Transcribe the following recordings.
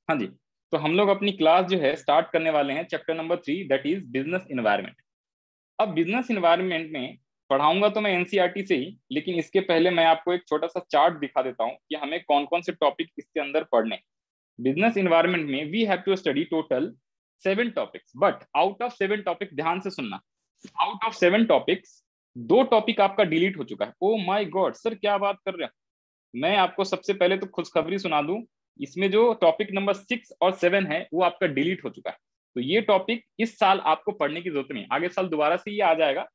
हाँ जी, तो हम लोग अपनी क्लास जो है स्टार्ट करने वाले हैं chapter number 3, that is business environment. अब बिजनेस इन्वायरमेंट में पढ़ाऊंगा तो मैं एनसीईआरटी से ही, लेकिन इसके पहले मैं आपको एक छोटा सा चार्ट दिखा देता हूँ कि हमें कौन कौन से टॉपिक इसके अंदर पढ़ने। बिजनेस इन्वायरमेंट में we have to study total 7 topics, but out of 7 topic, ध्यान से सुनना, आउट ऑफ 7 टॉपिक्स 2 टॉपिक आपका डिलीट हो चुका है। ओ माय गॉड सर, क्या बात कर रहे हैं। मैं आपको सबसे पहले तो खुशखबरी सुना दूं, इसमें जो टॉपिक नंबर 6 और 7 है वो आपका डिलीट हो चुका है। तो ये टॉपिक इस साल आपको पढ़ने की जरूरत नहीं, आगे साल दोबारा से ये आ जाएगा,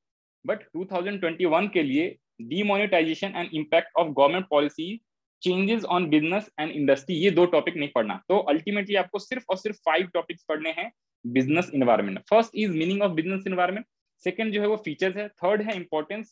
बट 2021 के लिए demonetisation and impact of government policy, changes on business and industry, ये 2 टॉपिक नहीं पढ़ना। तो अल्टीमेटली आपको सिर्फ और सिर्फ 5 टॉपिक्स पढ़ने हैं business environment. First is meaning of business environment, second जो है वो फीचर्स है, थर्ड है इंपॉर्टेंस,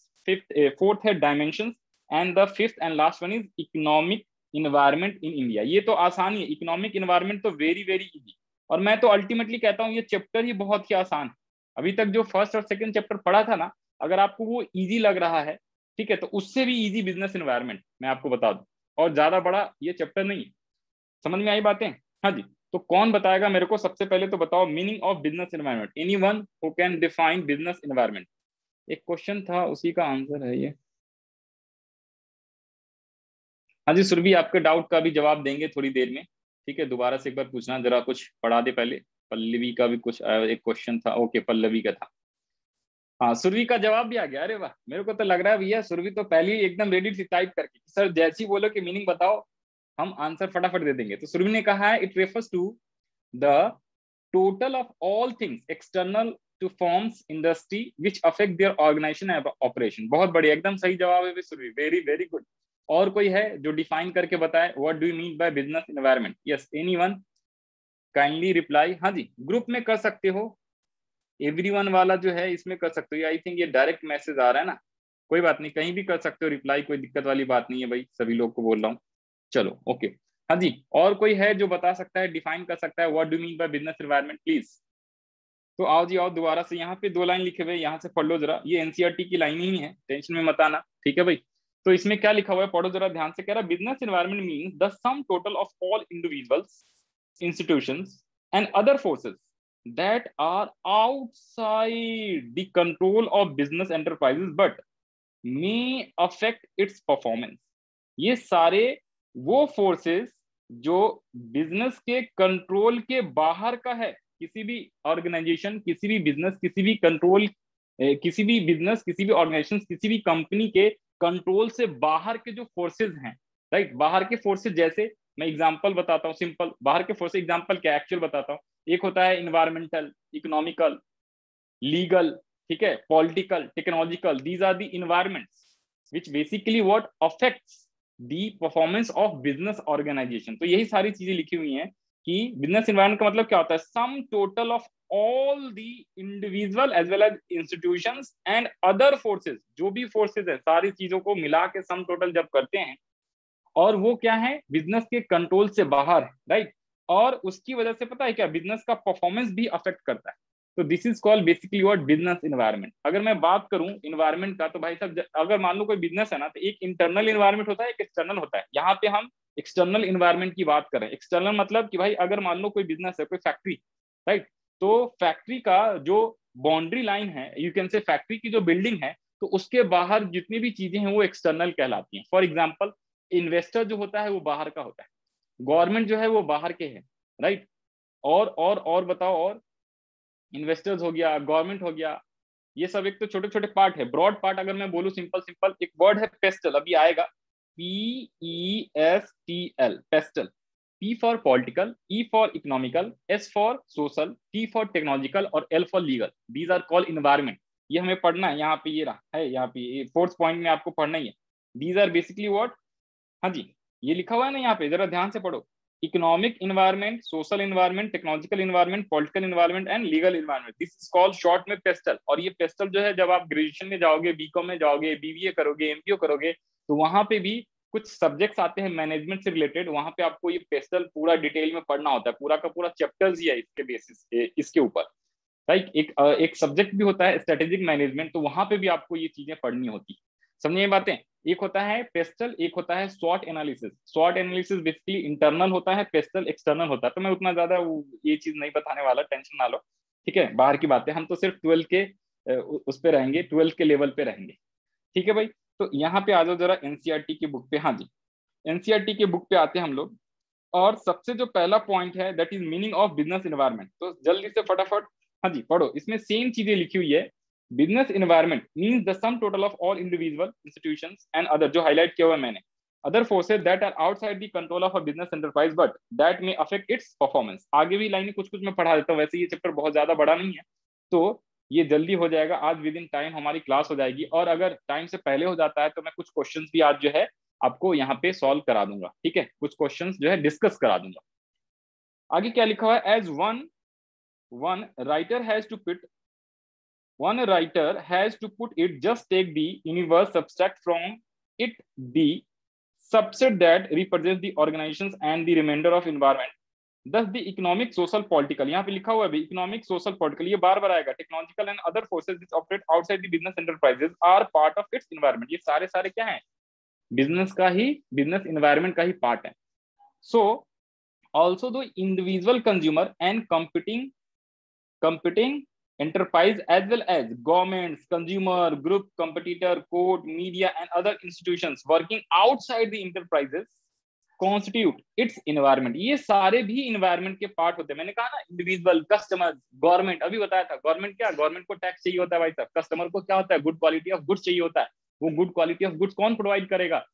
फोर्थ है dimension, and the fifth and last one is economic environment in India. ये तो आसान ही है, इकोनॉमिक इन्वायरमेंट तो वेरी वेरी इजी। और मैं तो अल्टीमेटली कहता हूँ ये चैप्टर ही बहुत ही आसान है। अभी तक जो फर्स्ट और सेकंड चैप्टर पढ़ा था ना, अगर आपको वो इजी लग रहा है, ठीक है, तो उससे भी इजी बिजनेस इन्वायरमेंट मैं आपको बता दूं, और ज्यादा बड़ा ये चैप्टर नहीं है। समझ में आई बातें? हाँ जी, तो कौन बताएगा मेरे को? सबसे पहले तो बताओ meaning of business environment, anyone who can define business environment. एक क्वेश्चन था, उसी का आंसर है ये। हाँ जी सुरभि, आपके डाउट का भी जवाब देंगे थोड़ी देर में, ठीक है, दोबारा से एक बार पूछना, जरा कुछ पढ़ा दे पहले। पल्लवी का भी कुछ एक क्वेश्चन था, ओके पल्लवी का था। हाँ सुरभि का जवाब भी आ गया, अरे वाह, मेरे को तो लग रहा है भैया सुरभि तो पहले ही एकदम रेडी थी टाइप करके, सर जैसे ही बोलो कि मीनिंग बताओ हम आंसर फटाफट दे देंगे। तो सुरभि ने कहा है it refers to the total of all things external to forms industry which affect their organisation and operation. बहुत बढ़िया, एकदम सही जवाब है सुरभि, वेरी वेरी गुड। और कोई है जो डिफाइन करके बताए what do you mean by business environment? Yes, anyone kindly reply. हाँ जी, ग्रुप में कर सकते हो, एवरीवन वाला जो है इसमें कर सकते हो। आई थिंक ये डायरेक्ट मैसेज आ रहा है ना, कोई बात नहीं, कहीं भी कर सकते हो रिप्लाई, कोई दिक्कत वाली बात नहीं है भाई, सभी लोग को बोल रहा हूँ। चलो ओके, हाँ जी, और कोई है जो बता सकता है, डिफाइन कर सकता है what do mean by business environment please? तो आओ जी आओ, दोबारा से यहाँ पे 2 लाइन लिखे हुए, यहाँ से पढ़ लो जरा, ये एनसीईआरटी की लाइन ही है, टेंशन में मत आना, ठीक है भाई। तो इसमें क्या लिखा हुआ है पढ़ो जरा ध्यान से। कह रहा है business environment means the sum total of all individuals, institutions and other forces that are outside the control of business enterprises but may affect its performance। ये सारे वो फोर्सेस जो बिजनेस के कंट्रोल के बाहर का है, किसी भी ऑर्गेनाइजेशन, किसी भी बिजनेस, किसी भी कंट्रोल, किसी भी बिजनेस, किसी भी ऑर्गेनाइजेशन, किसी भी कंपनी के कंट्रोल से बाहर के जो फोर्सेस हैं, राइट, बाहर के फोर्सेस, जैसे मैं एग्जांपल बताता हूँ सिंपल, बाहर के फोर्सेस एग्जांपल क्या एक्चुअल बताता हूँ। एक होता है इन्वायरमेंटल, इकोनॉमिकल, लीगल, ठीक है, political, technological, these are the environments which basically what affects the performance of business organization। तो यही सारी चीजें लिखी हुई हैं कि बिजनेस इन्वायरमेंट का मतलब क्या होता है, sum total of all the individual as well as institutions and other forces, जो भी फोर्सेस है सारी चीजों को मिला के सम टोटल जब करते हैं, और वो क्या है, बिजनेस के कंट्रोल से बाहर, राइट, और उसकी वजह से पता है क्या, बिजनेस का परफॉर्मेंस भी अफेक्ट करता है। तो this is called basically what business environment. अगर मैं बात करूं इन्वायरमेंट का, तो भाई साहब अगर मान लो कोई बिजनेस है ना, तो एक इंटरनल इन्वायरमेंट होता है, एक एक्सटर्नल होता है। यहाँ पे हम एक्सटर्नल इन्वायरमेंट की बात करें। एक्सटर्नल मतलब कि भाई अगर मान लो कोई बिजनेस है, कोई फैक्ट्री, राइट, तो फैक्ट्री का जो बाउंड्री लाइन है, यू कैन से फैक्ट्री की जो बिल्डिंग है, तो उसके बाहर जितनी भी चीजें हैं वो एक्सटर्नल कहलाती हैं। फॉर एग्जाम्पल इन्वेस्टर जो होता है वो बाहर का होता है, गवर्नमेंट जो है वो बाहर के है, राइट, और बताओ, और इन्वेस्टर्स हो गया, गवर्नमेंट हो गया, ये सब एक तो छोटे छोटे पार्ट है। ब्रॉड पार्ट अगर मैं बोलूं सिंपल सिंपल, एक वर्ड है पेस्टल, अभी आएगा, PESTL, PESTL. P for political, E for economical, S for social, T for technological और L for legal. These are called environment. ये हमें पढ़ना है, यहाँ पे ये रहा है, यहाँ पे फोर्थ पॉइंट में आपको पढ़ना ही है। दीज आर बेसिकली व्हाट, हाँ जी, ये लिखा हुआ है ना यहाँ पे, जरा ध्यान से पढ़ो। Economic environment, social environment, technological environment, political environment and legal environment. This is called short में पेस्टल। और ये पेस्टल जो है, जब आप ग्रेजुएशन में जाओगे, बीकॉम में जाओगे, बीबीए करोगे, एमबीए करोगे, तो वहां पे भी कुछ सब्जेक्ट्स आते हैं मैनेजमेंट से रिलेटेड, वहां पे आपको ये पेस्टल पूरा डिटेल में पढ़ना होता है, पूरा का पूरा चैप्टर्स ही है इसके बेसिस, इसके ऊपर, राइट। एक सब्जेक्ट भी होता है स्ट्रेटेजिक मैनेजमेंट, तो वहां पे भी आपको ये चीजें पढ़नी होती है। समझिए ये बातें। एक होता है पेस्टल, एक होता है स्वॉट एनालिसिस। स्वॉट एनालिसिस बेसिकली इंटरनल होता है, पेस्टल एक्सटर्नल होता है। तो मैं उतना ज्यादा ये चीज नहीं बताने वाला, टेंशन ना लो, ठीक है, बाहर की बातें। हम तो सिर्फ 12 के उस पे रहेंगे, 12 के लेवल पे रहेंगे, ठीक है भाई। तो यहाँ पे आ जाओ जरा एनसीईआरटी की बुक पे। हाँ जी, एनसीईआरटी के बुक पे आते हैं हम लोग। और सबसे जो पहला पॉइंट है that is meaning of business environment. तो जल्दी से फटाफट हाँ जी पढ़ो, इसमें सेम चीजें लिखी हुई है। Business environment means the sum total of all individual institutions and other, जो हाईलाइट किया हुआ है मैंने, other forces that are outside the control of a business enterprise but that may affect its performance. आगे भी लाइनें कुछ कुछ मैं पढ़ा देता हूँ, वैसे ये चैप्टर बहुत ज्यादा बड़ा नहीं है, तो ये जल्दी हो जाएगा। आज विद इन टाइम हमारी क्लास हो जाएगी, और अगर टाइम से पहले हो जाता है तो मैं कुछ क्वेश्चंस भी आज जो है आपको यहाँ पे सॉल्व करा दूंगा, ठीक है, कुछ क्वेश्चंस जो है डिस्कस करा दूंगा। आगे क्या लिखा हुआ है, as one one writer has to put one writer has to put it, just take the universe, subtract from it the subset that represents the organizations and the remainder of environment. Thus the economic, social, political, यहाँ पे लिखा हुआ है economic, social, political, ये बार बार आएगा, technological and other forces which operate outside the business enterprises are part of its environment. ये सारे सारे क्या है, बिजनेस का ही, बिजनेस एनवायरनमेंट का ही पार्ट है। So also the individual consumer and competing enterprise as well as governments, consumer group, competitor, court, media and other institutions working outside the enterprises constitute its environment। ये सारे भी environment के part होते हैं। मैंने कहा ना, इंडिविजुअल, कस्टमर, गवर्नमेंट, अभी बताया था। गवर्नमेंट क्या, गवर्नमेंट को टैक्स चाहिए होता है भाई साहब। कस्टमर को क्या होता है, गुड क्वालिटी ऑफ गुड्स चाहिए होता है। वो गुड क्वालिटी ऑफ गुड्स कौन प्रोवाइड करेगा,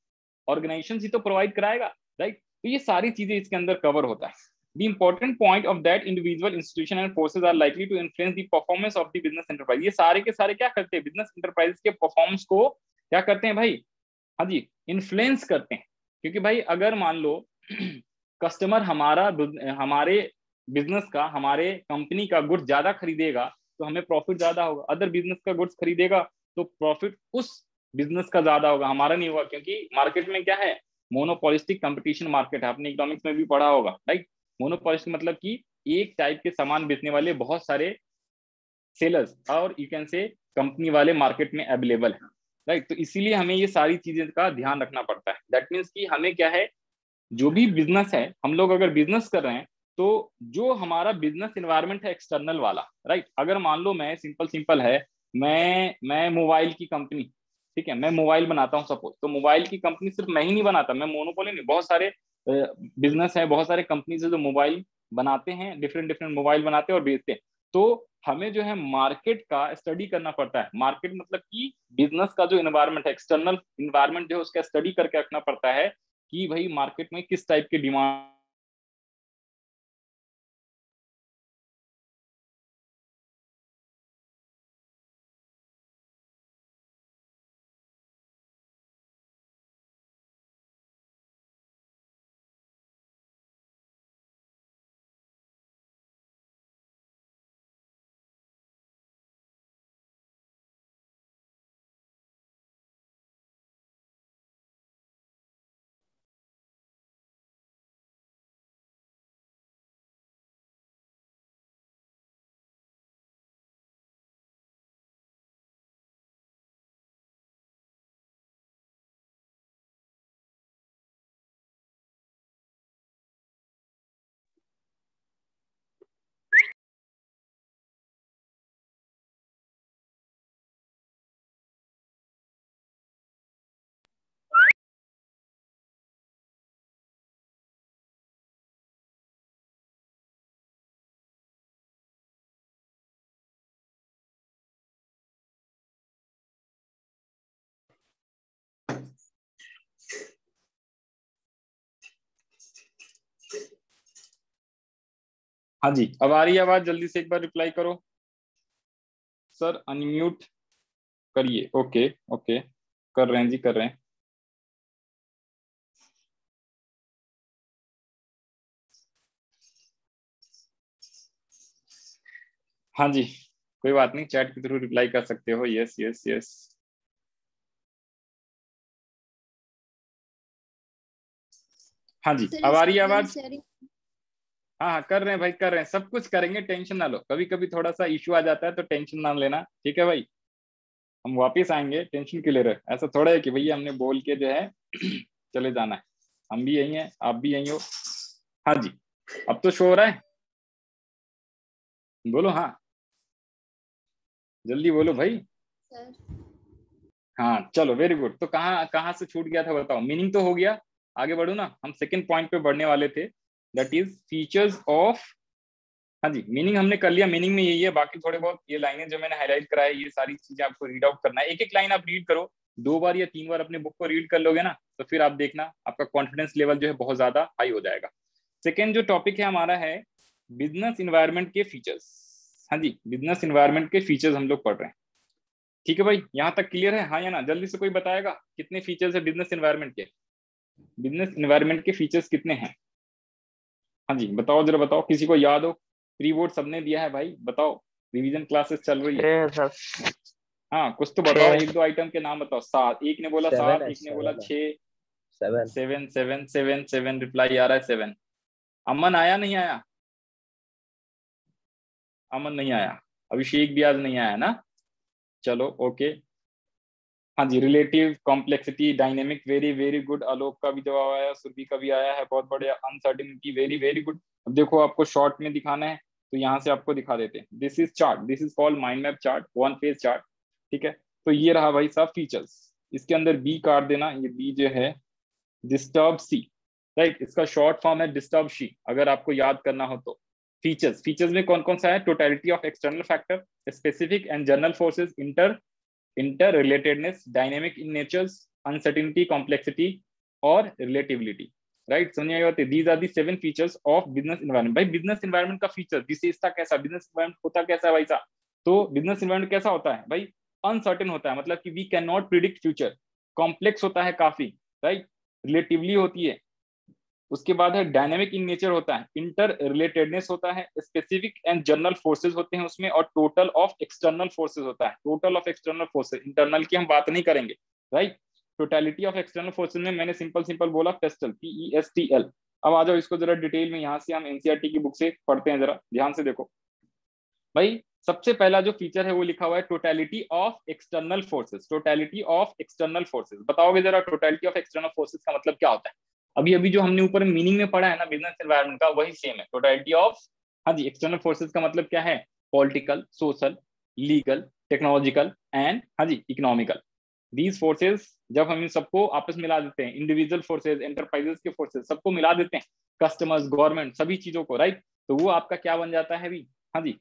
ऑर्गेनाइजेशन ही तो प्रोवाइड कराएगा, राइट। तो ये सारी चीजें इसके अंदर कवर होता है। The important point of that individual institution and forces are likely to influence the performance of the business enterprise। ये सारे के सारे क्या करते हैं, बिजनेस एंटरप्राइज के परफॉर्मेंस को क्या करते हैं भाई, हाँ जी, इन्फ्लुएंस करते हैं। क्योंकि भाई अगर मान लो कस्टमर हमारा, हमारे बिजनेस का, हमारे कंपनी का गुड्स ज्यादा खरीदेगा तो हमें प्रॉफिट ज्यादा होगा। अदर बिजनेस का गुड्स खरीदेगा तो प्रॉफिट उस बिजनेस का ज्यादा होगा, हमारा नहीं होगा। क्योंकि मार्केट में क्या है, मोनोपोलिस्टिक कंपटीशन मार्केट है, आपने इकोनॉमिक्स में भी पढ़ा होगा, राइट। मोनोपोलिस्टिक मतलब कि एक टाइप के सामान बेचने वाले बहुत सारे सेलर्स और यू कैन से कंपनी वाले मार्केट में अवेलेबल हैं, राइट। तो इसीलिए हमें ये सारी चीजें का ध्यान रखना पड़ता है। दैट मीन्स कि हमें क्या है, जो भी बिजनेस है, हम लोग अगर बिजनेस कर रहे हैं तो जो हमारा बिजनेस एनवायरनमेंट है एक्सटर्नल वाला, राइट। अगर मान लो मैं सिंपल सिंपल है, मैं मोबाइल की कंपनी, ठीक है, मैं मोबाइल बनाता हूँ सपोज, तो मोबाइल की कंपनी सिर्फ मैं ही नहीं बनाता, मैं मोनोपोली नहीं, बहुत सारे बिजनेस है, बहुत सारे कंपनीज है जो मोबाइल बनाते हैं, डिफरेंट डिफरेंट मोबाइल बनाते हैं और बेचते हैं। तो हमें जो है मार्केट का स्टडी करना पड़ता है। मार्केट मतलब कि बिजनेस का जो एनवायरनमेंट है, एक्सटर्नल एनवायरनमेंट जो है उसका स्टडी करके रखना पड़ता है कि भाई मार्केट में किस टाइप के डिमांड। हाँ जी, अब आ रही है आवाज, जल्दी से एक बार रिप्लाई करो। सर अनम्यूट करिए। ओके ओके, कर रहे हैं जी, कर रहे हैं। हाँ जी, कोई बात नहीं, चैट के थ्रू रिप्लाई कर सकते हो। Yes yes yes. हाँ जी, अब आ रही है आवाज। हाँ हाँ, कर रहे हैं भाई, कर रहे हैं, सब कुछ करेंगे, टेंशन ना लो। कभी कभी थोड़ा सा इश्यू आ जाता है तो टेंशन ना लेना, ठीक है भाई। हम वापस आएंगे, टेंशन क्यों ले रहे हो? ऐसा थोड़ा है कि भैया हमने बोल के जो है चले जाना है। हम भी यही हैं, आप भी यही हो। हाँ जी, अब तो शो हो रहा है, बोलो हाँ, जल्दी बोलो भाई। सर हाँ चलो, वेरी गुड। तो कहाँ कहाँ से छूट गया था बताओ? मीनिंग तो हो गया, आगे बढ़ो ना। हम सेकंड पॉइंट पे बढ़ने वाले थे, दैट इज फीचर्स ऑफ। हाँ जी, मीनिंग हमने कर लिया, मीनिंग में यही है। बाकी थोड़े बहुत ये लाइनें जो मैंने हाईलाइट कराई, ये सारी चीजें आपको रीड आउट करना है। एक एक लाइन आप रीड करो, 2 बार या 3 बार अपने बुक को रीड कर लोगे ना, तो फिर आप देखना आपका कॉन्फिडेंस लेवल जो है बहुत ज्यादा हाई हो जाएगा। सेकेंड जो टॉपिक है हमारा है बिजनेस इन्वायरमेंट के फीचर्स। हाँ जी, बिजनेस इन्वायरमेंट के फीचर्स हम लोग पढ़ रहे हैं। ठीक है भाई, यहाँ तक क्लियर है? हाँ या ना? जल्दी से कोई बताएगा कितने फीचर्स है बिजनेस इन्वायरमेंट के? बिजनेस इन्वायरमेंट के फीचर्स कितने हैं? हाँ जी बताओ, जरा बताओ, किसी को याद हो? प्री बोर्ड सबने दिया है भाई, बताओ, रिवीजन क्लासेस चल रही है। 6 सर। हाँ कुछ तो बताओ, 1-2 आइटम के नाम बताओ। 7, एक ने बोला 7 7, है, एक ने बोला 6। 7 7 7 7 7 रिप्लाई आ रहा है 7। अमन आया नहीं आया? अमन नहीं आया, अभिषेक भी आज नहीं आया ना? चलो ओके। हाँ जी, relative complexity, dynamic, very very good. Alok का भी जवाब आया, सुरभि का भी आया है, बहुत बढ़िया। Uncertainty, very very good. अब देखो आपको शॉर्ट में दिखाना है, तो यहाँ से आपको दिखा देते हैं। This is chart, this is called mind map chart, 1 page chart. ठीक है, तो ये रहा भाई साहब फीचर्स। इसके अंदर बी काट देना, ये बी जो है डिस्टर्ब सी, राइट, इसका शॉर्ट फॉर्म है डिस्टर्ब शी, अगर आपको याद करना हो तो। फीचर्स, फीचर्स में कौन कौन सा है? Totality of external factor, specific and general forces, interrelatedness, dynamic in natures, uncertainty, complexity और रिलेटिविलिटी। राइट, समझ आई बात है? These are the 7 features of business environment. भाई बिजनेस एनवायरनमेंट का फीचर विशेषता कैसा? बिजनेस एनवायरनमेंट होता कैसा है भाई साहब? तो बिजनेस एनवायरनमेंट कैसा होता है भाई? अनसर्टेन होता है, मतलब कि we can not predict future. Complex होता है काफी, राइट, रिलेटिवली होती है। उसके बाद है डायनेमिक इन नेचर होता है, इंटर रिलेटेडनेस होता है, स्पेसिफिक एंड जनरल फोर्सेज होते हैं उसमें, और टोटल ऑफ एक्सटर्नल फोर्सेज होता है। Total of external forces, internal की हम बात नहीं करेंगे, right. Totality of external forces में मैंने सिंपल सिंपल बोला, पेस्टल, PESTL। अब आ जाओ इसको जरा डिटेल में, यहाँ से हम एनसीईआरटी की बुक से पढ़ते हैं, जरा ध्यान से देखो भाई। सबसे पहला जो फीचर है वो लिखा हुआ है totality of external forces. Totality of external forces, बताओगे जरा टोटलिटी ऑफ एक्सटर्नल फोर्सेस का मतलब क्या होता है? अभी अभी जो हमने ऊपर मीनिंग में पढ़ा है ना बिजनेस एनवायरनमेंट का, वही सेम है। टोटलिटी ऑफ, हाँ जी, एक्सटर्नल फोर्सेस का मतलब क्या है? Political, social, legal, technological and हाँ जी इकोनॉमिकल। दीज फोर्सेस जब हम इन सबको आपस में मिला देते हैं, इंडिविजुअल फोर्सेस, एंटरप्राइजेस के फोर्सेस, सबको मिला देते हैं, कस्टमर्स, गवर्नमेंट, सभी चीजों को, राइट, तो वो आपका क्या बन जाता है अभी? हाँ जी,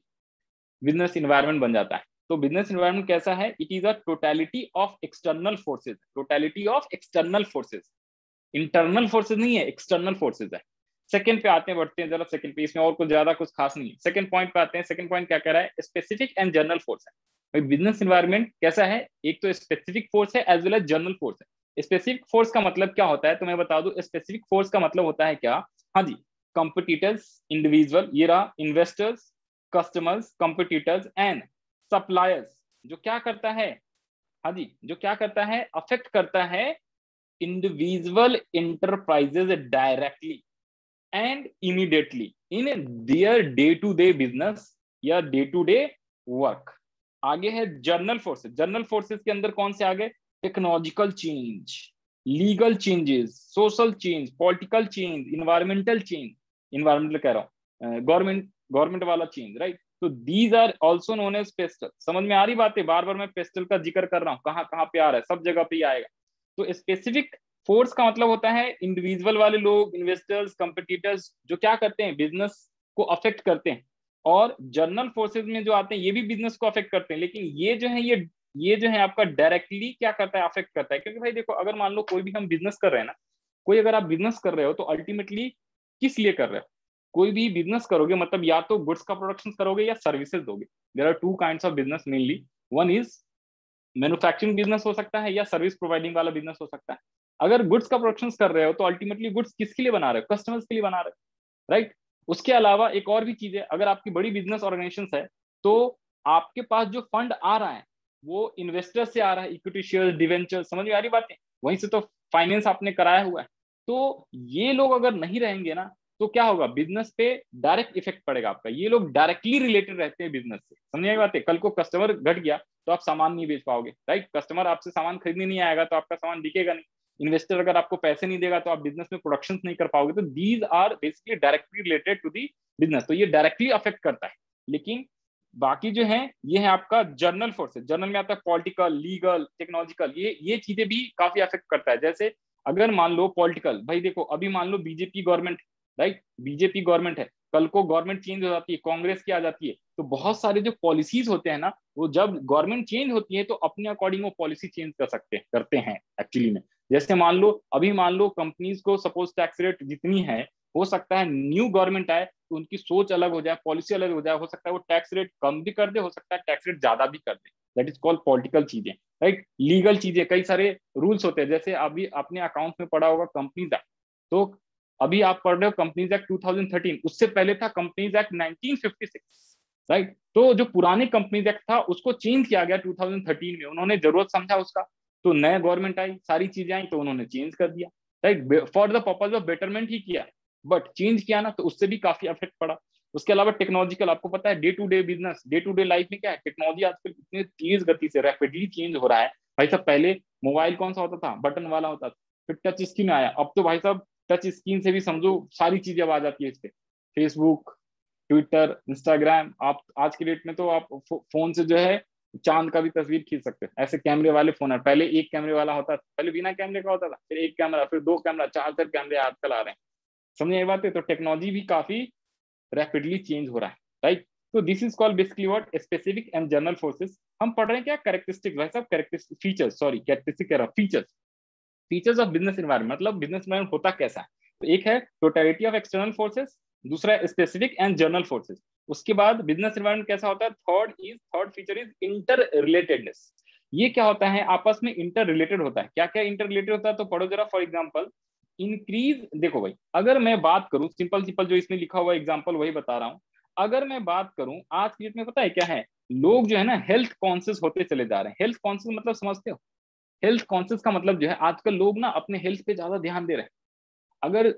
बिजनेस इन्वायरमेंट बन जाता है। तो बिजनेस इन्वायरमेंट कैसा है? It is a totality of external forces. Totality of external forces, internal forces नहीं है, एक्सटर्नल फोर्सेज है। सेकंड पे आते हैं, बढ़ते हैं जरा सेकंड पे, इसमें और कुछ ज्यादा कुछ खास नहीं है। सेकंड पॉइंट पे आते हैं। सेकंड पॉइंट क्या कह रहा है? स्पेसिफिक एंड जनरल फोर्स है। भाई बिजनेस इन्वायरमेंट कैसा है? एक तो स्पेसिफिक फोर्स है as well as general force है। स्पेसिफिक फोर्स का मतलब क्या होता है तो मैं बता दूं, स्पेसिफिक फोर्स का मतलब होता है क्या? हाँ जी, कंपिटिटर्स, इंडिविजुअल, ये रहा, investors, customers, competitors and suppliers. जो क्या करता है? हाँ जी, जो क्या करता है? अफेक्ट करता है individual enterprises directly and immediately in their day to day business या day to day work। आगे है जर्नल फोर्सेस। जर्नल फोर्सेस के अंदर कौन से आगे? Technological change, legal changes, social change, political change, environmental change, environmental कह रहा हूँ, गवर्नमेंट गवर्नमेंट वाला चेंज, राइट। तो these are also known as PESTL. समझ में आ रही बात है? बार बार मैं पेस्टल का जिक्र कर रहा हूँ, कहाँ कहाँ पे आ रहा है, सब जगह पे ही आएगा। तो स्पेसिफिक फोर्स का मतलब होता है इंडिविजुअल वाले लोग, इन्वेस्टर्स, कंपिटिटर्स, जो क्या करते हैं? बिजनेस को अफेक्ट करते हैं। और जर्नल फोर्सेज में जो आते हैं ये भी बिजनेस को अफेक्ट करते हैं, लेकिन ये जो है ये जो है आपका डायरेक्टली क्या करता है? अफेक्ट करता है। क्योंकि भाई देखो, अगर मान लो कोई भी हम बिजनेस कर रहे हैं ना, कोई अगर आप बिजनेस कर रहे हो तो अल्टीमेटली किस लिए कर रहे हो? कोई भी बिजनेस करोगे मतलब या तो गुड्स का प्रोडक्शन करोगे या सर्विसेज दोगे। There are 2 kinds of business mainly. One is manufacturing business हो सकता है या सर्विस प्रोवाइडिंग वाला बिजनेस हो सकता है। अगर गुड्स का प्रोडक्शन कर रहे हो तो अल्टीमेटली गुड्स किसके लिए बना रहे हो? कस्टमर्स के लिए बना रहे हो, राइट। उसके अलावा एक और भी चीज है, अगर आपकी बड़ी बिजनेस ऑर्गेनाइजेशन है तो आपके पास जो फंड आ रहा है वो इन्वेस्टर से आ रहा है, इक्विटी शेयर, डिवेंचर, समझ में आ रही बातें? वहीं से तो फाइनेंस आपने कराया हुआ है। तो ये लोग अगर नहीं रहेंगे ना तो क्या होगा, बिजनेस पे डायरेक्ट इफेक्ट पड़ेगा आपका। ये लोग डायरेक्टली रिलेटेड रहते हैं बिजनेस से, समझिए बात है। कल को कस्टमर घट गया तो आप सामान नहीं बेच पाओगे, राइट। कस्टमर आपसे सामान खरीदने नहीं आएगा तो आपका सामान बिकेगा नहीं। इन्वेस्टर अगर आपको पैसे नहीं देगा तो आप बिजनेस में प्रोडक्शन नहीं कर पाओगे। तो these are basically directly related to the business, तो ये डायरेक्टली अफेक्ट करता है। लेकिन बाकी जो है ये है आपका जर्नल फोर्सेस। जर्नल में आता है पॉलिटिकल, लीगल, टेक्नोलॉजिकल, ये चीजें भी काफी अफेक्ट करता है। जैसे अगर मान लो पॉलिटिकल, भाई देखो अभी मान लो BJP government, right, BJP government है, कल को गवर्नमेंट चेंज हो जाती है, कांग्रेस की आ जाती है, तो बहुत सारे जो पॉलिसीज होते हैं ना, वो जब गवर्नमेंट चेंज होती है तो अपने अकॉर्डिंग वो पॉलिसी चेंज कर सकते हैं, करते हैं एक्चुअली में। जैसे मान लो अभी मान लो कंपनीज को सपोज टैक्स रेट जितनी है, हो सकता है न्यू गवर्नमेंट आए तो उनकी सोच अलग हो जाए, पॉलिसी अलग हो जाए, हो सकता है वो टैक्स रेट कम भी कर दे, हो सकता है टैक्स रेट ज्यादा भी कर दे। दैट इज कॉल्ड पॉलिटिकल चीजें, राइट। लीगल चीजें, कई सारे रूल्स होते हैं, जैसे अभी अपने अकाउंट में पड़ा होगा कंपनीज एक्ट, तो अभी आप पढ़ रहे हो कंपनीज एक्ट 2013, उससे पहले था कंपनीज एक्ट 1956, राइट। तो जो पुराने कंपनीज एक्ट था उसको चेंज किया गया 2013 में, उन्होंने जरूरत समझा उसका, तो नया गवर्नमेंट आई, सारी चीजें आई तो उन्होंने चेंज कर दिया, right, for the purpose of betterment ही किया, बट चेंज किया ना तो उससे भी काफी इफेक्ट पड़ा। उसके अलावा टेक्नोलॉजिकल, आपको पता है day to day business, day to day life में क्या है, टेक्नोलॉजी आजकल इतनी तेज गति से रैपिडली चेंज हो रहा है। भाई साहब पहले मोबाइल कौन सा होता था, बटन वाला होता था, फिर टच स्क्रीन आया, अब तो भाई साहब टच स्क्रीन से भी समझो सारी चीजें अब आ जाती है इस पे, फेसबुक, ट्विटर, इंस्टाग्राम। आप आज के डेट में तो आप फोन से जो है चांद का भी तस्वीर खींच सकते हैं, ऐसे कैमरे वाले फोन है। पहले एक कैमरे वाला होता था, पहले बिना कैमरे का होता था, फिर एक कैमरा, फिर दो कैमरा, चार चार कैमरे आजकल आ रहे हैं, समझे ये बात है। तो टेक्नोलॉजी भी काफी रैपिडली चेंज हो रहा है, राइट। तो this is called basically what, specific and general forces. हम पढ़ रहे हैं क्या, कैरेक्टरिस्टिक, वैसा कैरेक्टरिस्टिक फीचर्स, सॉरी कैरेक्टरिस्टिक कह रहा हूं, features, features of business environment, मतलब बिजनेस एनवायरनमेंट होता कैसा है। तो एक है टोटलिटी ऑफ एक्सटर्नल फोर्सेस, दूसरा है स्पेसिफिक एंड जनरल फोर्सेस। उसके बाद बिजनेस एनवायरनमेंट कैसा होता है, third feature is inter relatedness. ये क्या होता है, आपस में इंटर रिलेटेड होता है। क्या क्या इंटर रिलेटेड होता है, तो पढ़ो जरा। फॉर एग्जाम्पल इंक्रीज, देखो भाई अगर मैं बात करूं, सिंपल सिंपल जो इसमें लिखा हुआ एग्जाम्पल वही बता रहा हूं। अगर मैं बात करूं आज की डेट में, पता है क्या है, लोग जो है ना हेल्थ कॉन्शियस होते चले जा रहे हैं। हेल्थ कॉन्शियस मतलब समझते हो, हेल्थ कॉन्शियस का मतलब जो है आजकल लोग ना अपने हेल्थ पे ज्यादा ध्यान दे रहे हैं। अगर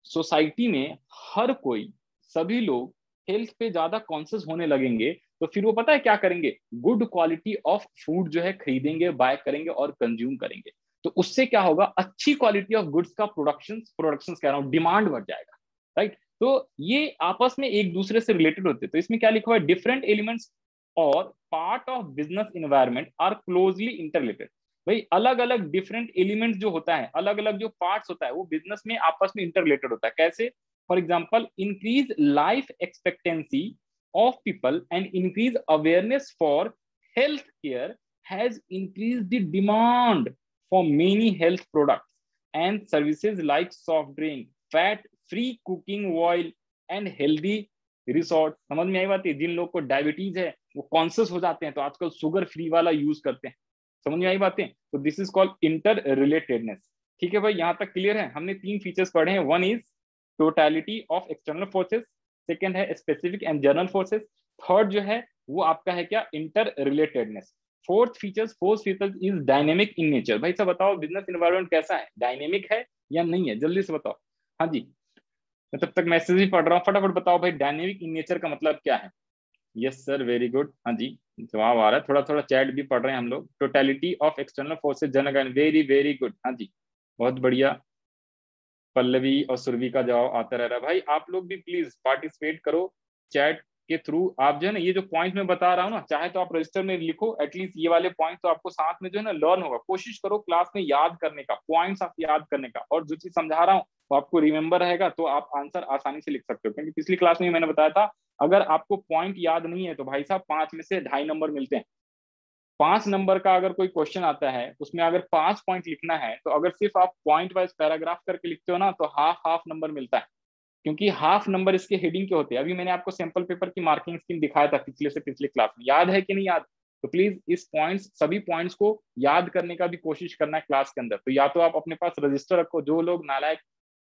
सोसाइटी में हर कोई, सभी लोग हेल्थ पे ज्यादा कॉन्शियस होने लगेंगे तो फिर वो पता है क्या करेंगे, गुड क्वालिटी ऑफ फूड जो है खरीदेंगे, बाय करेंगे और कंज्यूम करेंगे। तो उससे क्या होगा, अच्छी क्वालिटी ऑफ गुड्स का प्रोडक्शन कह रहा हूँ, डिमांड बढ़ जाएगा, राइट। तो ये आपस में एक दूसरे से रिलेटेड होते हैं। तो इसमें क्या लिखा हुआ है, डिफरेंट एलिमेंट्स और part of business environment are closely interrelated. भाई अलग अलग डिफरेंट एलिमेंट्स जो होता है, अलग अलग जो पार्ट्स होता है, वो बिजनेस में आपस में इंटर रिलेटेड होता है। कैसे, for example increase life expectancy of people and increase awareness for health care has increase the demand for many health products and services like soft drink, fat free cooking oil and healthy resort. समझ में आई बात है, जिन लोग को diabetes है वो conscious हो जाते हैं तो आजकल शुगर फ्री वाला यूज करते हैं, समझ में आई बातें। तो this is called inter relatedness. ठीक है भाई, यहां तक क्लियर है। हमने तीन फीचर्स पढ़े हैं, one is totality of external forces, second है specific and general forces, third जो है वो आपका है क्या, interrelatedness. Fourth feature is dynamic in nature. भाई सब बताओ बिजनेस एनवायरनमेंट कैसा है, डायनेमिक है या नहीं है, जल्दी से बताओ। हाँ जी, मैं तब तक मैसेज भी पढ़ रहा हूँ, फटाफट बताओ भाई, डायनेमिक इन नेचर का मतलब क्या है। यस सर, वेरी गुड, हाँ जी, जवाब आ रहा है। थोड़ा थोड़ा चैट भी पढ़ रहे हैं हम लोग। टोटलिटी ऑफ एक्सटर्नल फोर्सेज जनगण, वेरी वेरी गुड, हाँ जी, बहुत बढ़िया। पल्लवी और सुरभि का जवाब आता रह रहा है। भाई आप लोग भी प्लीज पार्टिसिपेट करो चैट के थ्रू। आप जो है ना ये जो पॉइंट मैं बता रहा हूँ ना, चाहे तो आप रजिस्टर में लिखो एटलीस्ट ये वाले पॉइंट, तो आपको साथ में जो है ना लर्न होगा। कोशिश करो क्लास में याद करने का, पॉइंट्स आप याद करने का, और जो चीज समझा रहा हूँ वो आपको रिमेम्बर रहेगा तो आप आंसर आसानी से लिख सकते हो। क्योंकि पिछली क्लास में मैंने बताया था, अगर आपको पॉइंट याद नहीं है तो भाई साहब 5 में से 2.5 नंबर मिलते हैं। 5 नंबर का अगर कोई क्वेश्चन आता है उसमें अगर 5 पॉइंट लिखना है, तो अगर सिर्फ आप पॉइंट वाइज पैराग्राफ करके लिखते हो ना तो हाफ हाफ नंबर मिलता है। क्योंकि हाफ नंबर इसके हेडिंग के होते हैं। अभी मैंने आपको सैंपल पेपर की मार्किंग स्कीम दिखाया था पिछले से पिछले क्लास में, याद है कि नहीं याद। तो प्लीज इस पॉइंट्स, सभी पॉइंट्स को याद करने का भी कोशिश करना है क्लास के अंदर। तो या तो आप अपने पास रजिस्टर रखो, जो लोग नालायक,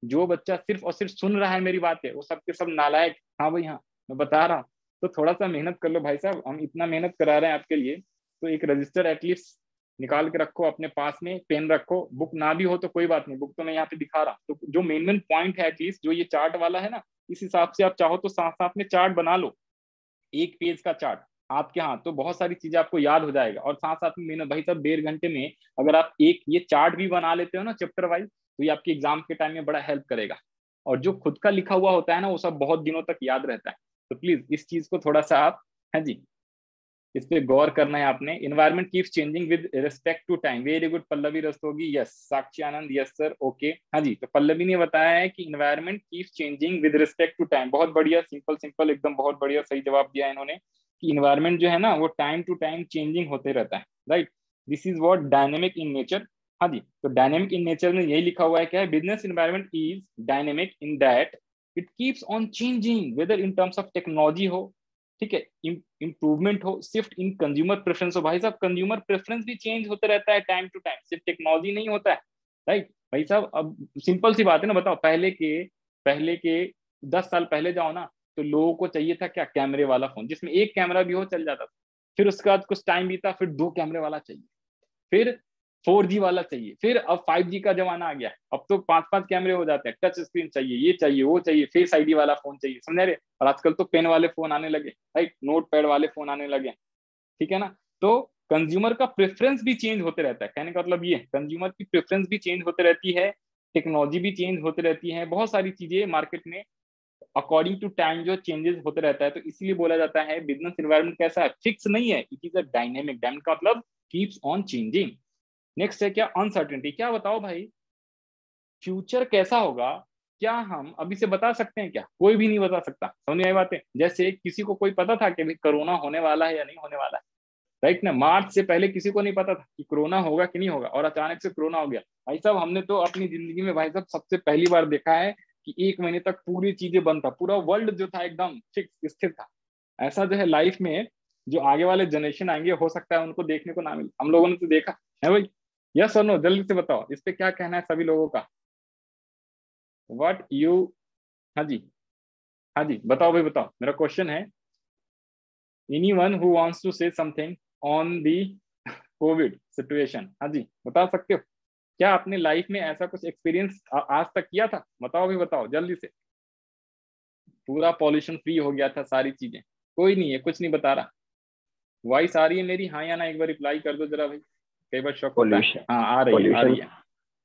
जो बच्चा सिर्फ और सिर्फ सुन रहा है मेरी बात है वो सब के सब नालायक, हाँ भाई हाँ, मैं बता रहा हूँ। तो थोड़ा सा मेहनत कर लो भाई साहब, हम इतना मेहनत करा रहे हैं आपके लिए, तो एक रजिस्टर एटलीस्ट निकाल के रखो अपने पास में, पेन रखो, बुक ना भी हो तो कोई बात नहीं, बुक तो मैं यहाँ पे दिखा रहा हूँ। तो जो मेन पॉइंट है एटलीस्ट जो ये चार्ट वाला है ना, इस हिसाब से आप चाहो तो साथ साथ में चार्ट बना लो, एक पेज का चार्ट आपके हाथ, तो बहुत सारी चीजें आपको याद हो जाएगा। और साथ साथ में मैंने भाई साहब 1.5 घंटे में अगर आप एक ये चार्ट भी बना लेते हो ना चैप्टर वाइज, तो ये आपके एग्जाम के टाइम में बड़ा हेल्प करेगा। और जो खुद का लिखा हुआ होता है ना वो सब बहुत दिनों तक याद रहता है। तो प्लीज इस चीज को थोड़ा सा आप, हाँ जी, इस पे गौर करना है आपने। Environment keeps changing with respect to time, very good Pallavi Rastogi, yes. Sakshi Anand, yes sir, okay, हाँ जी। तो पल्लवी ने बताया है कि environment keeps changing with respect to time, बहुत बढ़िया, सिंपल सिंपल एकदम, बहुत बढ़िया सही जवाब दिया इन्होंने कि इन्वायरमेंट जो है ना वो टाइम टू टाइम चेंजिंग होते रहता है, right. This is what dynamic in nature. हाँ जी, तो डायनेमिक इन नेचर में यही लिखा हुआ है क्या है, business environment is dynamic in that it keeps on changing, whether in terms of technology हो, ठीक है, इंप्रूवमेंट हो, शिफ्ट इन कंज्यूमर प्रेफरेंस हो। भाई साहब कंज्यूमर प्रेफरेंस भी चेंज होते रहता है टाइम टू टाइम, सिर्फ टेक्नोलॉजी नहीं होता है, राइट भाई साहब। अब सिंपल सी बात है ना, बताओ पहले के 10 साल पहले जाओ ना, तो लोगों को चाहिए था क्या, कैमरे वाला फोन जिसमें एक कैमरा भी हो चल जाता था। फिर उसके बाद कुछ टाइम बीता, फिर 2 कैमरे वाला चाहिए, फिर 4G वाला चाहिए, फिर अब 5G का जमाना आ गया, अब तो 5-5 कैमरे हो जाते हैं, टच स्क्रीन चाहिए, ये चाहिए, वो चाहिए, फेस आईडी वाला फोन चाहिए, समझ रहे। और आजकल तो पेन वाले फोन आने लगे, राइट, नोट पैड वाले फोन आने लगे, ठीक है ना। तो कंज्यूमर का प्रेफरेंस भी चेंज होते रहता है, कहने का मतलब ये, कंज्यूमर की प्रेफरेंस भी चेंज होते रहती है, टेक्नोलॉजी भी चेंज होते रहती है, बहुत सारी चीजें मार्केट में अकॉर्डिंग टू टाइम जो चेंजेस होते रहता है। तो इसीलिए बोला जाता है बिजनेस एनवायरनमेंट कैसा है, फिक्स नहीं है, it is a dynamic, dynamic का मतलब कीप्स ऑन चेंजिंग। नेक्स्ट है क्या, अनसर्टेनिटी। क्या बताओ भाई, फ्यूचर कैसा होगा, क्या हम अभी से बता सकते हैं क्या, कोई भी नहीं बता सकता, समझ में आई बातें। जैसे किसी को कोई पता था कि भाई कोरोना होने वाला है या नहीं होने वाला है, राइट ना। मार्च से पहले किसी को नहीं पता था कि कोरोना होगा कि नहीं होगा, और अचानक से कोरोना हो गया। भाई साहब हमने तो अपनी जिंदगी में भाई साहब सबसे पहली बार देखा है कि 1 महीने तक पूरी चीजें बंद था, पूरा वर्ल्ड जो था एकदम फिक्स स्थिर था। ऐसा जो है लाइफ में जो आगे वाले जनरेशन आएंगे हो सकता है उनको देखने को ना मिले, हम लोगों ने तो देखा है भाई। यस और नो, जल्दी से बताओ इस पे क्या कहना है सभी लोगों का, व्हाट यू, हाँ जी, हाँ जी बताओ भाई बताओ, मेरा क्वेश्चन है, anyone who wants to say something on the Covid situation, हाँ जी बता सकते हो। क्या आपने लाइफ में ऐसा कुछ एक्सपीरियंस आज तक किया था, बताओ भी बताओ जल्दी से। पूरा पॉल्यूशन फ्री हो गया था सारी चीजें, कोई नहीं है कुछ नहीं बता रहा। वॉइस आ रही है मेरी, हाँ या ना, एक बार रिप्लाई कर दो जरा भाई, कई बार शक होता है। पोल्यूशन हाँ आ रही है, आ पोल्यूशन रही है।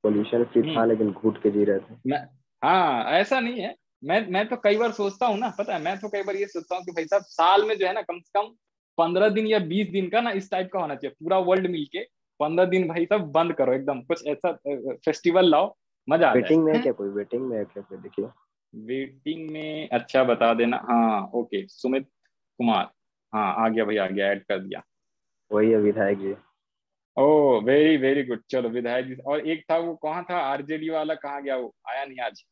पोल्यूशन फ्री था हम्म, लेकिन घुट के जी रहे थे। मैं, हाँ ऐसा नहीं है। मैं तो कई बार सोचता हूँ ना, पता है मैं तो कई बार ये सोचता हूँ कि भाई साहब साल में जो है ना कम से कम 15 दिन या 20 दिन का ना इस टाइप का होना चाहिए, पूरा वर्ल्ड मिलके 15 दिन भाई साहब बंद करो एकदम, कुछ ऐसा फेस्टिवल लाओ, मजा आ वेटिंग में है जाए। क्या, कोई वेटिंग में है क्या, कोई देखिए। वेटिंग में, अच्छा बता देना, हाँ ओके, सुमित कुमार, हाँ आ गया भाई, आ गया, ऐड कर दिया। वही है विधायक जी। ओ वेरी वेरी गुड, चलो विधायक जी। और एक था वो कहाँ था, आरजेडी वाला, कहाँ गया वो, आया नहीं आज,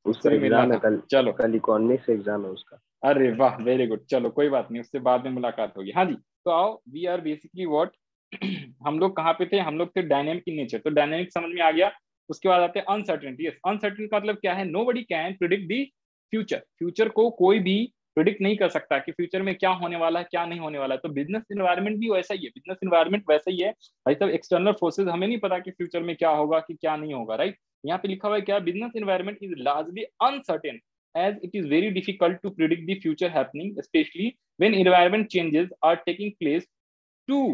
उससे उसका भी मिलना एग्जाम है था। कल। चलो, कल इकोनॉमिक्स एग्जाम है उसका। अरे वाह वेरी गुड, चलो कोई बात नहीं, उससे बाद में मुलाकात होगी, हाँ जी। तो आओ, वी आर बेसिकली व्हाट, हम लोग कहाँ पे थे, हम लोग थे डायनेमिक इन नेचर, तो डायनेमिक समझ में आ गया। उसके बाद आते हैं अनसर्टेनिटी। यस, अनसर्टेन का मतलब क्या है, nobody can predict the future, future को कोई भी प्रिडिक्ट नहीं कर सकता कि फ्यूचर में क्या होने वाला है क्या नहीं होने वाला है। तो बिजनेस इन्वायरमेंट भी वैसा ही है, बिजनेस इन्वायरमेंट वैसा ही है भाई साहब। एक्सटर्नल फोर्सेज हमें नहीं पता कि फ्यूचर में क्या होगा कि क्या नहीं होगा, राइट। यहाँ पे लिखा हुआ है क्या, business environment is largely uncertain as it is very difficult to predict the future happening, especially when environment changes are taking place too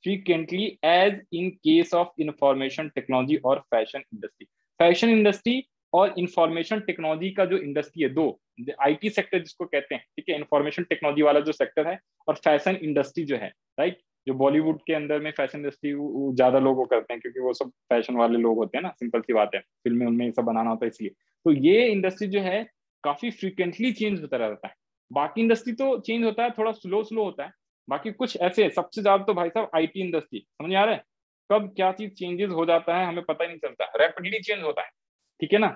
frequently, as in case of information technology और fashion industry। Fashion industry और information technology का जो industry है, दो IT sector जिसको कहते हैं, ठीक है, इंफॉर्मेशन टेक्नोलॉजी वाला जो सेक्टर है, और फैशन इंडस्ट्री जो है, राइट, जो बॉलीवुड के अंदर में फैशन इंडस्ट्री ज्यादा लोग वो करते हैं क्योंकि वो सब फैशन वाले लोग होते हैं ना, सिंपल सी बात है, फिल्में उनमें ये सब बनाना होता है इसलिए। तो ये इंडस्ट्री जो है काफी फ्रिक्वेंटली चेंज होता रहता है। बाकी इंडस्ट्री तो चेंज होता है, थोड़ा स्लो स्लो होता है। बाकी कुछ ऐसे, सबसे ज्यादा तो भाई साहब आईटी इंडस्ट्री, समझ आ रहा है, कब क्या चीज चेंजेस हो जाता है हमें पता ही नहीं चलता, रैपिडली चेंज होता है, ठीक है ना।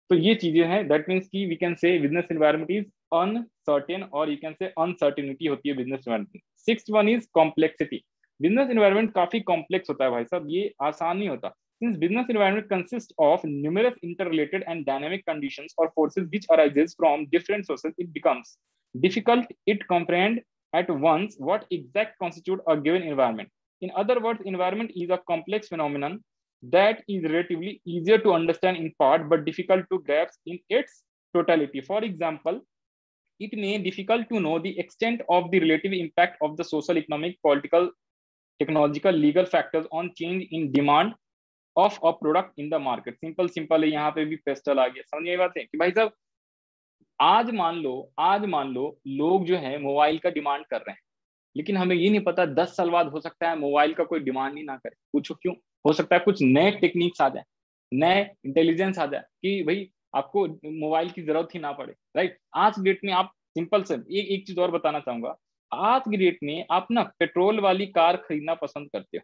तो ये चीजें हैं, दैट मीन्स की we can say business environment is uncertain, और यू कैन से अनसर्टेनिटी होती है business environment. Sixth one is complexity. Business environment काफी कॉम्प्लेक्स होता है भाई साहब, ये आसान नहीं होता। Since business environment consists of numerous interrelated and dynamic conditions or forces which arises from different sources, it becomes difficult it comprehend at once what exact constitute a given environment. In other words, environment is a complex phenomenon that is relatively easier to understand in part but difficult to grasp in its totality. For example, it may be difficult to know the extent of the relative impact of the social, economic, political, technological, legal factors on change in demand of a product in the market. Simple है, यहाँ पे भी pastel आ गया। समझ में बात है कि भाई साहब आज मान लो लोग जो है मोबाइल का डिमांड कर रहे हैं, लेकिन हमें ये नहीं पता 10 साल बाद हो सकता है मोबाइल का कोई डिमांड ही ना करे। पूछो क्यों? हो सकता है कुछ नए टेक्निक्स आ जाए, नए इंटेलिजेंस आ जाए कि भाई आपको मोबाइल की जरूरत ही ना पड़े, राइट। आज डेट में आप सिंपल से एक चीज और बताना चाहूंगा, आज की डेट में आप ना पेट्रोल वाली कार खरीदना पसंद करते हो,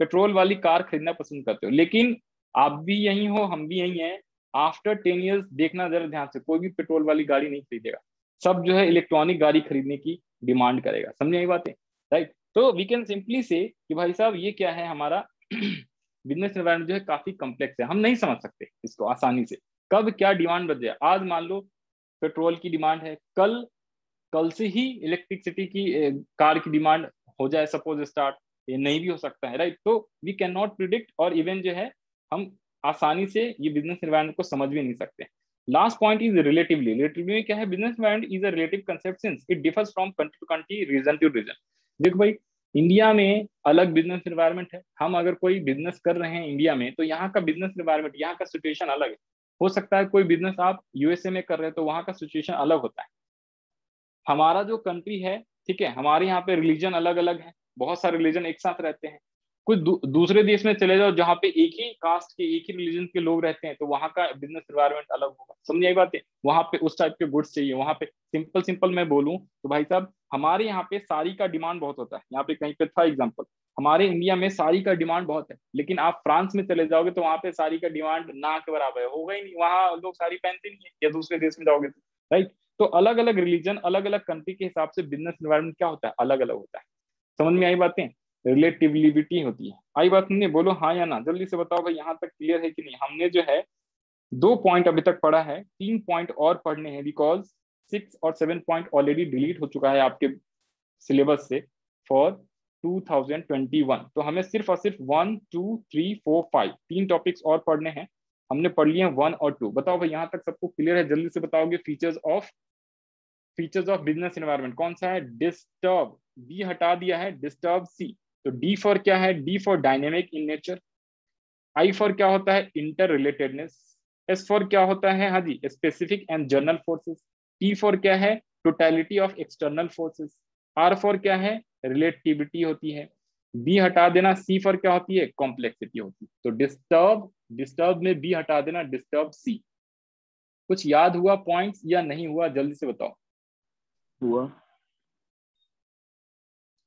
पेट्रोल वाली कार खरीदना पसंद करते हो, लेकिन आप भी यही हो, हम भी यही हैं। आफ्टर 10 ईयर्स देखना जरा ध्यान से, कोई भी पेट्रोल वाली गाड़ी नहीं खरीदेगा, सब जो है इलेक्ट्रॉनिक गाड़ी खरीदने की डिमांड करेगा। समझे ये बातें, राइट। तो वी कैन सिंपली से कि भाई साहब ये क्या है, हमारा बिजनेस एनवायरनमेंट जो है काफी कॉम्प्लेक्स है, हम नहीं समझ सकते इसको आसानी से। कब क्या डिमांड बढ़ जाए, आज मान लो पेट्रोल की डिमांड है, कल से ही इलेक्ट्रिसिटी की कार की डिमांड हो जाए सपोज स्टार्ट, ये नहीं भी हो सकता है, राइट। तो वी कैन नॉट प्रिडिक्ट, और इवन जो है हम आसानी से ये बिजनेस एनवायरनमेंट को समझ भी नहीं सकते। Last point is relatively. Relatively क्या है, business environment is a relative concept since it differs from country to country, region to region. देखो भाई, इंडिया में अलग बिजनेस एनवायरनमेंट है, हम अगर कोई बिजनेस कर रहे हैं इंडिया में तो यहाँ का बिजनेस एनवायरनमेंट, यहाँ का सिचुएशन अलग है। हो सकता है कोई बिजनेस आप यूएसए में कर रहे हो तो वहाँ का सिचुएशन अलग होता है। हमारा जो कंट्री है, ठीक है, हमारे यहाँ पे रिलीजन अलग अलग है, बहुत सारे रिलीजन एक साथ रहते हैं। कुछ दूसरे देश में चले जाओ जहाँ पे एक ही कास्ट के, एक ही रिलीजन के लोग रहते हैं, तो वहाँ का बिजनेस एनवायरनमेंट अलग होगा। समझ आई बात है? वहाँ पे उस टाइप के गुड्स चाहिए, वहाँ पे सिंपल मैं बोलूँ तो भाई साहब हमारे यहाँ पे साड़ी का डिमांड बहुत होता है। यहाँ पे कहीं पे था एग्जाम्पल, हमारे इंडिया में साड़ी का डिमांड बहुत है, लेकिन आप फ्रांस में चले जाओगे तो वहाँ पे साड़ी का डिमांड ना के बराबर है, होगा ही नहीं, वहाँ लोग साड़ी पहनते नहीं है। या दूसरे देश में जाओगे तो, राइट। तो अलग अलग रिलीजन, अलग अलग कंट्री के हिसाब से बिजनेस एनवायरनमेंट क्या होता है, अलग अलग होता है। समझ में आई बातें? रिलेटिविलिटी होती है। आई बात नहीं? बोलो हाँ या ना, जल्दी से बताओ भाई, यहाँ तक क्लियर है कि नहीं? हमने जो है 2 पॉइंट अभी तक पढ़ा है, 3 पॉइंट और पढ़ने हैं, बिकॉज 6 और 7 पॉइंट ऑलरेडी डिलीट हो चुका है आपके सिलेबस से फॉर 2021। तो हमें सिर्फ और सिर्फ 1 2 3 4 5 3 टॉपिक्स और पढ़ने हैं। हमने पढ़ लिए 1 और 2। बताओ भाई यहाँ तक सबको क्लियर है? जल्दी से बताओगे। फीचर्स ऑफ बिजनेस एनवायरनमेंट कौन सा है? डिस्टर्ब, बी हटा दिया है, डिस्टर्ब सी। तो डी फॉर क्या है? D for dynamic in nature. I for क्या होता है? Inter relatedness. एस फॉर क्या होता है? हाँ जी, specific and general forces. T for क्या है? Totality of external forces. R for क्या है? रिलेटिविटी होती है। बी हटा देना, सी फॉर क्या होती है? कॉम्प्लेक्सिटी होती है। तो डिस्टर्ब में बी हटा देना, डिस्टर्ब सी। कुछ याद हुआ पॉइंट्स या नहीं हुआ? जल्दी से बताओ। हुआ।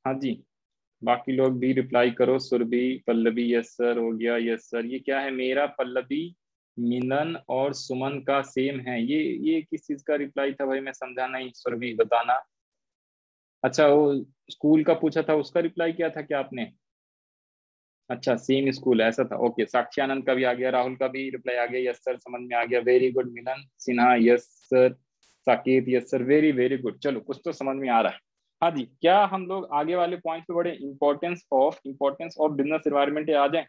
हाँ जी, बाकी लोग भी रिप्लाई करो। सुरभि, पल्लवी यस सर हो गया, यस सर। ये क्या है? मेरा पल्लवी, मिलन और सुमन का सेम है। ये किस चीज का रिप्लाई था भाई? मैं समझा नहीं। सुरभि बताना। अच्छा, वो स्कूल का पूछा था, उसका रिप्लाई किया था क्या आपने? अच्छा, सेम स्कूल है, ऐसा था। ओके, साक्षी आनंद का भी आ गया, राहुल का भी रिप्लाई आ गया, यस सर, समझ में आ गया, very good. Milan Sinha yes sir, Saket yes sir, very very good. चलो, कुछ तो समझ में आ रहा है। हाँ जी, क्या हम लोग आगे वाले पॉइंट पे बढ़े? इंपॉर्टेंस ऑफ बिजनेस एनवायरनमेंट आ जाए।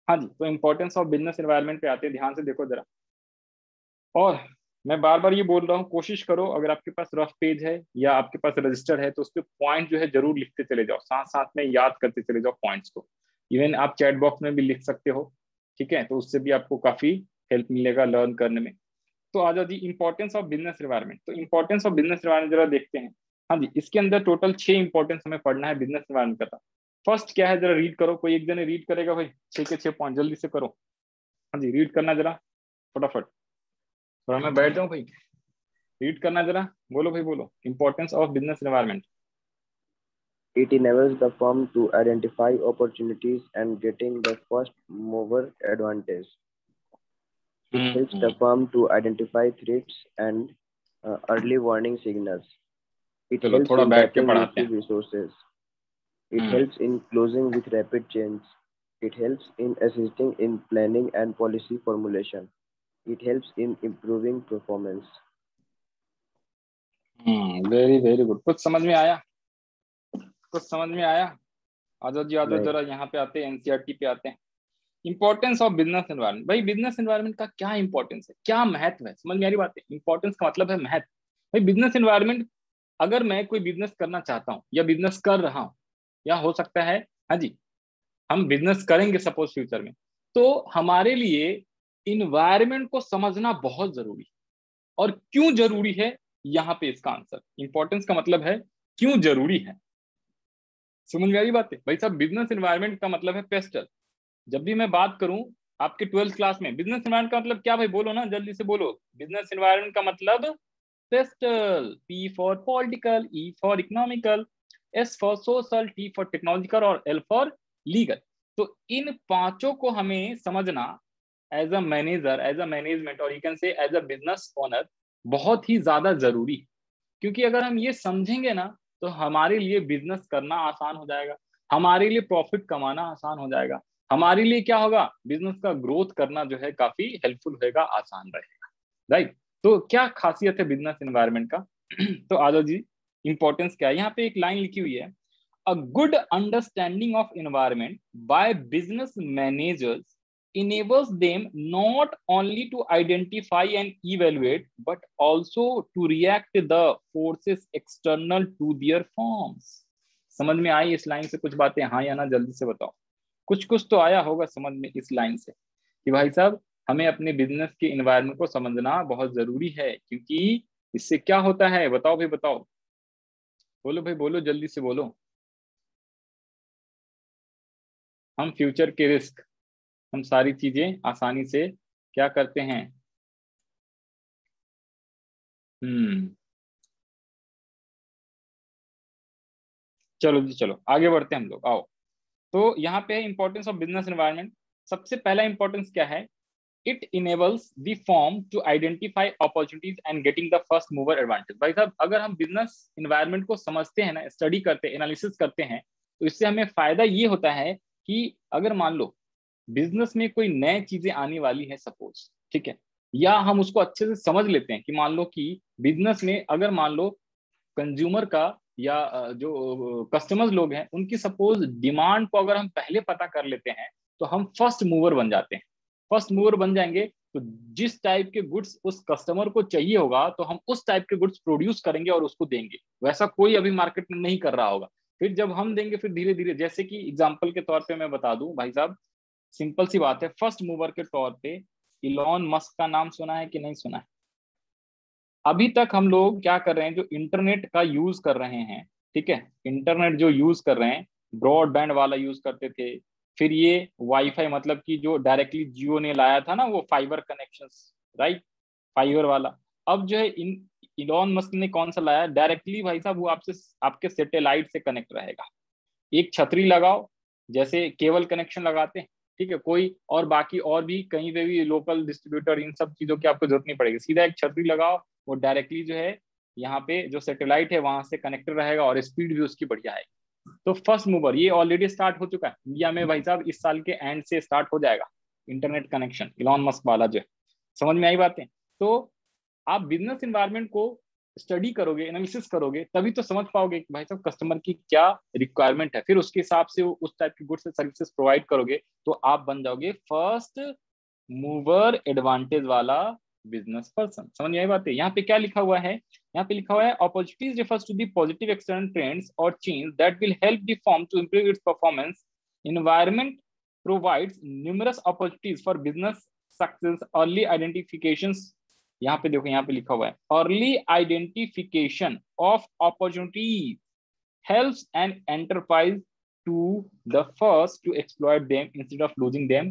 हाँ जी, तो इंपॉर्टेंस ऑफ बिजनेस एनवायरनमेंट पे आते हैं। ध्यान से देखो जरा। और मैं बार बार ये बोल रहा हूँ, कोशिश करो अगर आपके पास रफ पेज है या आपके पास रजिस्टर है तो उस पर पॉइंट जो है जरूर लिखते चले जाओ, साथ साथ में याद करते चले जाओ पॉइंट्स को। इवन आप चैट बॉक्स में भी लिख सकते हो, ठीक है, तो उससे भी आपको काफी हेल्प मिलेगा लर्न करने में। तो आ जाओ जी, इंपॉर्टेंस ऑफ बिजनेस एनवायरनमेंट। तो इंपॉर्टेंस ऑफ बिजनेस एनवायरनमेंट जरा देखते हैं। हाँ जी, इसके अंदर टोटल 6 इंपॉर्टेंस हमें पढ़ना है बिजनेस एनवायरनमेंट का था। फर्स्ट क्या है, जरा रीड करो। कोई एक जने रीड करेगा भाई? 6 के 6 पॉइंट जल्दी से करो। हाँ जी, रीड करना जरा फटाफट। थोड़ा मैं बैठ जाऊँ भाई, रीड करना जरा। बोलो भाई, बोलो। Importance of business environment. It enables the firm to identify opportunities and getting the first mover advantage. It helps the firm to identify threats and early warning signals. It चलो helps थोड़ा in बैठ के tapping पढ़ाते into हैं। resources. It helps in closing with rapid change. It helps in assisting in planning and policy formulation. It helps in improving performance. Very very good. कुछ समझ में आया? कुछ समझ में आया? आजाद जी आ जाओ नहीं। जरा, यहाँ पे आते हैं, एनसीईआरटी पे आते हैं। Importance of business environment. भाई बिजनेस एनवायरनमेंट का क्या इंपॉर्टेंस है, क्या महत्व है, समझ में आ रही बात है। इंपॉर्टेंस का मतलब है महत्व। भाई बिजनेस एनवायरनमेंट, अगर मैं कोई बिजनेस करना चाहता हूँ या बिजनेस कर रहा हूँ, या हो सकता है, हाँ जी, हम बिजनेस करेंगे सपोज फ्यूचर में, तो हमारे लिए इन्वायरमेंट को समझना बहुत जरूरी है। और क्यों जरूरी है, यहाँ पे इसका आंसर, इंपॉर्टेंस का मतलब है क्यों जरूरी है। समझ में आ रही बात है भाई साहब। बिजनेस एनवायरनमेंट का मतलब है पेस्टल। जब भी मैं बात करूं आपके 12th क्लास में, बिजनेस एनवायरनमेंट का मतलब क्या, भाई बोलो ना, जल्दी से बोलो। बिजनेस एनवायरनमेंट का मतलब PESTEL, P for political, E for economical, S for social, T for technological और एल फॉर लीगल। तो इन पांचों को हमें समझना as a manager, as a management, और you can say as a business owner, बहुत ही ज्यादा जरूरी है। क्योंकि अगर हम ये समझेंगे ना, तो हमारे लिए बिजनेस करना आसान हो जाएगा, हमारे लिए प्रॉफिट कमाना आसान हो जाएगा, हमारे लिए क्या होगा, बिजनेस का ग्रोथ करना जो है काफी हेल्पफुल होगा, आसान रहेगा। राइट। तो क्या खासियत है बिजनेस एनवायरनमेंट का तो आ जाओ जी, इंपॉर्टेंस क्या है। यहाँ पे एक लाइन लिखी हुई है, a good understanding of environment by business managers enables them not only to identify and evaluate but also to react the forces external to their forms। समझ में आई इस लाइन से कुछ बातें, हाँ या ना, जल्दी से बताओ। कुछ कुछ तो आया होगा समझ में इस लाइन से, कि भाई साहब हमें अपने बिजनेस के इन्वायरमेंट को समझना बहुत जरूरी है, क्योंकि इससे क्या होता है, बताओ भाई बताओ, बोलो भाई बोलो, जल्दी से बोलो। हम फ्यूचर के रिस्क, हम सारी चीजें आसानी से क्या करते हैं। हम्म, चलो जी चलो आगे बढ़ते हैं हम लोग, आओ। तो यहाँ पे है इंपॉर्टेंस ऑफ बिजनेस एनवायरनमेंट। सबसे पहला इंपॉर्टेंस क्या है, it enables the form to identify opportunities and getting the first mover advantage. भाई साहब अगर हम बिजनेस इन्वायरमेंट को समझते हैं ना, स्टडी करते हैं, एनालिसिस करते हैं, तो इससे हमें फायदा ये होता है कि अगर मान लो बिजनेस में कोई नई चीजें आने वाली है सपोज, ठीक है, या हम उसको अच्छे से समझ लेते हैं कि मान लो कि बिजनेस में अगर मान लो कंज्यूमर का या जो कस्टमर्स लोग हैं उनकी सपोज डिमांड को अगर हम पहले पता कर लेते हैं, तो हम फर्स्ट मूवर बन जाते हैं। फर्स्ट मूवर बन जाएंगे तो जिस टाइप के गुड्स उस कस्टमर को चाहिए होगा, तो हम उस टाइप के गुड्स प्रोड्यूस करेंगे और उसको देंगे, वैसा कोई अभी मार्केट में नहीं कर रहा होगा। फिर जब हम देंगे, फिर धीरे धीरे, जैसे कि एग्जाम्पल के तौर पे मैं बता दूं भाई साहब, सिंपल सी बात है, फर्स्ट मूवर के तौर पे इलॉन मस्क का नाम सुना है कि नहीं सुना है। अभी तक हम लोग क्या कर रहे हैं, जो इंटरनेट का यूज कर रहे हैं, ठीक है, इंटरनेट जो यूज कर रहे हैं, ब्रॉडबैंड वाला यूज करते थे, फिर ये वाईफाई, मतलब कि जो डायरेक्टली जियो ने लाया था ना, वो फाइबर कनेक्शंस, राइट, फाइबर वाला। अब जो है इन इलॉन मस्क ने कौन सा लाया डायरेक्टली, भाई साहब वो आपसे आपके सैटेलाइट से कनेक्ट रहेगा। एक छतरी लगाओ, जैसे केबल कनेक्शन लगाते हैं, ठीक है, कोई और बाकी और भी कहीं पे भी लोकल डिस्ट्रीब्यूटर, इन सब चीजों की आपको जरूरत नहीं पड़ेगी, सीधा एक छतरी लगाओ, वो डायरेक्टली जो है यहाँ पे जो सैटेलाइट है वहां से कनेक्टेड रहेगा, और स्पीड भी उसकी बढ़िया है। तो फर्स्ट मूवर ये ऑलरेडी स्टार्ट हो चुका है इंडिया में भाई साहब, इस साल के एंड से स्टार्ट हो जाएगा इंटरनेट कनेक्शन, इलॉन मस्क वाला जो है। समझ में आई बातें। तो आप बिजनेस इन्वायरमेंट को स्टडी करोगे, एनालिसिस करोगे, तभी तो समझ पाओगे कि भाई साहब कस्टमर की क्या रिक्वायरमेंट है, फिर उसके हिसाब से उस टाइप की गुड्स एंड सर्विसेज प्रोवाइड करोगे, तो आप बन जाओगे फर्स्ट मूवर एडवांटेज वाला बिजनेस पर्सन। समझ में आई बात है। यहाँ पे क्या लिखा हुआ है, यहाँ पे लिखा हुआ है opportunities refers to the positive external trends और change that will help the firm to improve its performance. Environment provides numerous opportunities for business success, early identifications. यहाँ पे देखो, यहाँ पे लिखा हुआ है early identification of opportunities helps an enterprise to the first to exploit them instead of losing them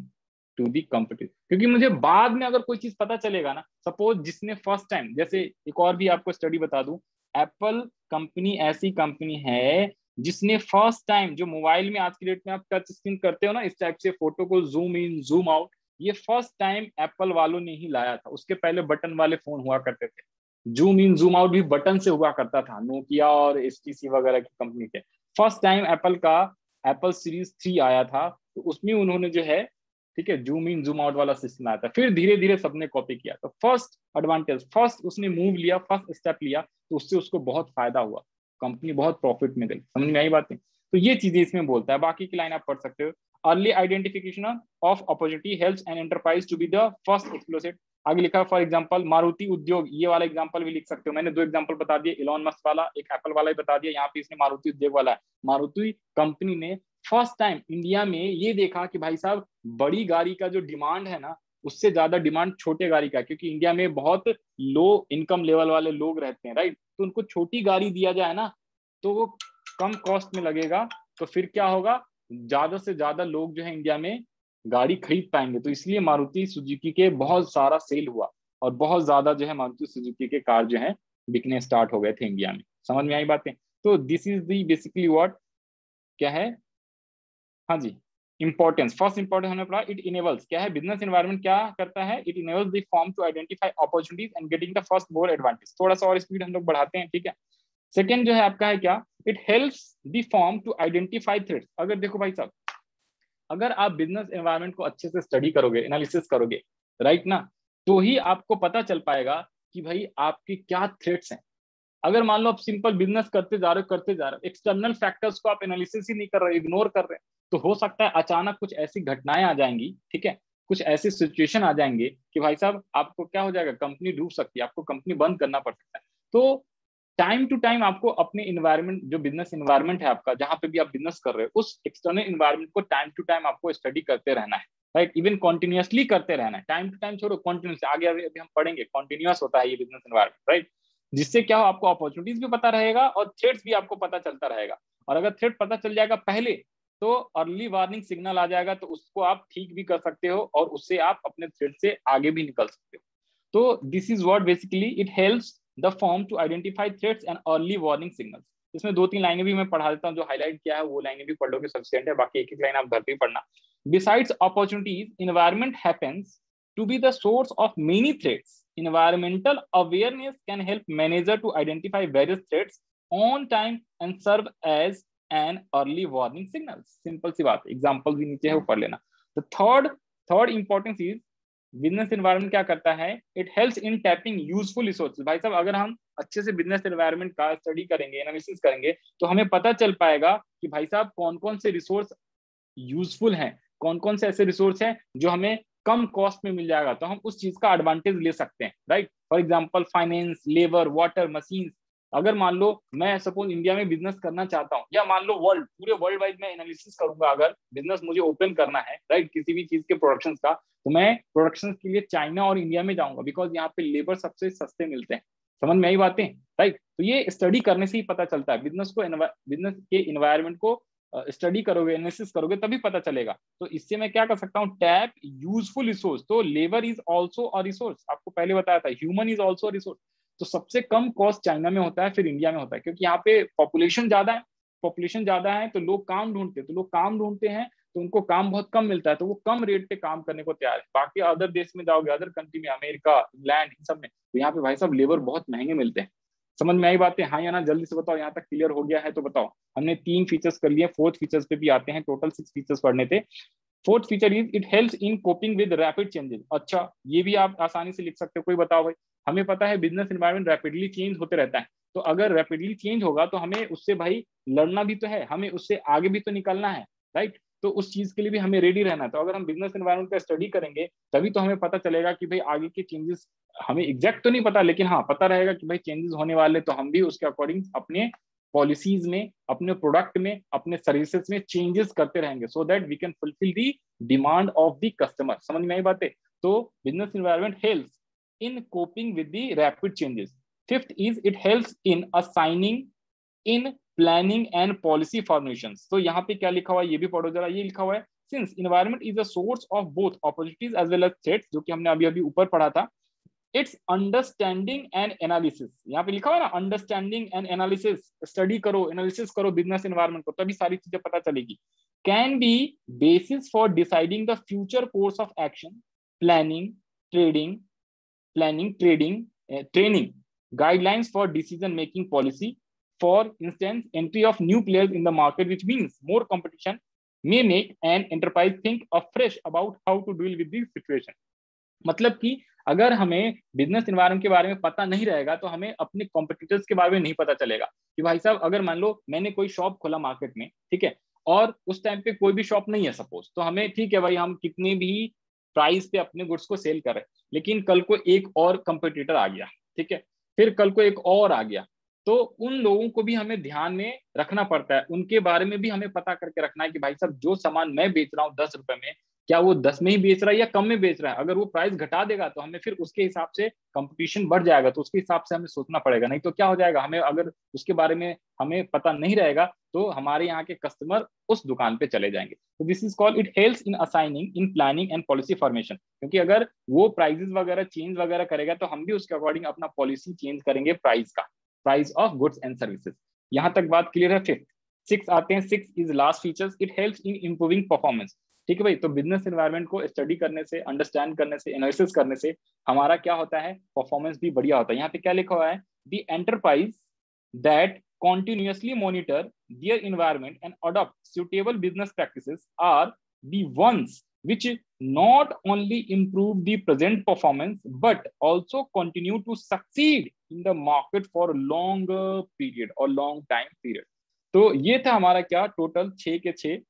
to the competition। क्योंकि मुझे बाद में अगर कोई चीज पता चलेगा ना, सपोज जिसने फर्स्ट टाइम, जैसे एक और भी आपको स्टडी बता दूं, एप्पल कंपनी ऐसी कंपनी है जिसने फर्स्ट टाइम, जो मोबाइल में आज की डेट में आप टच स्क्रीन करते हो ना, इस टाइप से फोटो को जूम इन जूम आउट, ये फर्स्ट टाइम एप्पल वालों ने ही लाया था। उसके पहले बटन वाले फोन हुआ करते थे, जूम इन जूम आउट भी बटन से हुआ करता था, नोकिया और एचटीसी वगैरह की कंपनी के। फर्स्ट टाइम एप्पल का एप्पल सीरीज 3 आया था, तो उसमें उन्होंने जो है, ठीक है, जूम इन जूम आउट वाला सिस्टम आया था, फिर धीरे धीरे सबने कॉपी किया। तो फर्स्ट एडवांटेज, फर्स्ट उसने मूव लिया, फर्स्ट स्टेप लिया, तो उससे उसको बहुत फायदा हुआ, कंपनी बहुत प्रॉफिट में गई। समझ में आई बातें। तो तो ये चीजें इसमें बोलता है, बाकी की लाइन आप पढ़ सकते हो। Early identification of opportunity helps an enterprise to be the first explosive. आगे लिखा फॉर एग्जांपल मारुति उद्योग, ये वाला एग्जांपल भी लिख सकते हो। मैंने 2 एग्जांपल बता दिए, इलॉन मस्क वाला, एक एप्पल वाला ही बता दिया, यहाँ पे इसने मारुति उद्योग वाला है। मारुति कंपनी ने फर्स्ट टाइम इंडिया में ये देखा कि भाई साहब बड़ी गाड़ी का जो डिमांड है ना, उससे ज्यादा डिमांड छोटे गाड़ी का, क्योंकि इंडिया में बहुत लो इनकम लेवल वाले लोग रहते हैं, राइट। तो उनको छोटी गाड़ी दिया जाए ना, तो वो कम कॉस्ट में लगेगा, तो फिर क्या होगा, ज्यादा से ज्यादा लोग जो है इंडिया में गाड़ी खरीद पाएंगे। तो इसलिए मारुति सुजुकी के बहुत सारा सेल हुआ और बहुत ज्यादा जो है मारुति सुजुकी के कार जो है बिकने स्टार्ट हो गए थे इंडिया में। समझ में आई बातें? तो this is the basically what क्या है, हाँ जी, इंपॉर्टेंस। फर्स्ट इंपॉर्टेंस हमने पढ़ा, इट इनेबल्स क्या है, बिजनेस एनवायरनमेंट क्या करता है, it enables the firm to identify opportunities and getting the first more advantage. थोड़ा सा और स्पीड हम लोग बढ़ाते हैं, ठीक है। सेकंड जो है आपका है क्या, it helps the firm to identify threats. अगर देखो भाई साहब, अगर आप बिजनेस एनवायरनमेंट को अच्छे से स्टडी करोगे, एनालिसिस करोगे, राइट ना, तो ही आपको पता चल पाएगा कि भाई आपके क्या थ्रेट्स हैं। अगर मान लो आप सिंपल बिजनेस करते जा रहे हो, एक्सटर्नल फैक्टर्स को आप एनालिसिस ही नहीं कर रहे, इग्नोर कर रहे हैं, तो हो सकता है अचानक कुछ ऐसी घटनाएं आ जाएंगी, ठीक है, कुछ ऐसी सिचुएशन आ जाएंगे कि भाई साहब आपको क्या हो जाएगा, कंपनी डूब सकती है, आपको कंपनी बंद करना पड़ सकता है। तो टाइम टू टाइम आपको अपने इन्वायरमेंट, जो बिजनेस इन्वायरमेंट है आपका, जहां पे भी आप बिजनेस कर रहे हो, उस एक्सटर्नल इन्वायरमेंट को टाइम टू टाइम आपको स्टडी करते रहना है, राइट। इवन कॉन्टिन्यूसली करते रहना है, टाइम टू टाइम छोड़ो, कॉन्टिन्यूस आगे अभी हम पढ़ेंगे, कॉन्टिन्यूस होता है ये बिजनेस इन्वायरमेंट, राइट। जिससे क्या हो, आपको अपॉर्चुनिटीज भी पता रहेगा और थ्रेट्स भी आपको पता चलता रहेगा। और अगर थ्रेट पता चल जाएगा पहले, तो अर्ली वार्निंग सिग्नल आ जाएगा, तो उसको आप ठीक भी कर सकते हो और उससे आप अपने थ्रेट से आगे भी निकल सकते हो। तो this is what basically it helps the firm to identify threats and early warning signals. इसमें 2-3 लाइनें भी मैं पढ़ा देता हूँ, जो हाईलाइट किया है वो लाइनें भी पढ़ लोगे, सफिशिएंट है, बाकी एक एक लाइन आप घर पे ही पढ़ना। Besides opportunities, environment happens to be the source of many threats. Environmental awareness can help manager to identify various threats on time and serve as an early warning signals. Simple सी बात, example भी नीचे है वो पढ़ लेना। The third importance is business environment क्या करता है, it helps in tapping useful resources. भाई साहब अगर हम अच्छे से बिजनेस एनवायरनमेंट का स्टडी करेंगे, एनालिसिस करेंगे, तो हमें पता चल पाएगा कि भाई साहब कौन कौन से रिसोर्स यूजफुल हैं, कौन कौन से ऐसे रिसोर्स हैं जो हमें कम कॉस्ट में मिल जाएगा, तो हम उस चीज का एडवांटेज ले सकते हैं, right. For example finance, labour, water, machine. अगर मान लो मैं सपोज इंडिया में बिजनेस करना चाहता हूँ, या मान लो पूरे वर्ल्ड वाइड में एनालिसिस करूंगा, अगर बिजनेस मुझे ओपन करना है, राइट, किसी भी चीज के प्रोडक्शन का, तो मैं प्रोडक्शन के लिए चाइना और इंडिया में जाऊंगा, बिकॉज यहाँ पे लेबर सबसे सस्ते मिलते हैं। समझ में आई बातें, राइट। तो ये स्टडी करने से ही पता चलता है, बिजनेस के इन्वायरमेंट को स्टडी करोगे, एनालिसिस करोगे, तभी पता चलेगा। तो इससे मैं क्या कर सकता हूँ, टैप यूजफुल रिसोर्स। तो labour is also a resource, आपको पहले बताया था, human is also a resource. तो सबसे कम कॉस्ट चाइना में होता है, फिर इंडिया में होता है, क्योंकि यहाँ पे पॉपुलेशन ज्यादा है, तो लोग काम ढूंढते हैं, तो उनको काम बहुत कम मिलता है, तो वो कम रेट पे काम करने को तैयार है। बाकी अदर देश में जाओगे, अदर कंट्री में, अमेरिका, इंग्लैंड, इन सब में, तो यहाँ पे भाई साहब लेबर बहुत महंगे मिलते हैं। समझ में आई बातें, हाँ या ना, जल्दी से बताओ, यहाँ तक क्लियर हो गया है तो बताओ। हमने 3 फीचर्स कर लिए, 4th फीचर्स पे भी आते हैं, टोटल 6 फीचर्स पढ़ने थे। 4th feature is it helps in coping with rapid changes. अच्छा, ये भी आप आसानी से लिख सकते हो, कोई बताओ भाई। हमें पता है बिजनेस एनवायरनमेंट रैपिडली चेंज होते रहता है, तो अगर रैपिडली चेंज होगा तो हमें उससे भाई लड़ना भी तो है, हमें उससे आगे भी तो निकलना है, राइट। तो उस चीज के लिए भी हमें रेडी रहना है। तो अगर हम बिजनेस एनवायरनमेंट का स्टडी करेंगे, तभी तो हमें पता चलेगा कि भाई आगे के चेंजेस, हमें एग्जैक्ट तो नहीं पता, लेकिन हाँ पता रहेगा कि भाई चेंजेस होने वाले, तो हम भी उसके अकॉर्डिंग अपने पॉलिसीज में, अपने प्रोडक्ट में, अपने सर्विसेज में चेंजेस करते रहेंगे, so that we can fulfil the demand of the customer. समझ में आई बातें। तो business environment helps in coping with the rapid changes. 5th is it helps in assigning, in planning and policy formation. तो यहाँ पे क्या लिखा हुआ है, ये भी पढ़ो जरा। ये लिखा हुआ है, since environment is a source of both opportunities as well as threats, जो कि हमने अभी अभी ऊपर पढ़ा था, इट्स अंडरस्टैंडिंग एंड एनालिसिस। यहाँ पे लिखा हुआ है ना, अंडरस्टैंडिंग एंड एनालिसिस। स्टडी करो, एनालिसिस करो बिजनेस एनवायरनमेंट को, तभी सारी चीजें पता चलेगी। Can be basis for deciding the future course of action, planning, trading, training, guidelines for decision making policy. For instance, entry of new players in the market, which means more competition, may make an enterprise think afresh about how to deal with this situation. मतलब कि अगर हमें business environment के बारे में पता नहीं रहेगा तो हमें अपने कॉम्पिटिटर्स के बारे में नहीं पता चलेगा कि भाई साहब अगर मान लो मैंने कोई शॉप खोला मार्केट में, ठीक है, और उस टाइम पे कोई भी शॉप नहीं है सपोज, तो हमें ठीक है भाई हम कितनी भी प्राइस पे अपने गुड्स को सेल कर रहे हैं, लेकिन कल को एक और कंपटीटर आ गया, ठीक है, फिर कल को एक और आ गया, तो उन लोगों को भी हमें ध्यान में रखना पड़ता है, उनके बारे में भी हमें पता करके रखना है कि भाई साहब जो सामान मैं बेच रहा हूँ 10 रुपए में, क्या वो 10 में ही बेच रहा है या कम में बेच रहा है। अगर वो प्राइस घटा देगा तो हमें फिर उसके हिसाब से कंपटीशन बढ़ जाएगा, तो उसके हिसाब से हमें सोचना पड़ेगा, नहीं तो क्या हो जाएगा, हमें अगर उसके बारे में हमें पता नहीं रहेगा तो हमारे यहाँ के कस्टमर उस दुकान पे चले जाएंगे। तो this is called, it helps in assigning, in planning and policy formation, क्योंकि अगर वो प्राइजेस वगैरह चेंज वगैरह करेगा तो हम भी उसके अकॉर्डिंग अपना पॉलिसी चेंज करेंगे प्राइस का, price of goods and services. यहाँ तक बात क्लियर है। फिफ्थ, सिक्स आते हैं, six is last features, it helps in improving performance. ठीक है भाई, तो बिजनेस एनवायरनमेंट को स्टडी करने से, अंडरस्टैंड करने से, एनालिसिस करने से हमारा क्या होता है, परफॉर्मेंस भी बढ़िया होता है। यहाँ पे क्या लिखा हुआ है, the enterprise that continuously monitor their environment and adopt suitable business practices are the ones which not only improve the present performance but also continue to succeed in the market for longer period or long time period। तो ये था हमारा क्या total 6 के 6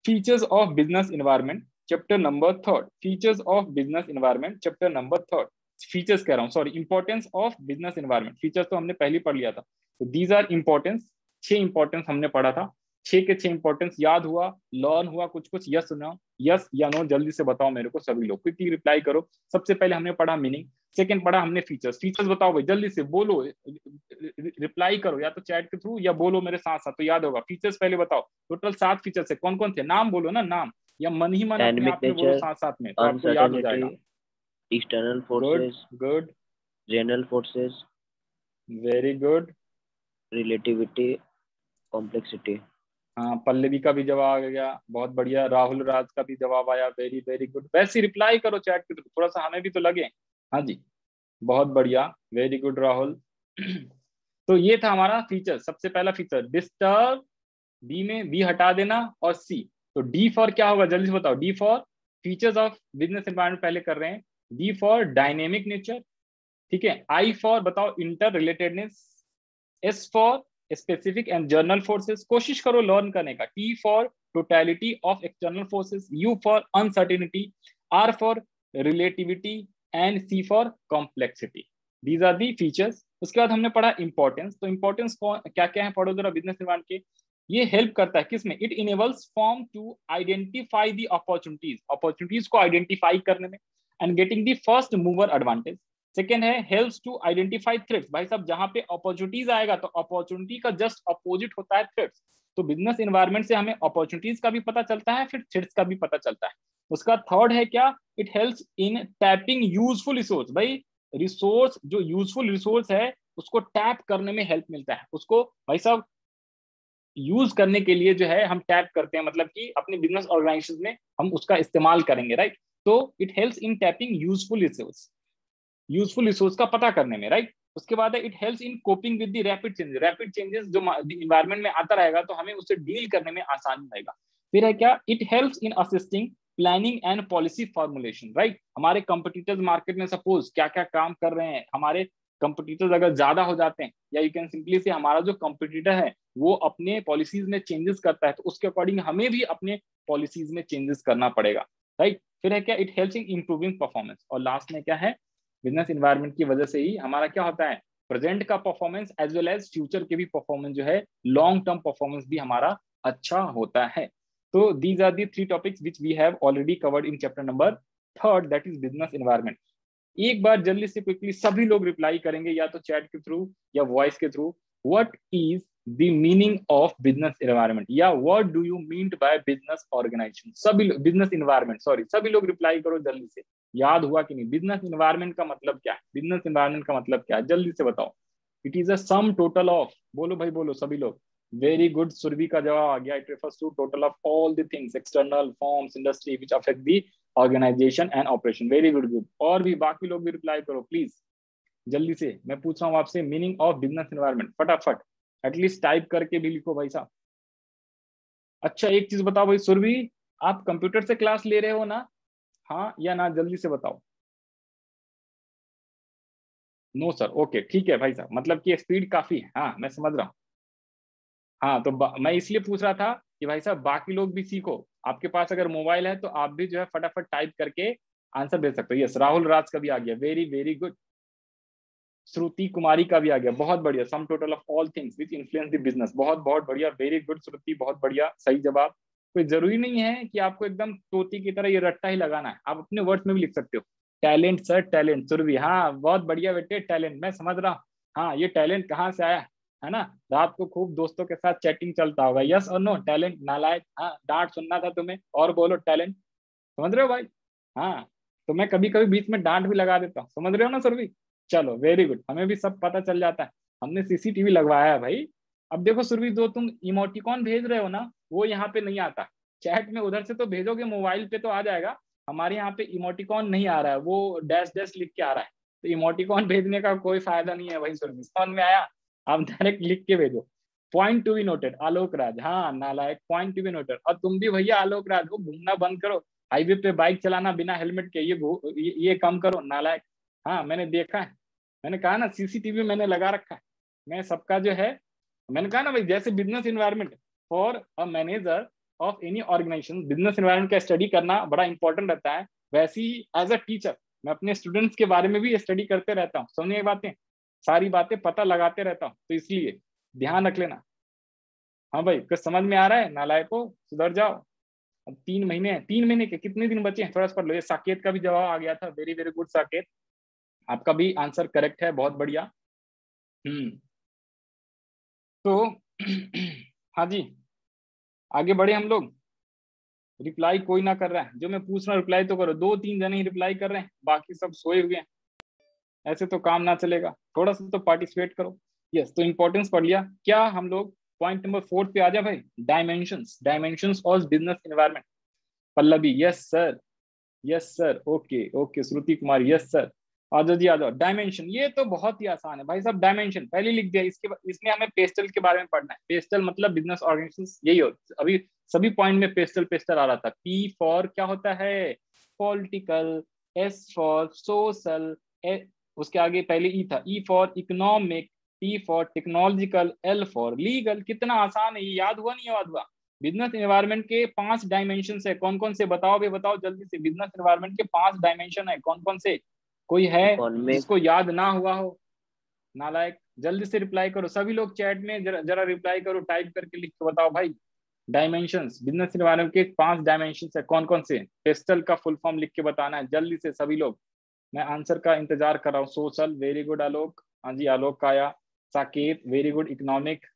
features of business environment chapter number third, features of business environment chapter number third, features कह रहा हूँ sorry, importance of business environment. Features तो हमने पहले पढ़ लिया था, तो दीज आर इंपॉर्टेंस, 6 इंपॉर्टेंस हमने पढ़ा था, 6 के 6 इंपॉर्टेंस याद हुआ, लर्न हुआ कुछ कुछ, यस नो, यस या नो जल्दी से बताओ मेरे को सभी लोग, क्विकली रिप्लाई करो। सबसे पहले हमने पढ़ा मीनिंग, सेकंड पढ़ा हमने फीचर्स, फीचर्स बताओ भाई जल्दी से बोलो, रिप्लाई करो या तो चैट के थ्रू या बोलो मेरे साथ साथ, तो याद होगा। फीचर्स पहले बताओ, टोटल 7 फीचर्स है, कौन कौन थे, नाम बोलो ना, नाम, या मन ही मन अपने Dynamic आप में बोलो nature, साथ साथ में, तो आपको याद हो जाएगा। uncertainty, external good forces, good, general forces, very good. relativity, complexity। हाँ, पल्लवी का भी जवाब आ गया, बहुत बढ़िया। राहुल राज का भी जवाब आया, वेरी वेरी गुड। वैसे रिप्लाई करो चैट के थ्रू, थोड़ा सा हमें भी तो लगे। हाँ जी, बहुत बढ़िया, वेरी गुड राहुल। तो ये था हमारा फीचर, सबसे पहला फीचर डिस्टर्ब, बी में बी हटा देना, और सी, तो डी फॉर क्या होगा जल्दी से बताओ, D for features of business environment पहले कर रहे हैं, डी फॉर डायनेमिक नेचर, ठीक है, आई फॉर बताओ interrelatedness, S for specific and general forces, कोशिश करो लर्न करने का, T for totality of external forces, U for uncertainty, R for relativity, and C for complexity. These are the features. उसके बाद हमने पढ़ा importance, तो इंपॉर्टेंस क्या क्या है पढ़ो जरा बिजनेस एनवायरनमेंट के। ये हेल्प करता है किसमें, it enables form to identify the opportunities, opportunities को आइडेंटिफाई करने में, and getting the first mover advantage. Second है हेल्प्स टू आइडेंटिफाई थ्रेट्स, भाई साहब जहां पे अपॉर्चुनिटीज आएगा तो अपॉर्चुनिटी का जस्ट अपोजिट होता है थ्रेट्स, तो बिजनेस एनवायरनमेंट से हमें अपॉर्चुनिटीज का भी पता चलता है, फिर थ्रेट्स का भी पता चलता है। उसका थर्ड है क्या, it helps in tapping useful resource, भाई रिसोर्स जो यूजफुल रिसोर्स है उसको टैप करने में हेल्प मिलता है, उसको भाई साहब यूज करने के लिए जो है हम टैप करते हैं, मतलब कि अपने बिजनेस ऑर्गेनाइजेशन में हम उसका इस्तेमाल करेंगे, राइट। तो it helps in tapping useful resource, useful resource का पता करने में, राइट। उसके बाद है it helps in coping with the rapid changes जो इन्वायरमेंट में आता रहेगा तो हमें उससे डील करने में आसानी रहेगा। फिर है क्या, it helps in assisting planning and policy formulation, right. हमारे कंपटीटर्स मार्केट में सपोज क्या क्या काम कर रहे हैं, हमारे कंपटीटर्स अगर ज्यादा हो जाते हैं, या यू कैन सिंपली से हमारा जो कंपटीटर है वो अपने पॉलिसीज में चेंजेस करता है, तो उसके अकॉर्डिंग हमें भी अपने पॉलिसीज में चेंजेस करना पड़ेगा, राइट। फिर है क्या, it helps in improving performance, और लास्ट में क्या है, बिजनेस एनवायरनमेंट की वजह से ही हमारा क्या होता है, प्रेजेंट का performance as well as future के भी परफॉर्मेंस जो है, लॉन्ग टर्म परफॉर्मेंस भी हमारा अच्छा होता है। तो these are the 3 topics which we have already covered in chapter number third, that is business environment. एक बार जल्दी से क्विकली सभी लोग रिप्लाई करेंगे, या तो चैट के थ्रू या वॉइस के through, what is the meaning of business environment, या what do you mean by business organization, सभी बिजनेस एनवायरनमेंट, सॉरी सभी लोग रिप्लाई करो जल्दी से, याद हुआ कि नहीं, बिजनेस एनवायरनमेंट का मतलब क्या है, बिजनेस एनवायरनमेंट का मतलब क्या है, जल्दी से बताओ। It is a some total of, बोलो भाई बोलो सभी लोग, वेरी गुड, सुरभि का जवाब आ गया, it refers to total of all the things external forms industry which affect the organisation and operation, very good good. और भी बाकी लोग भी रिप्लाई करो प्लीज जल्दी से, मैं पूछ रहा हूँ आपसे मीनिंग ऑफ बिजनेस एनवायरनमेंट, फटाफट एटलीस्ट टाइप करके भी लिखो भाई साहब। अच्छा एक चीज बताओ भाई सुरभि, आप कंप्यूटर से क्लास ले रहे हो ना, हाँ या ना, जल्दी से बताओ। नो सर, ओके ठीक है भाई साहब, मतलब कि स्पीड काफी है, हाँ मैं समझ रहा हूँ। हाँ तो मैं इसलिए पूछ रहा था कि भाई साहब बाकी लोग भी सीखो, आपके पास अगर मोबाइल है तो आप भी जो है फटाफट टाइप करके आंसर दे सकते हो। यस, राहुल राज का भी आ गया, वेरी वेरी गुड। श्रुति कुमारी का भी आ गया, बहुत बढ़िया। सम total of all things which influence the business, बहुत बहुत बढ़िया, वेरी गुड श्रुति, बहुत बढ़िया, सही जवाब। कोई जरूरी नहीं है कि आपको एकदम तोती की तरह ये रट्टा ही लगाना है, आप अपने वर्ड्स में भी लिख सकते हो। टैलेंट सर, टैलेंट, सुरभि, हाँ बहुत बढ़िया बेटे, टैलेंट मैं समझ रहा हूँ। हाँ ये टैलेंट कहाँ से आया है ना, रात को खूब दोस्तों के साथ चैटिंग चलता होगा, यस और नो, टैलेंट, नालायक, हाँ डांट सुनना था तुम्हें, और बोलो टैलेंट, समझ रहे हो भाई। हाँ तो मैं कभी कभी बीच में डांट भी लगा देता हूँ, समझ रहे हो ना सुरभि। चलो वेरी गुड, हमें भी सब पता चल जाता है, हमने सीसीटीवी लगवाया है भाई। अब देखो सुरभि, जो तुम इमोटिकॉन भेज रहे हो ना, वो यहाँ पे नहीं आता चैट में, उधर से तो भेजोगे, मोबाइल पे तो आ जाएगा, हमारे यहाँ पे इमोटिकॉन नहीं आ रहा है, वो डैश डैश लिख के आ रहा है, तो इमोटिकॉन भेजने का कोई फायदा नहीं है भाई सुरभि, समझ में आया। आप डायरेक्ट लिख के भेजो। Point to be noted, Alok Raj, हाँ नालायक, पॉइंट टू बी नोटेड। और तुम भी भैया आलोक राज को घूमना बंद करो, हाईवे पे बाइक चलाना बिना हेलमेट के, ये कम करो नालायक। हाँ मैंने देखा है, मैंने कहा ना सीसीटीवी मैंने लगा रखा है, मैं सबका जो है, मैंने कहा ना भाई, जैसे business environment for a manager of any organisation, business environment का स्टडी करना बड़ा इंपॉर्टेंट रहता है, वैसे ही एज अ टीचर मैं अपने स्टूडेंट्स के बारे में भी स्टडी करते रहता हूँ, समझिए बातें, सारी बातें पता लगाते रहता हूँ, तो इसलिए ध्यान रख लेना। हाँ भाई कुछ समझ में आ रहा है, नालायको सुधर जाओ। अब 3 महीने हैं, 3 महीने के कितने दिन बचे हैं, थोड़ा सा पढ़ लो। ये साकेत का भी जवाब आ गया था, वेरी वेरी गुड साकेत, आपका भी आंसर करेक्ट है, बहुत बढ़िया। हम्म। तो हाँ जी, आगे बढ़े हम लोग। रिप्लाई कोई ना कर रहा है, जो मैं पूछ रहा हूँ रिप्लाई तो करो, 2-3 जने ही रिप्लाई कर रहे हैं, बाकी सब सोए हुए हैं, ऐसे तो काम ना चलेगा, थोड़ा सा तो पार्टिसिपेट करो। यस, तो इंपॉर्टेंस पढ़ लिया क्या हम लोग। पॉइंट नंबर 4 पे आ जा भाई, dimensions, dimensions of business environment. Pallavi yes sir, yes sir, okay okay, Shruti Kumar yes sir. आ जाओ जी, आ जाओ। डायमेंशन, ये तो बहुत ही आसान है भाई साहब, डायमेंशन पहले लिख दिया, इसमें हमें पेस्टल के बारे में पढ़ना है, पेस्टल मतलब बिजनेस ऑर्गेनाइजेशन, यही होता अभी सभी पॉइंट में पेस्टल पेस्टल आ रहा था। पी फॉर क्या होता है, पॉलिटिकल, एस फॉर सोशल, उसके आगे पहले ई था, E for economic, T for technological, L for legal. कितना आसान है ये, याद हुआ नहीं याद हुआ। बिजनेस एनवायरनमेंट के 5 डायमेंशन है, कौन कौन से बताओ भी, बताओ जल्दी से, बिजनेस एनवायरनमेंट के 5 डायमेंशन है, कौन कौन से, कोई है इकोनॉमिक, जिसको याद ना हुआ हो। नालायक, जल्दी से रिप्लाई करो सभी लोग, चैट में जरा जरा रिप्लाई करो, टाइप करके लिख के बताओ भाई। डायमेंशंस, बिजनेस एनवायरनमेंट के 5 डायमेंशन है, कौन कौन से। पेस्टल का फुल फॉर्म लिख के बताना है जल्दी से सभी लोग, मैं आंसर का इंतजार कर रहा हूँ। सोशल, वेरी गुड आलोक, हाँ जी आलोक का आया। Saket very good, economic.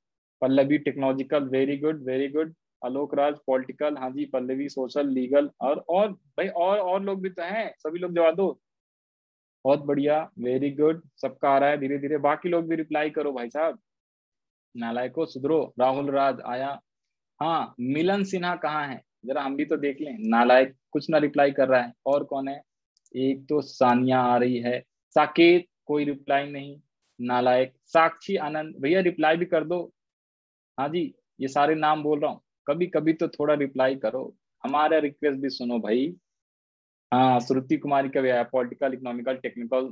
Pallavi technological, very good very good. Alok Raj political, हाँ जी। पल्लवी सोशल, लीगल, और भाई और लोग भी तो हैं, सभी लोग जवाब दो। बहुत बढ़िया, वेरी गुड, सबका आ रहा है धीरे धीरे, बाकी लोग भी रिप्लाई करो भाई साहब, नालायको सुधरो। राहुल राज आया, हाँ। मिलन सिन्हा कहाँ है, जरा हम भी तो देख लें, नालायक कुछ ना रिप्लाई कर रहा है। और कौन है, एक तो सानिया आ रही है। साकेत कोई रिप्लाई नहीं, नालायक। साक्षी आनंद, भैया रिप्लाई भी कर दो। हाँ जी, ये सारे नाम बोल रहा हूँ, कभी कभी तो थोड़ा रिप्लाई करो, हमारा रिक्वेस्ट भी सुनो भाई। हाँ श्रुति कुमारी का भी आया, political, economical, technical,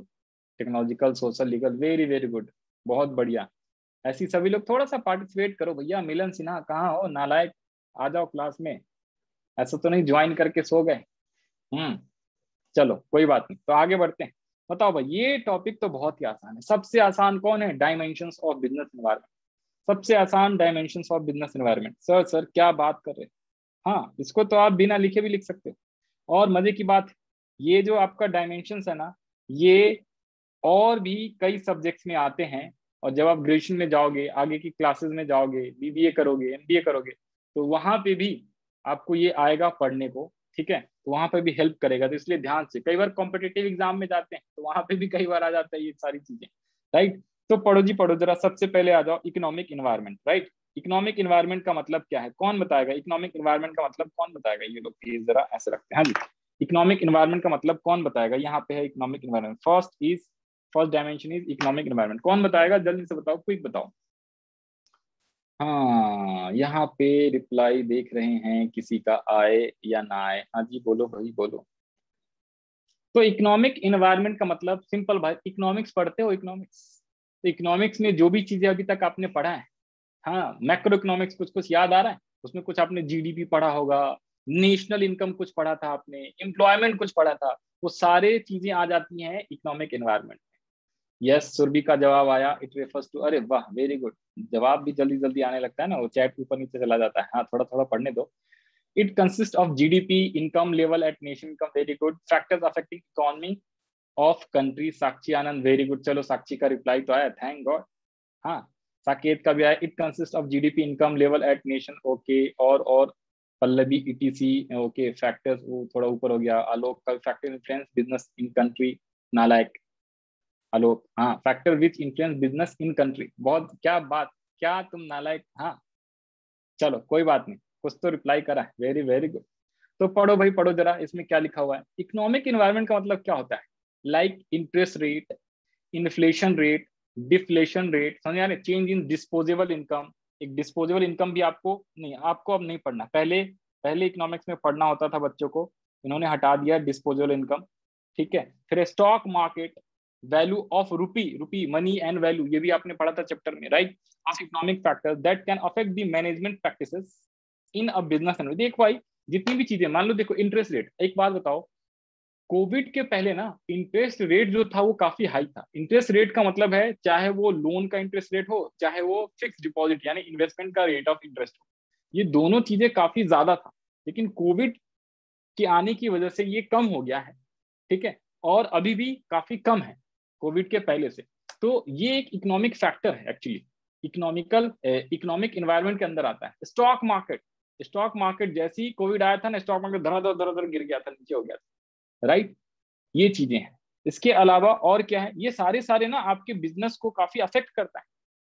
technological, social, legal, very very good, बहुत बढ़िया। ऐसी सभी लोग थोड़ा सा पार्टिसिपेट करो भैया। मिलन सिन्हा कहाँ हो नालायक, आ जाओ क्लास में, ऐसा तो नहीं ज्वाइन करके सो गए। चलो कोई बात नहीं, तो आगे बढ़ते हैं। बताओ भाई, ये टॉपिक तो बहुत ही आसान है, सबसे आसान कौन है, डायमेंशंस ऑफ बिजनेस एनवायरनमेंट, सबसे आसान dimensions of business environment. Sir sir क्या बात कर रहे हैं, हाँ इसको तो आप बिना लिखे भी लिख सकते हो। और मजे की बात, ये जो आपका डायमेंशंस है ना, ये और भी कई सब्जेक्ट्स में आते हैं, और जब आप ग्रेजुएशन में जाओगे, आगे की क्लासेस में जाओगे, बीबीए करोगे, एमबीए करोगे, तो वहां पे भी आपको ये आएगा पढ़ने को, ठीक है, तो वहां पे भी हेल्प करेगा, तो इसलिए ध्यान से, कई बार कॉम्पिटेटिव एग्जाम में जाते हैं तो वहां पे भी कई बार आ जाता है ये सारी चीजें, राइट। तो पढ़ो जी पढ़ो, जरा सबसे पहले आ जाओ, economic environment, right. Economic environment का मतलब क्या है, कौन बताएगा, इकोनॉमिक इन्वायरमेंट का मतलब कौन बताएगा, ये लोग प्लीज जरा ऐसे रखते हैं, हाँ जी। इकोनॉमिक इन्वायरमेंट का मतलब कौन बताएगा, यहाँ पे है economic environment, first dimension is economic environment, कौन बताएगा जल्दी से बताओ, क्विक बताओ। हाँ यहाँ पे रिप्लाई देख रहे हैं, किसी का आए या ना आए, हाँ जी बोलो भाई बोलो। तो इकोनॉमिक इन्वायरमेंट का मतलब सिंपल भाई, इकोनॉमिक्स पढ़ते हो इकोनॉमिक्स, तो इकोनॉमिक्स में जो भी चीजें अभी तक आपने पढ़ा है, हाँ मैक्रो इकोनॉमिक्स कुछ कुछ याद आ रहा है, उसमें कुछ आपने जीडीपी पढ़ा होगा, नेशनल इनकम कुछ पढ़ा था आपने, एम्प्लॉयमेंट कुछ पढ़ा था, वो सारे चीजें आ जाती हैं इकोनॉमिक एनवायरनमेंट। यस, सुरभि का जवाब आया, इट रेफर्स टू, अरे वाह वेरी गुड, जवाब भी जल्दी जल्दी आने लगता है ना, वो चैट के ऊपर नीचे चला जाता है, हाँ थोड़ा थोड़ा पढ़ने दो। It consist of GDP, income level at nation income, very good, factors affecting economy of country, Sakshi Anand very good, चलो साक्षी का रिप्लाई तो आया, थैंक गॉड। हाँ, साकेत का भी आया, it consist of GDP income level at nation, okay, और पल्लवी ईटीसी, ओके, फैक्टर्स वो थोड़ा ऊपर हो गया, आलोक का factor influence business in country, नालायक आलोक, हाँ, factor which influence business in country, बहुत क्या बात, क्या तुम नालायक, हाँ चलो कोई बात नहीं, कुछ तो रिप्लाई करा है, वेरी वेरी गुड। तो पढ़ो भाई पढ़ो जरा, इसमें क्या लिखा हुआ है, इकोनॉमिक इन्वायरमेंट का मतलब क्या होता है, like interest rate, inflation rate, deflation rate, समझ आ रहे, चेंज इन डिस्पोजेबल इनकम, एक डिस्पोजेबल इनकम भी आपको नहीं, आपको अब नहीं पढ़ना, पहले पहले इकोनॉमिक्स में पढ़ना होता था बच्चों को, इन्होंने हटा दिया डिस्पोजेबल इनकम, ठीक है। फिर स्टॉक मार्केट, वैल्यू ऑफ रूपी, रूपी मनी एंड वैल्यू, ये भी आपने पढ़ा था चैप्टर में, right, of economic factors that can affect the management practices in a business environment. देखो भाई, जितनी भी चीजें, मान लो देखो इंटरेस्ट रेट, एक बात बताओ, कोविड के पहले ना इंटरेस्ट रेट जो था वो काफी हाई था। इंटरेस्ट रेट का मतलब है चाहे वो लोन का इंटरेस्ट रेट हो, चाहे वो फिक्स डिपॉजिट यानी इन्वेस्टमेंट का रेट ऑफ इंटरेस्ट हो, ये दोनों चीजें काफी ज्यादा था। लेकिन कोविड के आने की वजह से ये कम हो गया है, ठीक है, और अभी भी काफी कम है कोविड के पहले से। तो ये एक इकोनॉमिक फैक्टर है एक्चुअली, इकोनॉमिक इन्वायरमेंट के अंदर आता है। स्टॉक मार्केट, स्टॉक मार्केट जैसे ही कोविड आया था ना, स्टॉक मार्केट धड़ाधड़ धड़ाधड़ गिर गया था, नीचे हो गया था, राइट, ये चीजें हैं। इसके अलावा और क्या है, ये सारे सारे ना आपके बिजनेस को काफी अफेक्ट करता है,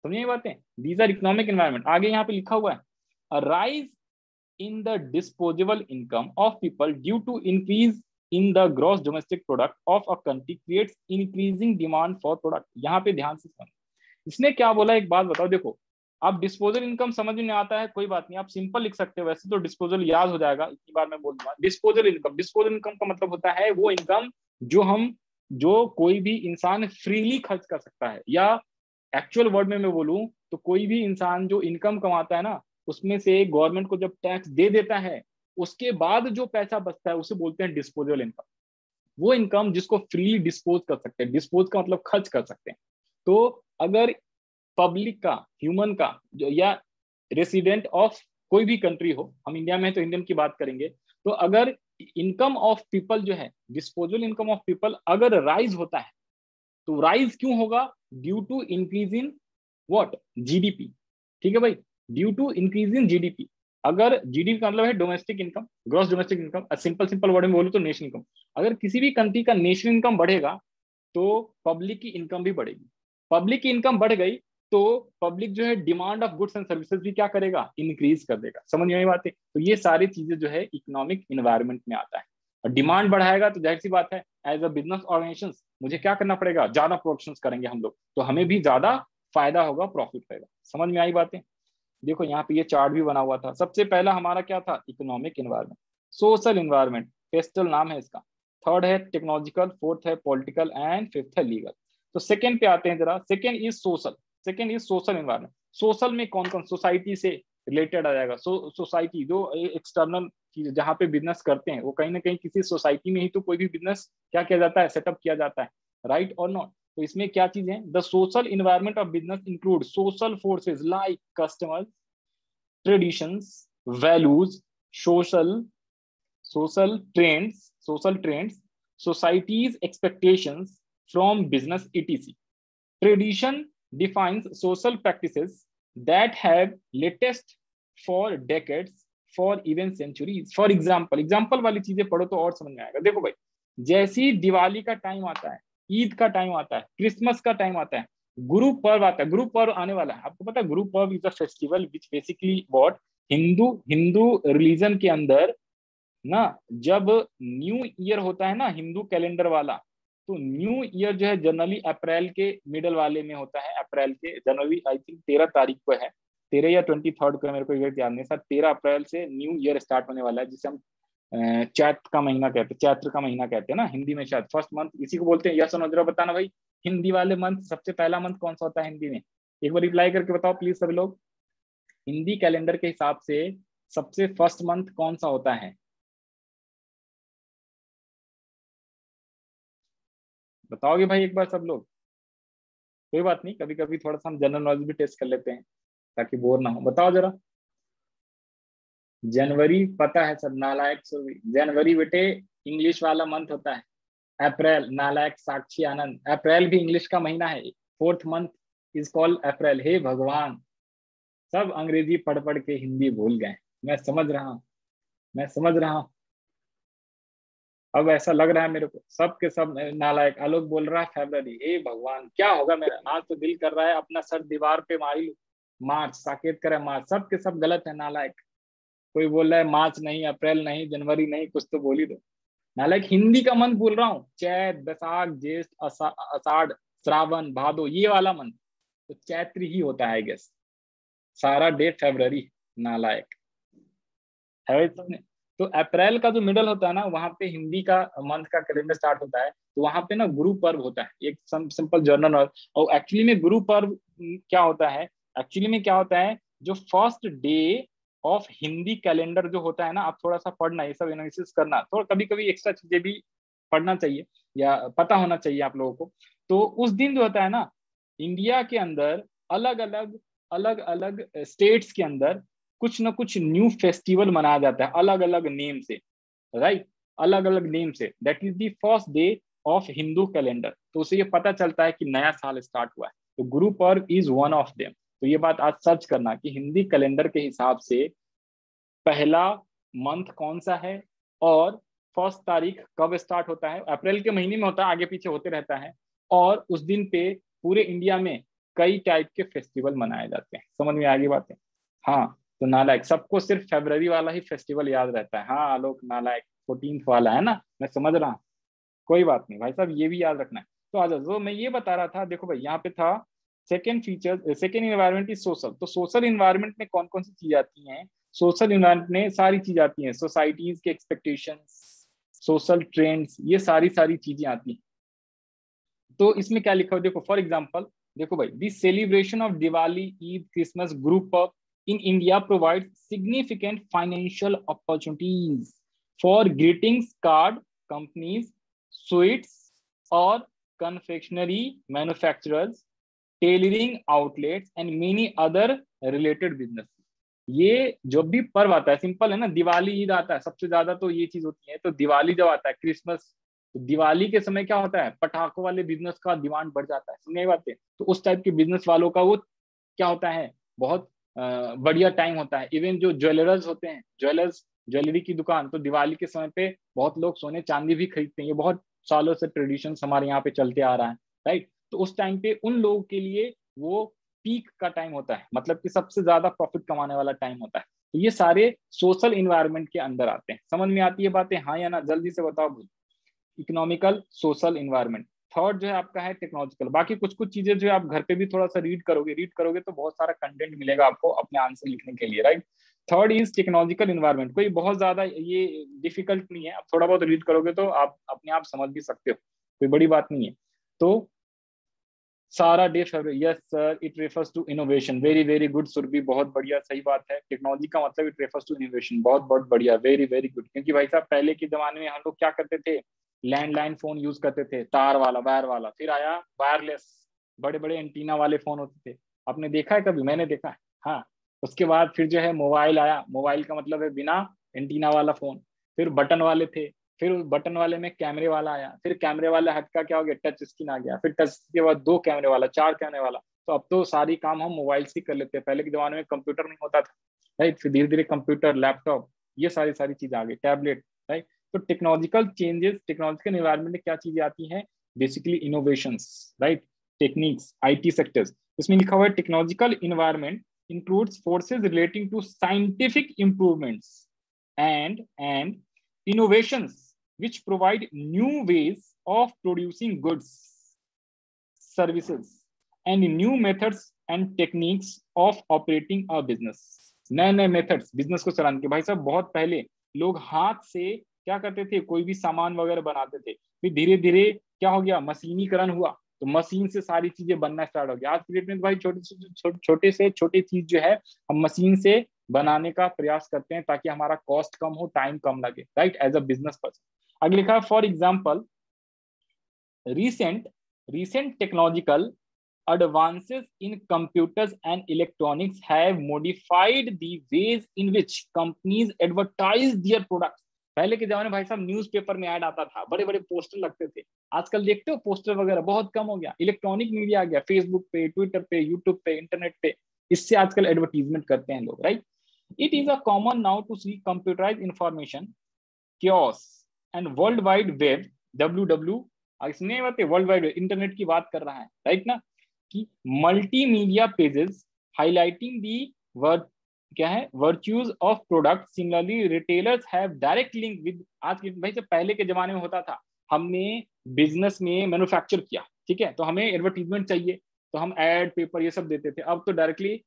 समझिए ये बातें, दीज आर इकोनॉमिक एनवायरनमेंट। आगे यहाँ पे लिखा हुआ है, rise in the disposable income of people due to increase in the gross domestic product of a country creates increasing demand for product. यहाँ पे ध्यान से सुनो, इसने क्या बोला, एक बात बताओ, देखो आप डिस्पोजल इनकम समझ में आता है, कोई बात नहीं, आप सिंपल लिख सकते हो, वैसे तो डिस्पोजल याद हो जाएगा, इतनी बार मैं बोल दूंगा। डिस्पोजल इनकम, डिस्पोजल इनकम का मतलब होता है वो इनकम जो कोई भी इंसान फ्रीली खर्च कर सकता है, या एक्चुअल वर्ड में मैं बोलूं तो कोई भी इंसान जो इनकम कमाता है ना, उसमें से गवर्नमेंट को जब टैक्स दे देता है, उसके बाद जो पैसा बचता है उसे बोलते हैं डिस्पोजल इनकम। वो इनकम जिसको फ्रीली डिस्पोज कर सकते हैं, डिस्पोज का मतलब खर्च कर सकते हैं। तो अगर पब्लिक का, ह्यूमन का जो, या रेसिडेंट ऑफ कोई भी कंट्री हो, हम इंडिया में है तो इंडियन की बात करेंगे, तो अगर इनकम ऑफ पीपल जो है, डिस्पोजल इनकम ऑफ पीपल अगर राइज होता है, तो राइज क्यों होगा, due to increase in what, GDP, ठीक है भाई, due to increase in GDP. अगर जीडीपी का मतलब है domestic income, gross domestic income, simple simple word में बोलूं तो नेशनल इनकम। अगर किसी भी कंट्री का नेशनल इनकम बढ़ेगा तो पब्लिक की इनकम भी बढ़ेगी, पब्लिक की इनकम बढ़ गई तो पब्लिक जो है demand of goods and services भी क्या करेगा, इंक्रीज कर देगा। समझ में आई बात है, तो ये सारी चीजें जो है इकोनॉमिक इन्वायरमेंट में आता है। और डिमांड बढ़ाएगा तो जाहिर सी बात है, एज अ बिजनेस ऑर्गेनाइजेशन मुझे क्या करना पड़ेगा, ज्यादा प्रोडक्शन करेंगे हम लोग, तो हमें भी ज्यादा फायदा होगा, प्रॉफिट होगा। समझ में आई बातें। देखो यहाँ पे ये चार्ट भी बना हुआ था, सबसे पहला हमारा क्या था, economic environment, social environment, pastel नाम है इसका, थर्ड है टेक्नोलॉजिकल, फोर्थ है पॉलिटिकल एंड फिफ्थ है लीगल। तो सेकंड पे आते हैं जरा, second is social, second is social environment. Social में कौन कौन, सोसाइटी से रिलेटेड आ जाएगा, सोसाइटी जो एक्सटर्नल चीज जहाँ पे बिजनेस करते हैं, वो कहीं ना कहीं किसी सोसाइटी में ही तो कोई भी बिजनेस क्या किया जाता है, सेटअप किया जाता है, राइट और नॉट। तो इसमें क्या चीज है, the social environment of business include social forces like customers, traditions, values, social social trends, society's expectations from business etc. Tradition defines social practices that have latest for decades, for even centuries. For example वाली चीजें पढ़ो तो और समझ में आएगा। देखो भाई, जैसी दिवाली का टाइम आता है, ईद का टाइम आता है, क्रिसमस का टाइम आता है, गुरु पर्व आता है, गुरु पर्व आने वाला है, आपको पता है Guru Parv is a festival which basically what, Hindu Hindu religion के अंदर ना, जब न्यू ईयर होता है ना हिंदू कैलेंडर वाला, तो न्यू ईयर जो है जनरली अप्रैल के मिडल वाले में होता है, अप्रैल के जनवरी आई थिंक 13 तारीख को है, 13 या 23 को है, मेरे को एग्जैक्ट याद नहीं सर, 13 अप्रैल से न्यू ईयर स्टार्ट होने वाला है, जिसे हम चैत्र का महीना कहते हैं, चैत्र का महीना कहते हैं ना हिंदी में, शायद फर्स्ट मंथ इसी को बोलते हैं। यस और जरा बताना भाई, हिंदी वाले मंथ सबसे पहला मंथ कौन सा होता है हिंदी में? एक बार रिप्लाई करके बताओ प्लीज सभी लोग, हिंदी कैलेंडर के हिसाब से सबसे फर्स्ट मंथ कौन सा होता है? बताओगे भाई एक बार सब लोग? कोई बात नहीं, कभी कभी थोड़ा सा हम जनरल नॉलेज भी टेस्ट कर लेते हैं ताकि बोर ना हो। बताओ जरा। जनवरी पता है सब, नालायक सुरभि। जनवरी बेटे इंग्लिश वाला मंथ होता है। अप्रैल, नालायक साक्षी आनंद, अप्रैल भी इंग्लिश का महीना है। फोर्थ मंथ इज कॉल्ड अप्रैल। हे भगवान, सब अंग्रेजी पढ़ पढ़ के हिंदी भूल गए। मैं समझ रहा हूँ, मैं समझ रहा हूँ। अब ऐसा लग रहा है मेरे को सब के सब नालायक। आलोक बोल रहा है फरवरी। हे भगवान, क्या होगा मेरा? आज तो दिल कर रहा है अपना सर दीवार पे मारी लूं। मार्च, साकेत करे मार्च। सब के सब गलत है नालायक। कोई बोल रहा है मार्च नहीं, अप्रैल नहीं, जनवरी नहीं, कुछ तो बोल ही दो। नालायक हिंदी का मंथ बोल रहा हूँ। चैत, बैसाख, ज्येष्ठ, आषाढ़, श्रावण, भादो, ये वाला मंथ तो चैत्र ही होता है। गेस सारा डे फेब्रवरी। नालायक है भाई सबने। तो अप्रैल का जो मिडल होता है ना, वहां पे हिंदी का मंथ का कैलेंडर स्टार्ट होता है। तो वहां पे ना गुरु पर्व होता है, एक सिंपल जर्नल। और एक्चुअली में गुरु पर्व क्या होता है? एक्चुअली में क्या होता है, जो first day of Hindi calendar जो होता है ना, आप थोड़ा सा पढ़ना, ये सब एनालिसिस करना, थोड़ा कभी कभी एक्स्ट्रा चीजें भी पढ़ना चाहिए या पता होना चाहिए आप लोगों को। तो उस दिन जो होता है ना, इंडिया के अंदर अलग अलग स्टेट्स के अंदर कुछ ना कुछ न्यू फेस्टिवल मनाया जाता है अलग अलग नेम से, राइट? अलग अलग नेम से। That is the first day of Hindu calendar. तो उसे ये पता चलता है कि नया साल स्टार्ट हुआ है। तो Guru Parv is one of them. तो ये बात आज सर्च करना कि हिंदी कैलेंडर के हिसाब से पहला मंथ कौन सा है और फर्स्ट तारीख कब स्टार्ट होता है। अप्रैल के महीने में होता है, आगे पीछे होते रहता है। और उस दिन पे पूरे इंडिया में कई टाइप के फेस्टिवल मनाए जाते हैं। समझ में आ गई बातें? हाँ। तो नालायक सबको सिर्फ फरवरी वाला ही फेस्टिवल याद रहता है। हाँ आलोक, नालायक 14th वाला है ना, मैं समझ रहा हूँ। कोई बात नहीं भाई साहब, ये भी याद रखना है। तो आ जाओ, जो मैं ये बता रहा था, देखो भाई यहाँ पे था second feature, second environment is social. तो सोशल इन्वायरमेंट में कौन कौन सी चीजें आती हैं? सोशल इन्वायरमेंट में सारी चीजें आती हैं, सोसाइटीज के एक्सपेक्टेशंस, सोशल ट्रेंड्स, ये सारी सारी चीजें आती हैं। तो इसमें क्या लिखा हुआ देखो, फॉर एग्जाम्पल देखो भाई, this celebration of Diwali, Eid, Christmas, group of in India provides significant financial opportunities for greetings card companies, sweets or confectionery manufacturers, tailoring outlets and many other related business। ये जो भी पर्व आता है, सिंपल है ना, दिवाली ईद आता है सबसे ज्यादा, तो ये चीज होती है। तो दिवाली जब आता है, क्रिसमस, तो दिवाली के समय क्या होता है, पटाखों वाले बिजनेस का डिमांड बढ़ जाता है। सुनिए बातें, तो उस टाइप के बिजनेस वालों का वो क्या होता है, बहुत बढ़िया टाइम होता है। इवन जो ज्वेलर्स होते हैं, ज्वेलर्स, ज्वेलरी की दुकान, तो दिवाली के समय पे बहुत लोग सोने चांदी भी खरीदते हैं। ये बहुत सालों से ट्रेडिशन हमारे यहाँ पे चलते आ रहा है, राइट? तो उस टाइम पे उन लोगों के लिए वो पीक का टाइम होता है, मतलब कि सबसे ज्यादा प्रॉफिट कमाने वाला टाइम होता है। तो ये सारे सोशल इन्वायरमेंट के अंदर आते हैं। समझ में आती है बातें? हाँ या ना, जल्दी से बताओ भाई। Economical, social, environment. थर्ड जो है आपका है टेक्नोलॉजिकल। बाकी कुछ कुछ चीजें जो है आप घर पे भी थोड़ा सा रीड करोगे तो बहुत सारा कंटेंट मिलेगा आपको अपने आंसर लिखने के लिए, right? Third is technological environment. कोई बहुत ज्यादा ये डिफिकल्ट नहीं है, आप थोड़ा बहुत रीड करोगे तो आप अपने आप समझ भी सकते हो, कोई बड़ी बात नहीं है। तो सारा डे favourite, yes sir, it refers to innovation. Very very good Surabhi, बहुत बढ़िया, सही बात है। टेक्नोलॉजी का मतलब इट रेफर्स टू इनोवेशन। बहुत बहुत बढ़िया, वेरी वेरी गुड। क्योंकि भाई साहब पहले के जमाने में हम लोग क्या करते थे, लैंडलाइन फोन यूज करते थे, तार वाला, वायर वाला। फिर आया वायरलेस, बड़े बड़े एंटीना वाले फोन होते थे। आपने देखा है कभी? मैंने देखा है, हाँ। उसके बाद फिर जो है मोबाइल आया। मोबाइल का मतलब है बिना एंटीना वाला फोन। फिर बटन वाले थे, फिर बटन वाले में कैमरे वाला आया। फिर कैमरे वाला हट का क्या हो गया, टच स्क्रीन आ गया। फिर टच के बाद 2 कैमरे वाला, 4 कैमरे वाला। तो अब तो सारी काम हम मोबाइल से कर लेते हैं। पहले के जमाने में कंप्यूटर नहीं होता था, राइट? फिर धीरे धीरे कंप्यूटर, लैपटॉप, ये सारी सारी चीजें आ गई, टैबलेट, राइट? तो टेक्नोलॉजिकल चेंजेस, टेक्नोलॉजिकल एनवायरनमेंट में क्या चीजें आती हैं, basically innovations, right? Techniques, IT sectors. इसमें लिखा हुआ है technological environment includes forces relating to scientific improvements and innovations which provide new ways of producing goods, services and new methods and techniques of operating a business। नए नए methods business को चलाने के। भाई साहब बहुत पहले लोग हाथ से क्या करते थे, कोई भी सामान वगैरह बनाते थे। फिर धीरे धीरे क्या हो गया, मशीनीकरण हुआ, तो मशीन से सारी चीजें बनना स्टार्ट हो गया। आज की डेट में तो भाई छोटे से छोटे चीज जो है हम मशीन से बनाने का प्रयास करते हैं ताकि हमारा कॉस्ट कम हो, टाइम कम लगे, right, as a business person. आगे लिखा है for example recent technological advances in computers and electronics have modified the ways in which companies advertise their products। पहले के जमाने में भाई साहब न्यूज़पेपर में ऐड आता था, बड़े बड़े पोस्टर लगते थे। आजकल देखते हो पोस्टर वगैरह बहुत कम हो गया, इलेक्ट्रॉनिक मीडिया आ गया, फेसबुक पे, ट्विटर पे, यूट्यूब पे, इंटरनेट पे, इससे आजकल एडवर्टीजमेंट करते हैं लोग, right. It is a common now to see computerise information chaos and world wide web www, इसमें बात है वर्ल्ड वाइड इंटरनेट की बात कर रहा है, राइट ना, कि multimedia pages highlighting the word क्या है virtues of product. Similarly retailers have direct link with, आज के भाई से पहले के जमाने में होता था, हमने बिजनेस में मैन्युफैक्चर किया, ठीक है, तो हमें एडवर्टीजमेंट चाहिए, तो हम एड पेपर ये सब देते थे। अब तो डायरेक्टली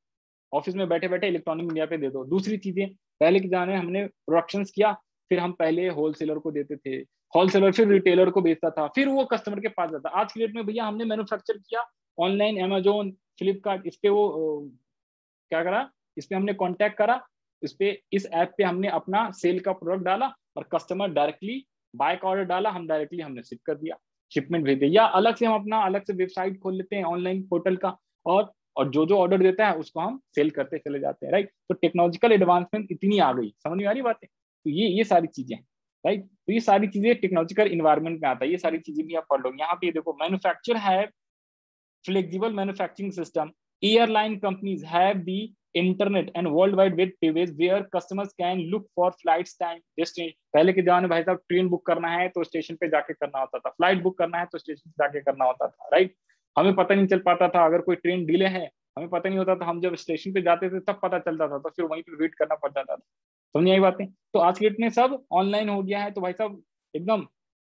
ऑफिस में बैठे बैठे इलेक्ट्रॉनिक मीडिया पे दे दो। दूसरी चीजें, पहले के जमाने में हमने प्रोडक्शन किया, फिर हम पहले होलसेलर को देते थे, होलसेलर फिर रिटेलर को बेचता था, फिर वो कस्टमर के पास जाता। आज की डेट में भैया हमने मैन्युफैक्चर किया ऑनलाइन, अमेजोन, फ्लिपकार्ट, इस पे वो क्या करा, इस पे हमने कांटेक्ट करा, इस पे इस ऐप पे हमने अपना सेल का प्रोडक्ट डाला और कस्टमर डायरेक्टली बाय का ऑर्डर डाला, हम डायरेक्टली हमने शिप कर दिया, शिपमेंट भेज दिया। या अलग से हम अपना अलग से वेबसाइट खोल लेते हैं ऑनलाइन पोर्टल का, और जो जो ऑर्डर देता है उसको हम सेल करते चले जाते हैं, राइट। तो टेक्नोलॉजिकल एडवांसमेंट इतनी आ गई, समझ में आ रही बातें। तो ये सारी चीजें, राइट, तो ये सारी चीजें टेक्नोलॉजिकल इन्वायरमेंट में आता है, ये सारी चीजें भी आप पढ़ लो। यहाँ पे देखो, मैन्युफैक्चर है flexible manufacturing system, airline companies have the internet and world wide web pages where customers can look for flights time destination। पहले के जमाने में भाई साहब ट्रेन बुक करना है तो स्टेशन पे जाके करना होता था, फ्लाइट बुक करना है तो स्टेशन पे जाके करना होता था, राइट। हमें पता नहीं चल पाता था अगर कोई ट्रेन डिले है, हमें पता नहीं होता था, हम जब स्टेशन पे जाते थे तब पता चलता था, तो फिर वहीं पे वेट करना पड़ जाता था। समझ आई बातें। तो आज के डेट में सब ऑनलाइन हो गया है, तो भाई साहब एकदम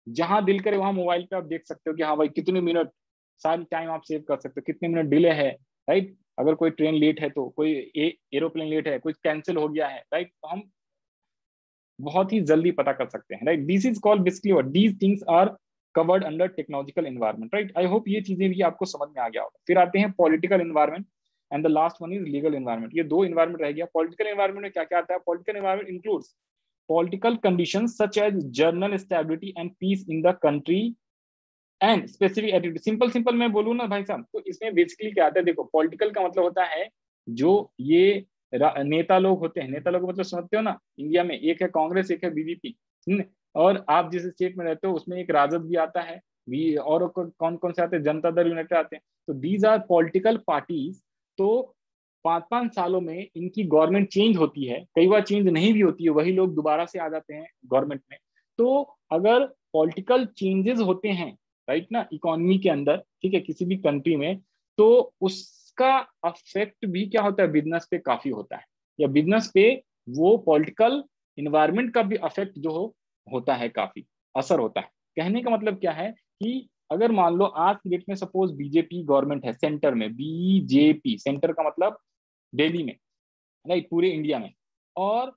जहां दिल करे वहां मोबाइल पे आप देख सकते हो कि हाँ भाई कितने मिनट, सारी टाइम आप सेव कर सकते हो, कितने मिनट डिले है, राइट। अगर कोई ट्रेन लेट है, तो कोई एरोप्लेन लेट है, कुछ कैंसिल हो गया है, राइट, तो हम बहुत ही जल्दी पता कर सकते हैं, right. This is called basically what these things are covered under technological environment, right. I hope ये चीजें भी आपको समझ में आ गया होगा। फिर आते हैं political environment and the last one is legal environment. ये दो एनवायरनमेंट रह गया। पॉलिटिकल एनवायरनमेंट में क्या क्या आता है? Political environment includes political conditions such as general stability and peace in the country and specific attitude। Simple मैं बोलूँ ना भाई साहब, तो इसमें बेसिकली क्या आता है, देखो पॉलिटिकल का मतलब होता है जो ये नेता लोग होते हैं, नेता लोग मतलब समझते हो ना, इंडिया में एक है कांग्रेस, एक है बीजेपी, और आप जिस स्टेट में रहते हो उसमें एक राजद भी आता है, भी और कौन कौन से आते हैं, जनता दल यूनाइटेड आते हैं। तो दीज आर पॉलिटिकल पार्टीज। तो 5-5 सालों में इनकी गवर्नमेंट चेंज होती है, कई बार चेंज नहीं भी होती है, वही लोग दोबारा से आ जाते हैं गवर्नमेंट में। तो अगर पॉलिटिकल चेंजेस होते हैं, राइट ना, इकोनॉमी के अंदर, ठीक है, किसी भी कंट्री में, तो उसका अफेक्ट भी क्या होता है, बिजनेस पे काफी होता है, या बिजनेस पे वो पॉलिटिकल इन्वायरमेंट का भी अफेक्ट जो होता है, काफी असर होता है। कहने का मतलब क्या है कि अगर मान लो आज की डेट में सपोज बीजेपी गवर्नमेंट है सेंटर में, बीजेपी सेंटर का मतलब दिल्ली में, राइट, पूरे इंडिया में, और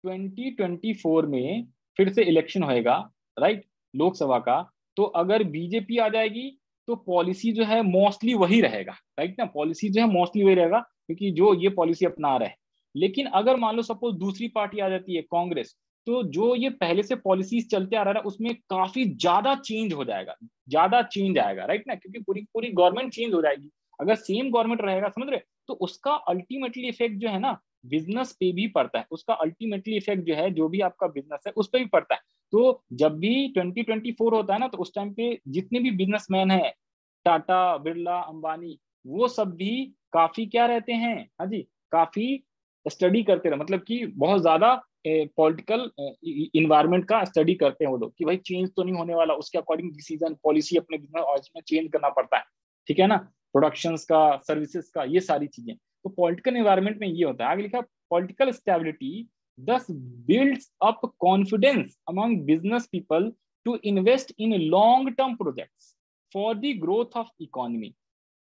2024 में फिर से इलेक्शन होएगा, राइट, लोकसभा का। तो अगर बीजेपी आ जाएगी तो पॉलिसी जो है मोस्टली वही रहेगा, राइट ना, पॉलिसी जो है मोस्टली वही रहेगा, क्योंकि जो ये पॉलिसी अपना रहा है। लेकिन अगर मान लो सपोज दूसरी पार्टी आ जाती है, कांग्रेस, तो जो ये पहले से पॉलिसीज चलते आ रहा है उसमें काफी ज्यादा चेंज हो जाएगा, ज्यादा चेंज आएगा, राइट ना, क्योंकि पूरी पूरी गवर्नमेंट चेंज हो जाएगी। अगर सेम गवर्नमेंट रहेगा, समझ रहे, तो उसका अल्टीमेटली इफेक्ट जो है ना बिजनेस पे भी पड़ता है, उसका अल्टीमेटली इफेक्ट जो है जो भी आपका बिजनेस है उस पर भी पड़ता है। तो जब भी 2024 होता है ना, तो उस टाइम पे जितने भी बिजनेसमैन हैं, टाटा, बिरला, अंबानी, वो सब भी काफी क्या रहते हैं, हाँ जी, काफी स्टडी करते रहे, मतलब कि बहुत ज्यादा पॉलिटिकल इन्वायरमेंट का स्टडी करते हैं वो लोग, कि भाई चेंज तो नहीं होने वाला, उसके अकॉर्डिंग डिसीजन पॉलिसी अपने बिजनेस में चेंज करना पड़ता है, ठीक है ना, प्रोडक्शंस का, सर्विसेज का, ये सारी चीजें। तो पॉलिटिकल एनवायरनमेंट में ये होता है। आगे लिखा, political stability thus builds up confidence among business people to invest in long term projects for the growth of economy।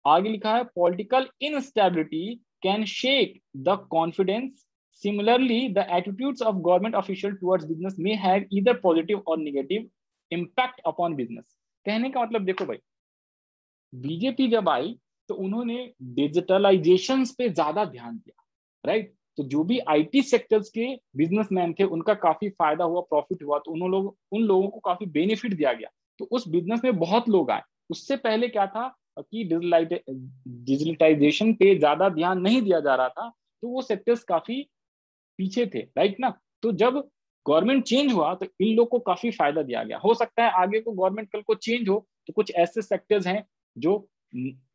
आगे लिखा है, political instability can shake the confidence, Similarly, the attitudes of government official towards business may have either positive or negative impact upon business. कहने का मतलब देखो भाई, BJP जब आई तो उन्होंने डिजिटलाइजेशन पे ज्यादा ध्यान दिया, राइट? तो जो भी आईटी सेक्टर्स के बिजनेसमैन थे उनका काफी फायदा हुआ, प्रॉफिट हुआ, तो उन लोगों को काफी बेनिफिट दिया गया, तो उस बिजनेस में बहुत लोग आए। उससे पहले क्या था कि डिजिटलाइजेशन पे ज्यादा ध्यान नहीं दिया जा रहा था, तो वो सेक्टर्स काफी पीछे थे, राइट ना? तो जब गवर्नमेंट चेंज हुआ तो इन लोग को काफी फायदा दिया गया। हो सकता है आगे को गवर्नमेंट कल को चेंज हो तो कुछ ऐसे सेक्टर्स हैं जो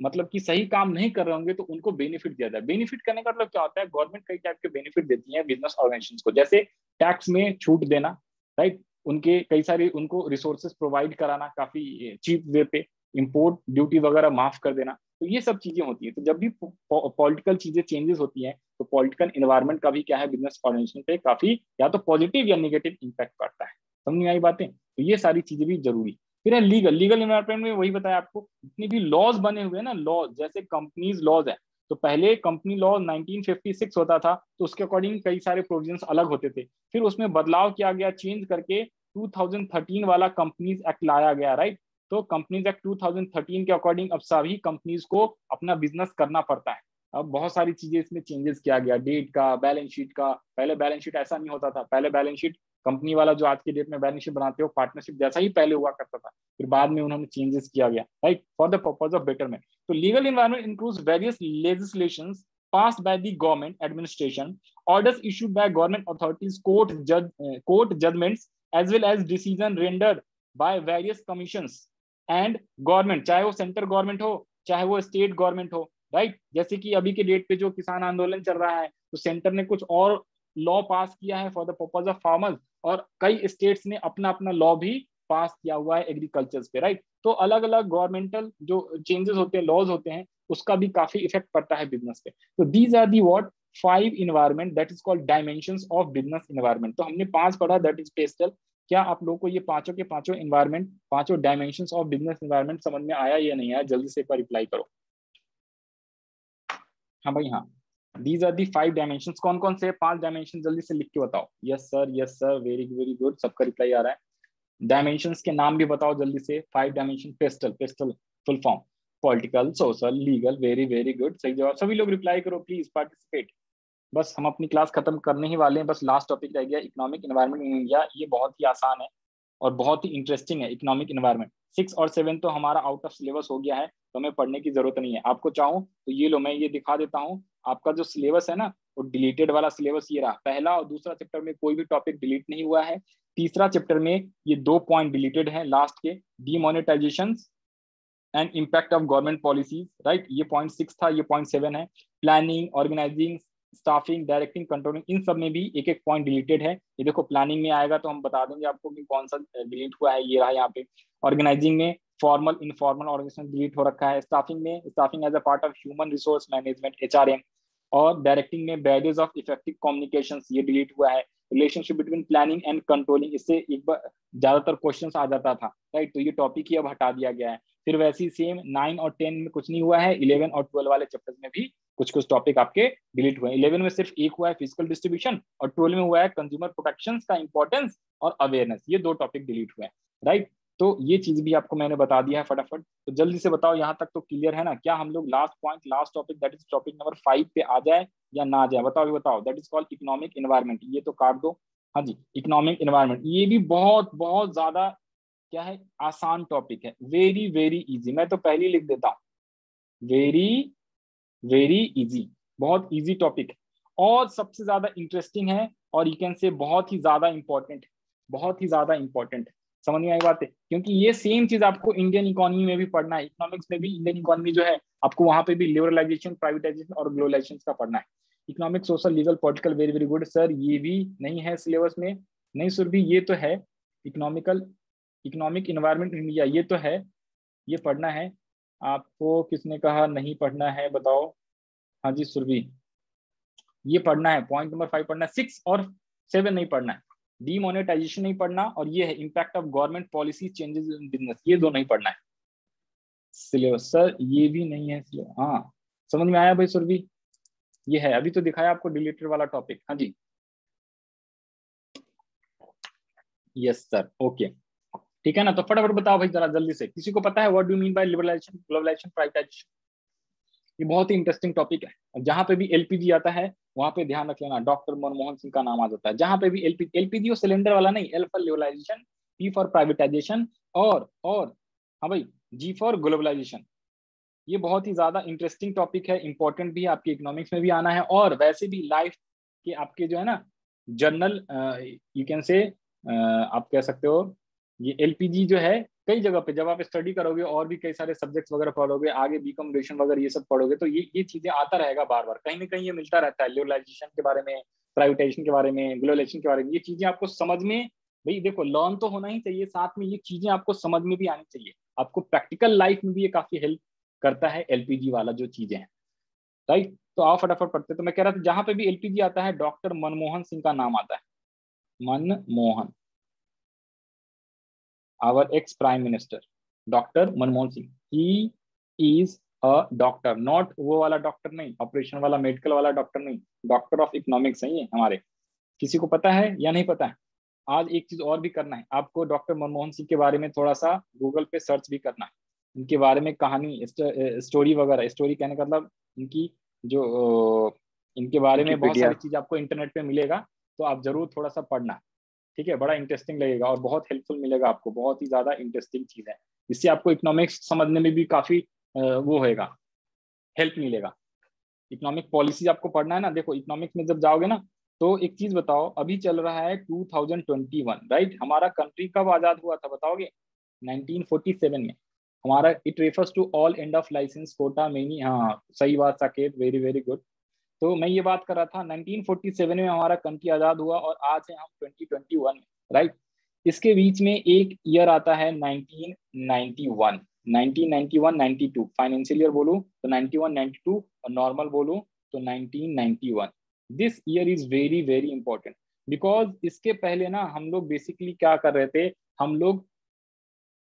मतलब कि सही काम नहीं कर रहे होंगे तो उनको बेनिफिट दिया जाए। बेनिफिट करने का मतलब क्या होता है, गवर्नमेंट कई टाइप के बेनिफिट देती है बिजनेस ऑर्गेनाइजेशंस को, जैसे टैक्स में छूट देना, राइट? उनके कई सारे उनको रिसोर्सेज प्रोवाइड कराना काफी चीप वे पे, इंपोर्ट ड्यूटी वगैरह माफ कर देना, तो ये सब चीजें होती है। तो जब भी पॉलिटिकल चीजें चेंजेस होती हैं तो पॉलिटिकल इन्वायरमेंट का भी क्या है, बिजनेस ऑर्गेनाइजेशन पे काफी या तो पॉजिटिव या नेगेटिव इंपैक्ट पड़ता है। समझ में आई बातें? तो ये सारी चीजें भी जरूरी। फिर है लीगल इन्वायरमेंट में वही बताया आपको, जितनी भी लॉज बने हुए हैं ना, लॉज जैसे कंपनीज लॉज है, तो पहले कंपनी लॉ 1956 होता था, तो उसके अकॉर्डिंग कई सारे प्रोविजंस अलग होते थे। फिर उसमें बदलाव किया गया, चेंज करके 2013 वाला कंपनीज एक्ट लाया गया, राइट? तो कंपनीज एक्ट 2013 के अकॉर्डिंग अब सभी कंपनीज को अपना बिजनेस करना पड़ता है। अब बहुत सारी चीजें इसमें चेंजेस किया गया, डेट का, बैलेंस शीट का। पहले बैलेंस शीट ऐसा नहीं होता था, पहले बैलेंस शीट कंपनी वाला जो आज के डेट में बैलेंस शीट बनाते हो पार्टनरशिप जैसा ही पहले हुआ करता था, फिर बाद में उन्होंने चेंजेस किया गया, right, for the purpose of betterment. तो legal environment includes various legislations passed by the government administration, orders issued by government authorities, court judgments, as well as decision rendered by various commissions and government, चाहे वो central government हो चाहे वो state government हो, right? जैसे कि अभी के डेट पे जो किसान आंदोलन चल रहा है, तो सेंटर ने कुछ और लॉ पास किया है for the purpose of farmers, और कई स्टेट्स ने अपना अपना लॉ भी पास किया हुआ है एग्रीकल्चर पे, राइट? तो अलग अलग गवर्नमेंटल जो चेंजेस होते हैं, लॉज होते हैं, उसका भी काफी इफेक्ट पड़ता है बिजनेस पे। तो these are the what 5 environment that is called dimensions of business environment. तो हमने 5 पढ़ा, दैट इज पेस्टल। क्या आप लोगों को ये पांचों के पांचों इन्वायरमेंट, पांचों डायमेंशंस ऑफ बिजनेस इन्वायरमेंट समझ में आया या नहीं आया? जल्दी से एक बार रिप्लाई करो। हाँ भाई हाँ, दीज आर दी 5 डायमेंशंस। कौन कौन से 5 डायमेंशन जल्दी से लिख के बताओ। Yes sir, very very good, सबका रिप्लाई आ रहा है। डायमेंशंस के नाम भी बताओ जल्दी से। 5 dimension. Pastel full form political, social, legal. Very very good, सही जवाब। सभी लोग रिप्लाई करो प्लीज, पार्टिसिपेट। बस हम अपनी क्लास खत्म करने ही वाले हैं, बस लास्ट टॉपिक रह गया, इकोनॉमिक एनवायरनमेंट इन इंडिया। ये बहुत ही आसान है और बहुत ही इंटरेस्टिंग है इकोनॉमिक एनवायरनमेंट। 6 और 7 तो हमारा आउट ऑफ सिलेबस हो गया है, तो हमें पढ़ने की जरूरत नहीं है। आपको चाहूँ तो ये लो, मैं ये दिखा देता हूँ। आपका जो सिलेबस है ना, वो डिलीटेड वाला सिलेबस ये रहा। पहला और दूसरा चैप्टर में कोई भी टॉपिक डिलीट नहीं हुआ है। तीसरा चैप्टर में ये 2 पॉइंट डिलीटेड है लास्ट के, demonetisation and impact of government policies, right? ये पॉइंट 6 था, ये पॉइंट 7 है। Planning, organising, staffing, directing, controlling, इन सब में भी एक एक पॉइंट डिलीटेड है। ये देखो, प्लानिंग में आएगा तो हम बता देंगे आपको कि कौन सा डिलीट हुआ है, ये रहा यहाँ पे। ऑर्गेनाइजिंग में फॉर्मल इनफॉर्मल ऑर्गेनाइजेशन डिलीट हो रखा है। स्टाफिंग में, staffing as a part of human resource management, HRM। और डायरेक्टिंग में बैरियर्स ऑफ इफेक्टिव कम्युनिकेशन, ये डिलीट हुआ है। Relationship between planning and controlling, इससे एक बार ज्यादातर क्वेश्चन आ जाता था, राइट? तो ये टॉपिक ही अब हटा दिया गया है। फिर वैसे ही सेम 9 और 10 में कुछ नहीं हुआ है। 11 और 12 वाले चैप्टर्स में भी कुछ कुछ टॉपिक आपके डिलीट हुए हैं। 11 में सिर्फ एक हुआ है, फिजिकल डिस्ट्रीब्यूशन, और 12 में हुआ है कंज्यूमर प्रोटेक्शन का इंपॉर्टेंस और अवेयरनेस। ये 2 टॉपिक डिलीट हुए हैं, राइट? तो ये चीज भी आपको मैंने बता दिया है फटाफट। तो जल्दी से बताओ, यहाँ तक तो क्लियर है ना? क्या हम लोग last point, last topic that is topic number 5 पे आ जाए या ना जाए? बताओ, बताओ। That is called economic environment. ये तो काट दो। हाँ जी, इकोनॉमिक एनवायरनमेंट, ये भी बहुत बहुत ज्यादा क्या है, आसान टॉपिक है। वेरी वेरी इजी, मैं तो पहले ही लिख देता हूँ, वेरी वेरी इजी, बहुत इजी टॉपिक है और सबसे ज्यादा इंटरेस्टिंग है, और यू कैन से बहुत ही ज्यादा इंपॉर्टेंट, बहुत ही ज्यादा इंपॉर्टेंट। समझ में आई बात है? क्योंकि ये सेम चीज आपको इंडियन इकोनॉमी में भी पढ़ना है। इकोनॉमिक्स में भी इंडियन इकोनॉमी जो है, आपको वहां पे भी लिबरलाइजेशन, प्राइवेटाइजेशन और ग्लोबलाइजेशन का पढ़ना है। Economic, social, legal, political. Very very good sir, ये भी नहीं है सिलेबस में? नहीं सर, भी ये तो है। इकोनॉमिकल, इकोनॉमिक एनवायरनमेंट इंडिया, ये तो है, ये पढ़ना है। आपको किसने कहा नहीं पढ़ना है, बताओ? हाँ जी सुरभि, ये पढ़ना है, पॉइंट नंबर 5 पढ़ना है। 6 और 7 नहीं पढ़ना है। डीमोनेटाइजेशन नहीं पढ़ना, और ये है impact of government policy changes in business, ये 2 नहीं पढ़ना है सिलेबस। सर ये भी नहीं है सिलेबस। हाँ, समझ में आया भाई सुरभि? ये है, अभी तो दिखाया आपको डिलीटेड वाला टॉपिक। हाँ जी, यस सर, ओके, ठीक है ना। तो फटाफट बताओ भाई जरा जल्दी से, किसी को पता है what do mean by liberalisation, globalisation, privatisation? ये बहुत ही इंटरेस्टिंग टॉपिक है। जहां पे भी एलपीजी आता है वहां पे ध्यान रख लेना, डॉक्टर मनमोहन सिंह का नाम आ जाता है। जहां पे भी एलपीजी, एलपीजी और सिलेंडर वाला नहीं, L for liberalisation, P for privatisation, और हाँ भाई, जी फॉर ग्लोबलाइजेशन। ये बहुत ही ज्यादा इंटरेस्टिंग टॉपिक है, इंपॉर्टेंट भी है, आपके इकोनॉमिक्स में भी आना है, और वैसे भी लाइफ के आपके जो है ना जर्नल, यू कैन से, आप कह सकते हो, ये एलपीजी जो है कई जगह पे जब आप स्टडी करोगे और भी कई सारे सब्जेक्ट्स वगैरह पढ़ोगे, आगे बीकॉम वगैरह ये सब पढ़ोगे, तो ये चीजें आता रहेगा बार बार, कहीं ना कहीं ये मिलता रहता है, लिबरलाइजेशन के बारे में, प्राइवेटाइजेशन के बारे में, ग्लोबलाइजेशन के बारे में। ये चीजें आपको समझ में, भाई देखो लर्न तो होना ही चाहिए, साथ में ये चीजें आपको समझ में भी आनी चाहिए, आपको प्रैक्टिकल लाइफ में भी ये काफी हेल्प करता है एलपीजी वाला जो चीजें हैं, राइट। तो आओ फटाफट पढ़ते। तो मैं कह रहा था जहां पे भी एलपीजी आता है डॉक्टर मनमोहन सिंह का नाम आता है, Manmohan, our ex prime minister, doctor Manmohan Singh, he is a doctor, not वो वाला डॉक्टर नहीं, ऑपरेशन वाला मेडिकल वाला डॉक्टर नहीं, डॉक्टर ऑफ इकोनॉमिक्स नहीं है हमारे। किसी को पता है या नहीं पता है? आज एक चीज और भी करना है आपको, डॉक्टर मनमोहन सिंह के बारे में थोड़ा सा गूगल पे सर्च भी करना है, इनके बारे में कहानी, स्टोरी वगैरह, स्टोरी कहने का मतलब इनकी जो इनके बारे में बहुत विकिपीडिया। सारी चीज आपको इंटरनेट पे मिलेगा, तो आप जरूर थोड़ा सा पढ़ना, ठीक है, बड़ा इंटरेस्टिंग लगेगा और बहुत हेल्पफुल मिलेगा आपको, बहुत ही ज्यादा इंटरेस्टिंग चीज है, इससे आपको इकोनॉमिक्स समझने में भी काफी वो होएगा, हेल्प मिलेगा। इकोनॉमिक पॉलिसी आपको पढ़ना है ना, देखो इकोनॉमिक्स में जब जाओगे ना, तो एक चीज बताओ, अभी चल रहा है 2021, राइट, हमारा कंट्री कब आजाद हुआ था बताओगे? 1947 में। हमारा it refers to all end of licence quota many, हाँ सही बात साकेत, वेरी वेरी गुड। तो मैं ये बात कर रहा था 1947 में हमारा कंट्री आजाद हुआ और आज है हम 2021 में, राइट। इसके बीच में एक ईयर आता है 1991, 1991 92 फाइनेंशियल ईयर बोलूं तो 91 92, और नॉर्मल बोलूं तो 1991। This year is very very important, because इसके पहले ना हम लोग बेसिकली क्या कर रहे थे, हम लोग,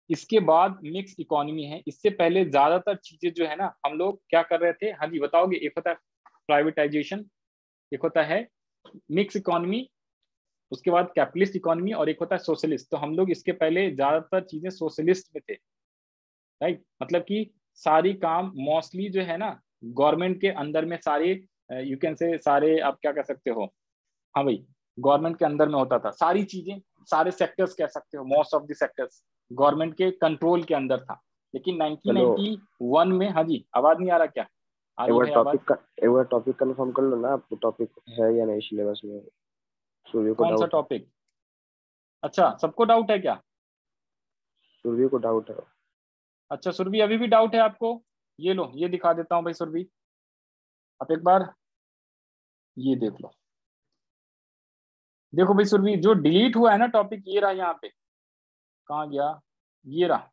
इसके बाद मिक्स इकोनॉमी है, इससे पहले ज्यादातर चीजें जो है ना हम लोग क्या कर रहे थे, हाँ जी बताओगे? एक होता है प्राइवेटाइजेशन, एक होता है मिक्स इकोनॉमी, उसके बाद कैपिटलिस्ट इकोनॉमी, और एक होता है सोशलिस्ट। तो हम लोग इसके पहले ज्यादातर चीजें सोशलिस्ट में थे, राइट, मतलब कि सारी काम मोस्टली जो है ना गवर्नमेंट के अंदर में सारे, यू कैन से सारे, आप क्या कह सकते हो, हाँ भाई, गवर्नमेंट के अंदर में होता था सारी चीजें, सारे सेक्टर्स कह सकते हो, most of the sectors government के कंट्रोल के अंदर था। लेकिन चलो 1991 में, हाँ जी आवाज नहीं आ रहा क्या? आ एक रही है बार भाई आवाज? टॉपिक का एक बार टॉपिक कंफर्म कर लो ना, आपको टॉपिक है या नहीं सिलेबस में? सूर्य को कौन सा डाउट है। टॉपिक? अच्छा सबको डाउट है क्या? सूर्य को डाउट है। अच्छा सुरभि अभी भी डाउट है आपको? ये लो ये दिखा देता हूँ भाई सुरभि, आप एक बार ये देख लो। देखो भाई सुरभि, जो डिलीट हुआ है ना टॉपिक, ये रहा यहाँ पे, कहाँ गया, ये रहा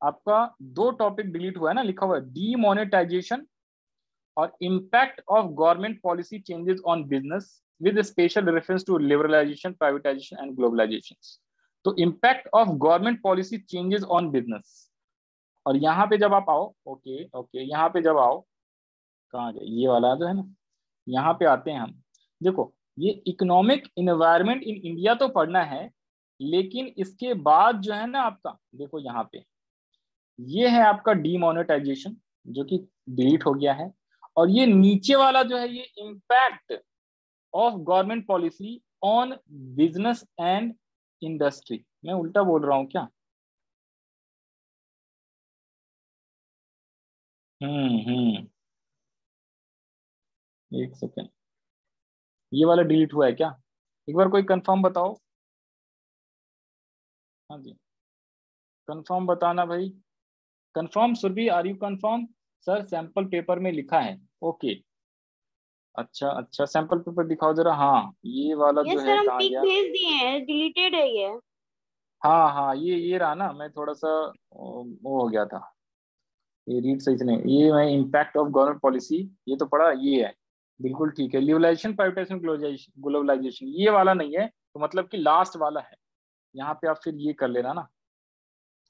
आपका, दो टॉपिक डिलीट हुआ है ना, लिखा हुआ है डीमोनेटाइजेशन और impact of government policy changes on business with special reference to liberalisation, privatisation and globalisation. तो impact of government policy changes on business, और यहाँ पे जब आप आओ, ओके ओके, यहाँ पे जब आओ, कहाँ गया ये वाला जो है ना, यहाँ पे आते हैं हम। देखो ये इकोनॉमिक इन्वायरमेंट इन इंडिया तो पढ़ना है, लेकिन इसके बाद जो है ना आपका, देखो यहाँ पे ये है आपका डीमोनेटाइजेशन, जो कि डिलीट हो गया है, और ये नीचे वाला जो है ये impact of government policy on business and industry. मैं उल्टा बोल रहा हूँ क्या? हम्म, एक सेकेंड, ये वाला डिलीट हुआ है क्या? एक बार कोई कंफर्म बताओ, हाँ जी कंफर्म बताना भाई, confirm Surabhi, are you confirm? Sir sample paper में लिखा है, ओके, अच्छा अच्छा सैंपल पेपर दिखाओ जरा, हाँ ये वाला जो यस सर, है हम कहाँ पिक गया? भेज दिए हैं, डिलीटेड है ये। हाँ हाँ ये रहा ना, मैं थोड़ा सा वो हो गया था, ये रीड सही से नहीं, ये मैं इम्पैक्ट ऑफ गवर्नमेंट पॉलिसी, ये तो पढ़ा, ये है बिल्कुल ठीक है, लिबरलाइजेशन, प्राइवेटाइजेशन, ग्लोबलाइजेशन, ये वाला नहीं है, तो मतलब कि लास्ट वाला है, यहाँ पे आप फिर ये कर लेना ना,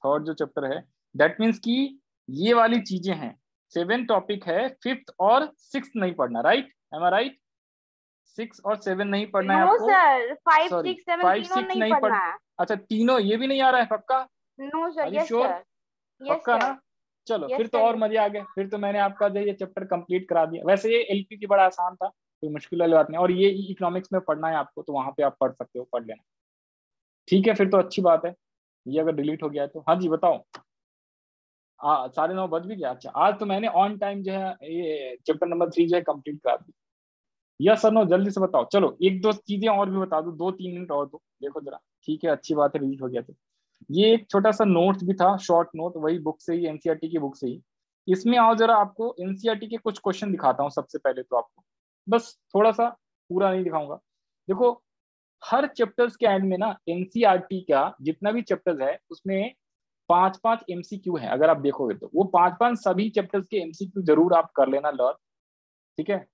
थर्ड जो चैप्टर है, दैट मीन्स कि ये वाली चीजें हैं, 7 टॉपिक है, 5th और 6th नहीं पढ़ना, राइट, एम आई राइट? 6 और 7 नहीं पढ़ना है नो आपको? सर, 5 सॉरी 6 7 5 तीनों 6 नहीं नहीं पढ़, पढ़ना है। अच्छा तीनों ये भी नहीं आ रहा है? पक्का? No are sir, you yes sure? Sir, yes पक्का सर, ना? चलो फिर यस तो सर, और यस मजे आ गए, फिर तो मैंने आपका जो ये चैप्टर कंप्लीट करा दिया। वैसे ये एलपी की बड़ा आसान था, कोई मुश्किल वाली बात नहीं, और ये इकोनॉमिक्स में पढ़ना है आपको तो वहां पे आप पढ़ सकते हो, पढ़ लेना। ठीक है फिर तो अच्छी बात है, ये अगर डिलीट हो गया है तो। हाँ जी बताओ। 9:30 बज भी गया? अच्छा आज तो मैंने ऑन टाइम जो है ये चैप्टर नंबर 3 जो है कंप्लीट करा दिया। यस सर नो, जल्दी से बताओ। चलो एक दो चीजें और भी बता दो, 2-3 मिनट और दो, देखो जरा। ठीक है अच्छी बात है, डिलीट हो गया तो। ये एक छोटा सा नोट भी था, शॉर्ट नोट, वही बुक से ही, एनसीईआरटी की बुक से ही। इसमें आओ जरा, आपको एनसीईआरटी के कुछ क्वेश्चन दिखाता हूँ सबसे पहले तो आपको, बस थोड़ा सा, पूरा नहीं दिखाऊंगा। देखो हर चैप्टर्स के एंड में ना एनसीईआरटी का जितना भी चैप्टर्स है उसमें 5-5 एमसीक्यू है। अगर आप देखोगे तो वो 5-5 सभी चैप्टर्स के एमसीक्यू जरूर आप कर लेना लर्न, ठीक है,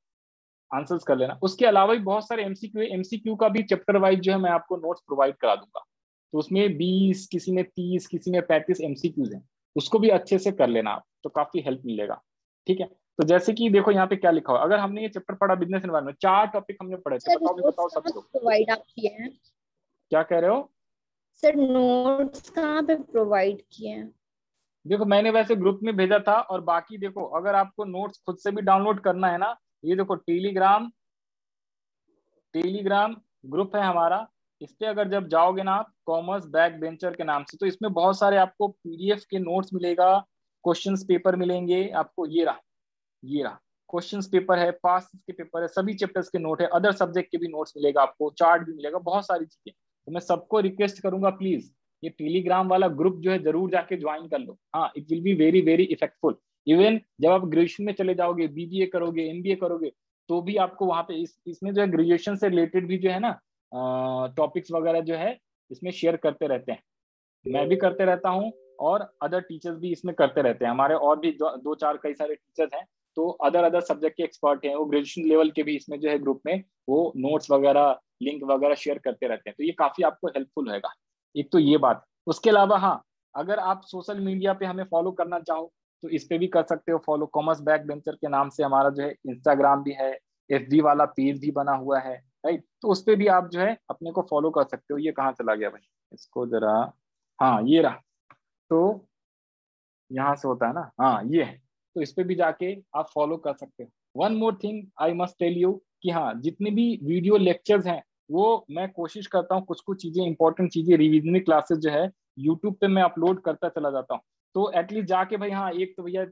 आंसर्स कर लेना। उसके अलावा भी बहुत सारे एमसीक्यू है, एमसीक्यू का भी चैप्टर वाइज जो है मैं आपको नोट्स प्रोवाइड करा दूंगा। तो उसमें 20, किसी में 30, किसी में 35 एमसीक्यूज हैं, उसको भी अच्छे से कर लेना आप, तो काफी हेल्प मिलेगा। ठीक है, तो जैसे कि देखो यहाँ पे क्या लिखा हुआ, अगर हमने ये चैप्टर पढ़ा बिजनेस एनवायरनमेंट, 4 टॉपिक हमने पढ़े थे, सर बताओ भी नोट्स बताओ कहाँ सभी पे लोग। प्रोवाइड आप किए हैं? क्या कह रहे हो? सर नोट्स कहाँ पे प्रोवाइड किए हैं? देखो मैंने वैसे ग्रुप में भेजा था, और बाकी देखो अगर आपको नोट्स खुद से भी डाउनलोड करना है ना, ये देखो टेलीग्राम, टेलीग्राम ग्रुप है हमारा। इस पे अगर जब जाओगे ना आप, कॉमर्स बैक बेंचर के नाम से, तो इसमें बहुत सारे आपको पीडीएफ के नोट्स मिलेगा, क्वेश्चंस पेपर मिलेंगे आपको। ये रहा, ये रहा क्वेश्चंस पेपर है, पास्ट के पेपर है, सभी चैप्टर्स के नोट है, अदर सब्जेक्ट के भी नोट्स मिलेगा आपको, चार्ट भी मिलेगा, बहुत सारी चीजें। तो मैं सबको रिक्वेस्ट करूंगा प्लीज ये टेलीग्राम वाला ग्रुप जो है जरूर जाके ज्वाइन कर लो। हाँ it will be very very effectful. Even जब आप ग्रेजुएशन में चले जाओगे, बीबीए करोगे, एमबीए करोगे, तो भी आपको वहां पे इसमें जो है ग्रेजुएशन से रिलेटेड भी जो है ना टॉपिक्स वगैरह जो है इसमें शेयर करते रहते हैं। मैं भी करते रहता हूँ, और अदर टीचर्स भी इसमें करते रहते हैं हमारे, और भी दो चार कई सारे टीचर्स हैं, तो अदर अदर सब्जेक्ट के एक्सपर्ट हैं, वो ग्रेजुएशन लेवल के भी इसमें जो है ग्रुप में वो नोट्स वगैरह, लिंक वगैरह शेयर करते रहते हैं, तो ये काफी आपको हेल्पफुल होगा। एक तो ये बात। उसके अलावा हाँ, अगर आप सोशल मीडिया पे हमें फॉलो करना चाहो तो इस पे भी कर सकते हो फॉलो, कॉमर्स बैक बेंचर के नाम से हमारा जो है इंस्टाग्राम भी है, एफबी वाला पेज भी बना हुआ है, राइट, तो उस पे भी आप जो है अपने को फॉलो कर सकते हो। ये कहाँ चला गया भाई, इसको जरा, हाँ ये रहा, तो यहाँ से होता है ना, हाँ ये है, तो इस पे भी जाके आप फॉलो कर सकते हो। One more thing I must tell you कि हाँ जितने भी वीडियो लेक्चर्स हैं वो मैं कोशिश करता हूँ कुछ कुछ चीजें, इंपॉर्टेंट चीजें, रिविजनिंग क्लासेस जो है यूट्यूब पे मैं अपलोड करता चला जाता हूँ। तो एटलीस्ट जाके भाई, हाँ एक तो भैया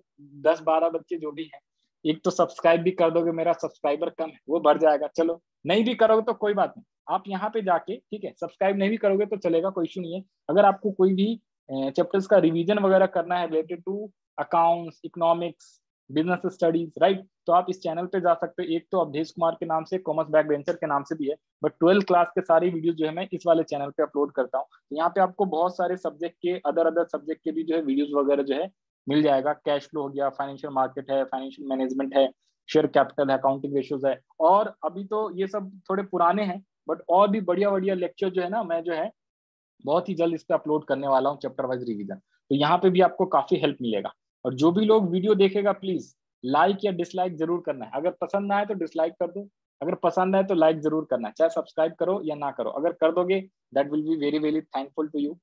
10-12 बच्चे जो भी हैं, एक तो सब्सक्राइब भी कर दोगे, मेरा सब्सक्राइबर कम है वो बढ़ जाएगा, चलो नहीं भी करोगे तो कोई बात नहीं, आप यहाँ पे जाके, ठीक है, सब्सक्राइब नहीं भी करोगे तो चलेगा, कोई इशू नहीं है। अगर आपको कोई भी चैप्टर्स का रिवीजन वगैरह करना है related to accounts, economics, business studies, right, तो आप इस चैनल पे जा सकते हो। एक तो अवधेश कुमार के नाम से, कॉमर्स बैक बेंचर के नाम से भी है, बट 12th क्लास के सारी वीडियो जो है मैं इस वाले चैनल पे अपलोड करता हूँ। यहाँ पे आपको बहुत सारे सब्जेक्ट के, अदर अदर सब्जेक्ट के भी जो है वीडियोज वगैरह जो है मिल जाएगा। कैश फ्लो हो गया, फाइनेंशियल मार्केट है, फाइनेंशियल मैनेजमेंट है, शेयर कैपिटल है, अकाउंटिंग रेशियोज है, और अभी तो ये सब थोड़े पुराने हैं, बट और भी बढ़िया बढ़िया लेक्चर जो है ना मैं जो है बहुत ही जल्द इस पे अपलोड करने वाला हूँ, चैप्टर वाइज रिवीजन। तो यहाँ पे भी आपको काफी हेल्प मिलेगा। और जो भी लोग वीडियो देखेगा प्लीज लाइक या डिसलाइक जरूर करना है, अगर पसंद ना आए तो डिसलाइक कर दो, अगर पसंद आए तो लाइक जरूर करना है, चाहे सब्सक्राइब करो या ना करो, अगर कर दोगे that will be very very thankful to you.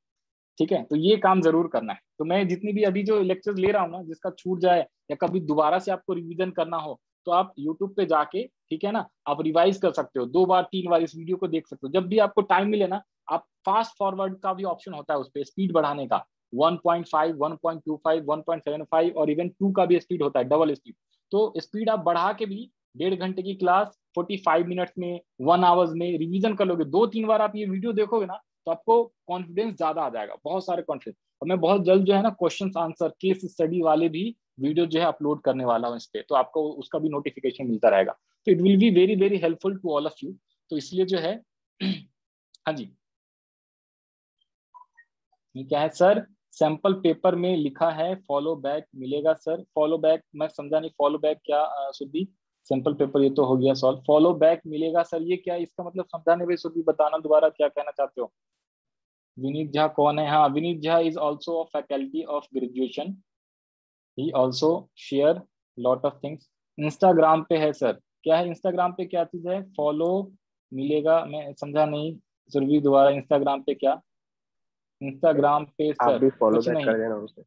ठीक है, तो ये काम जरूर करना है। तो मैं जितनी भी अभी जो लेक्चर्स ले रहा हूँ ना, जिसका छूट जाए या कभी दोबारा से आपको रिवीजन करना हो, तो आप यूट्यूब पे जाके, ठीक है ना, आप रिवाइज कर सकते हो, 2 बार 3 बार इस वीडियो को देख सकते हो। जब भी आपको टाइम मिले ना, आप फास्ट फॉरवर्ड का भी ऑप्शन होता है उस पर, स्पीड बढ़ाने का, 1.5, 1.25, 1.75 और इवन 2 का भी स्पीड होता है, डबल स्पीड। तो स्पीड आप बढ़ा के भी 1.5 घंटे की क्लास 45 मिनट्स में, 1 आवर्स में रिवीजन कर लोगे। 2-3 बार आप ये वीडियो देखोगे ना, तो आपको कॉन्फिडेंस ज्यादा आ जाएगा, बहुत सारे कॉन्फिडेंस। और मैं बहुत जल्द जो है ना क्वेश्चन आंसर, केस स्टडी वाले भी वीडियो जो है अपलोड करने वाला हूँ इस पे, तो आपको उसका भी नोटिफिकेशन मिलता रहेगा। तो it will be very very helpful to all of you. तो इसलिए जो है हाँ जी, ये क्या है सर, सैंपल पेपर में लिखा है फॉलो बैक मिलेगा सर। फॉलो बैक मैं समझा नहीं, फॉलो बैक क्या सुधी? सैंपल पेपर ये तो हो गया सॉल्व, फॉलो बैक मिलेगा सर ये क्या, इसका मतलब समझा नहीं भाई सुधी, बताना दोबारा क्या कहना चाहते हो। विनीत झा कौन है? हाँ Vineet Jha is also a faculty of graduation, he also share lot of things. Instagram पे है सर, क्या है इंस्टाग्राम पे, क्या चीज है, फॉलो मिलेगा, मैं समझा नहीं सुरभि, दोबारा इंस्टाग्राम पे क्या, इंस्टाग्राम पे आप सर भी फॉलो कुछ बैक नहीं। कर देना उसे।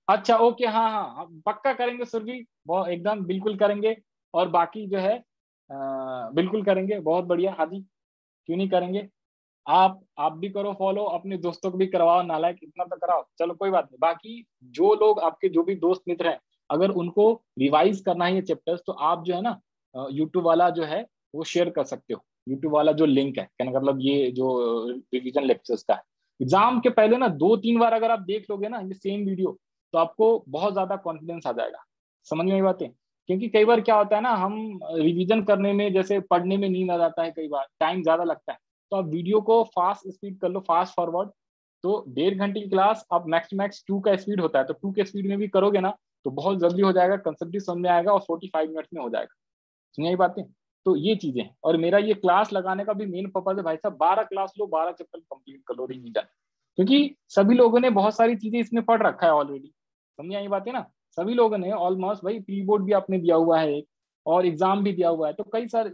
अच्छा ओके, हाँ हाँ हाँ, पक्का करेंगे सुरभि, बहुत एकदम बिल्कुल करेंगे। और बाकी जो है बिल्कुल करेंगे, बहुत बढ़िया। हाँ जी, क्यों नहीं करेंगे। आप भी करो फॉलो, अपने दोस्तों को भी करवाओ, नालायक इतना तो कराओ, चलो कोई बात नहीं। बाकी जो लोग आपके जो भी दोस्त मित्र हैं, अगर उनको रिवाइज करना है ये चैप्टर्स, तो आप जो है ना यूट्यूब वाला जो है वो शेयर कर सकते हो, यूट्यूब वाला जो लिंक है, कहने का मतलब ये जो रिवीजन लेक्चर्स का है, एग्जाम के पहले ना 2-3 बार अगर आप देख लोगे ना ये सेम वीडियो, तो आपको बहुत ज्यादा कॉन्फिडेंस आ जाएगा। समझ में आई बातें। क्योंकि कई बार क्या होता है ना, हम रिवीजन करने में, जैसे पढ़ने में नींद आ जाता है, कई बार टाइम ज्यादा लगता है, तो आप वीडियो को फास्ट स्पीड कर लो, फास्ट फॉरवर्ड। तो 1.5 घंटे की क्लास अब मैक्स मैक्स 2 का स्पीड होता है, तो 2 के स्पीड में भी करोगे ना तो बहुत जल्दी हो जाएगा, कंसेप्ट भी समझ में आएगा और 45 मिनट्स में हो जाएगा। सुनिए बातें। तो ये चीजें हैं, और मेरा ये क्लास लगाने का भी मेन पर्पज है भाई साहब, 12 क्लास लो, 12 चैप्टर कंप्लीट कर लो रिवीजन, क्योंकि सभी लोगों ने बहुत सारी चीजें इसमें पढ़ रखा है ऑलरेडी। समझे आई बातें ना, सभी लोगों ने ऑलमोस्ट, भाई प्री बोर्ड भी आपने दिया हुआ है और एग्जाम भी दिया हुआ है, तो कई सारे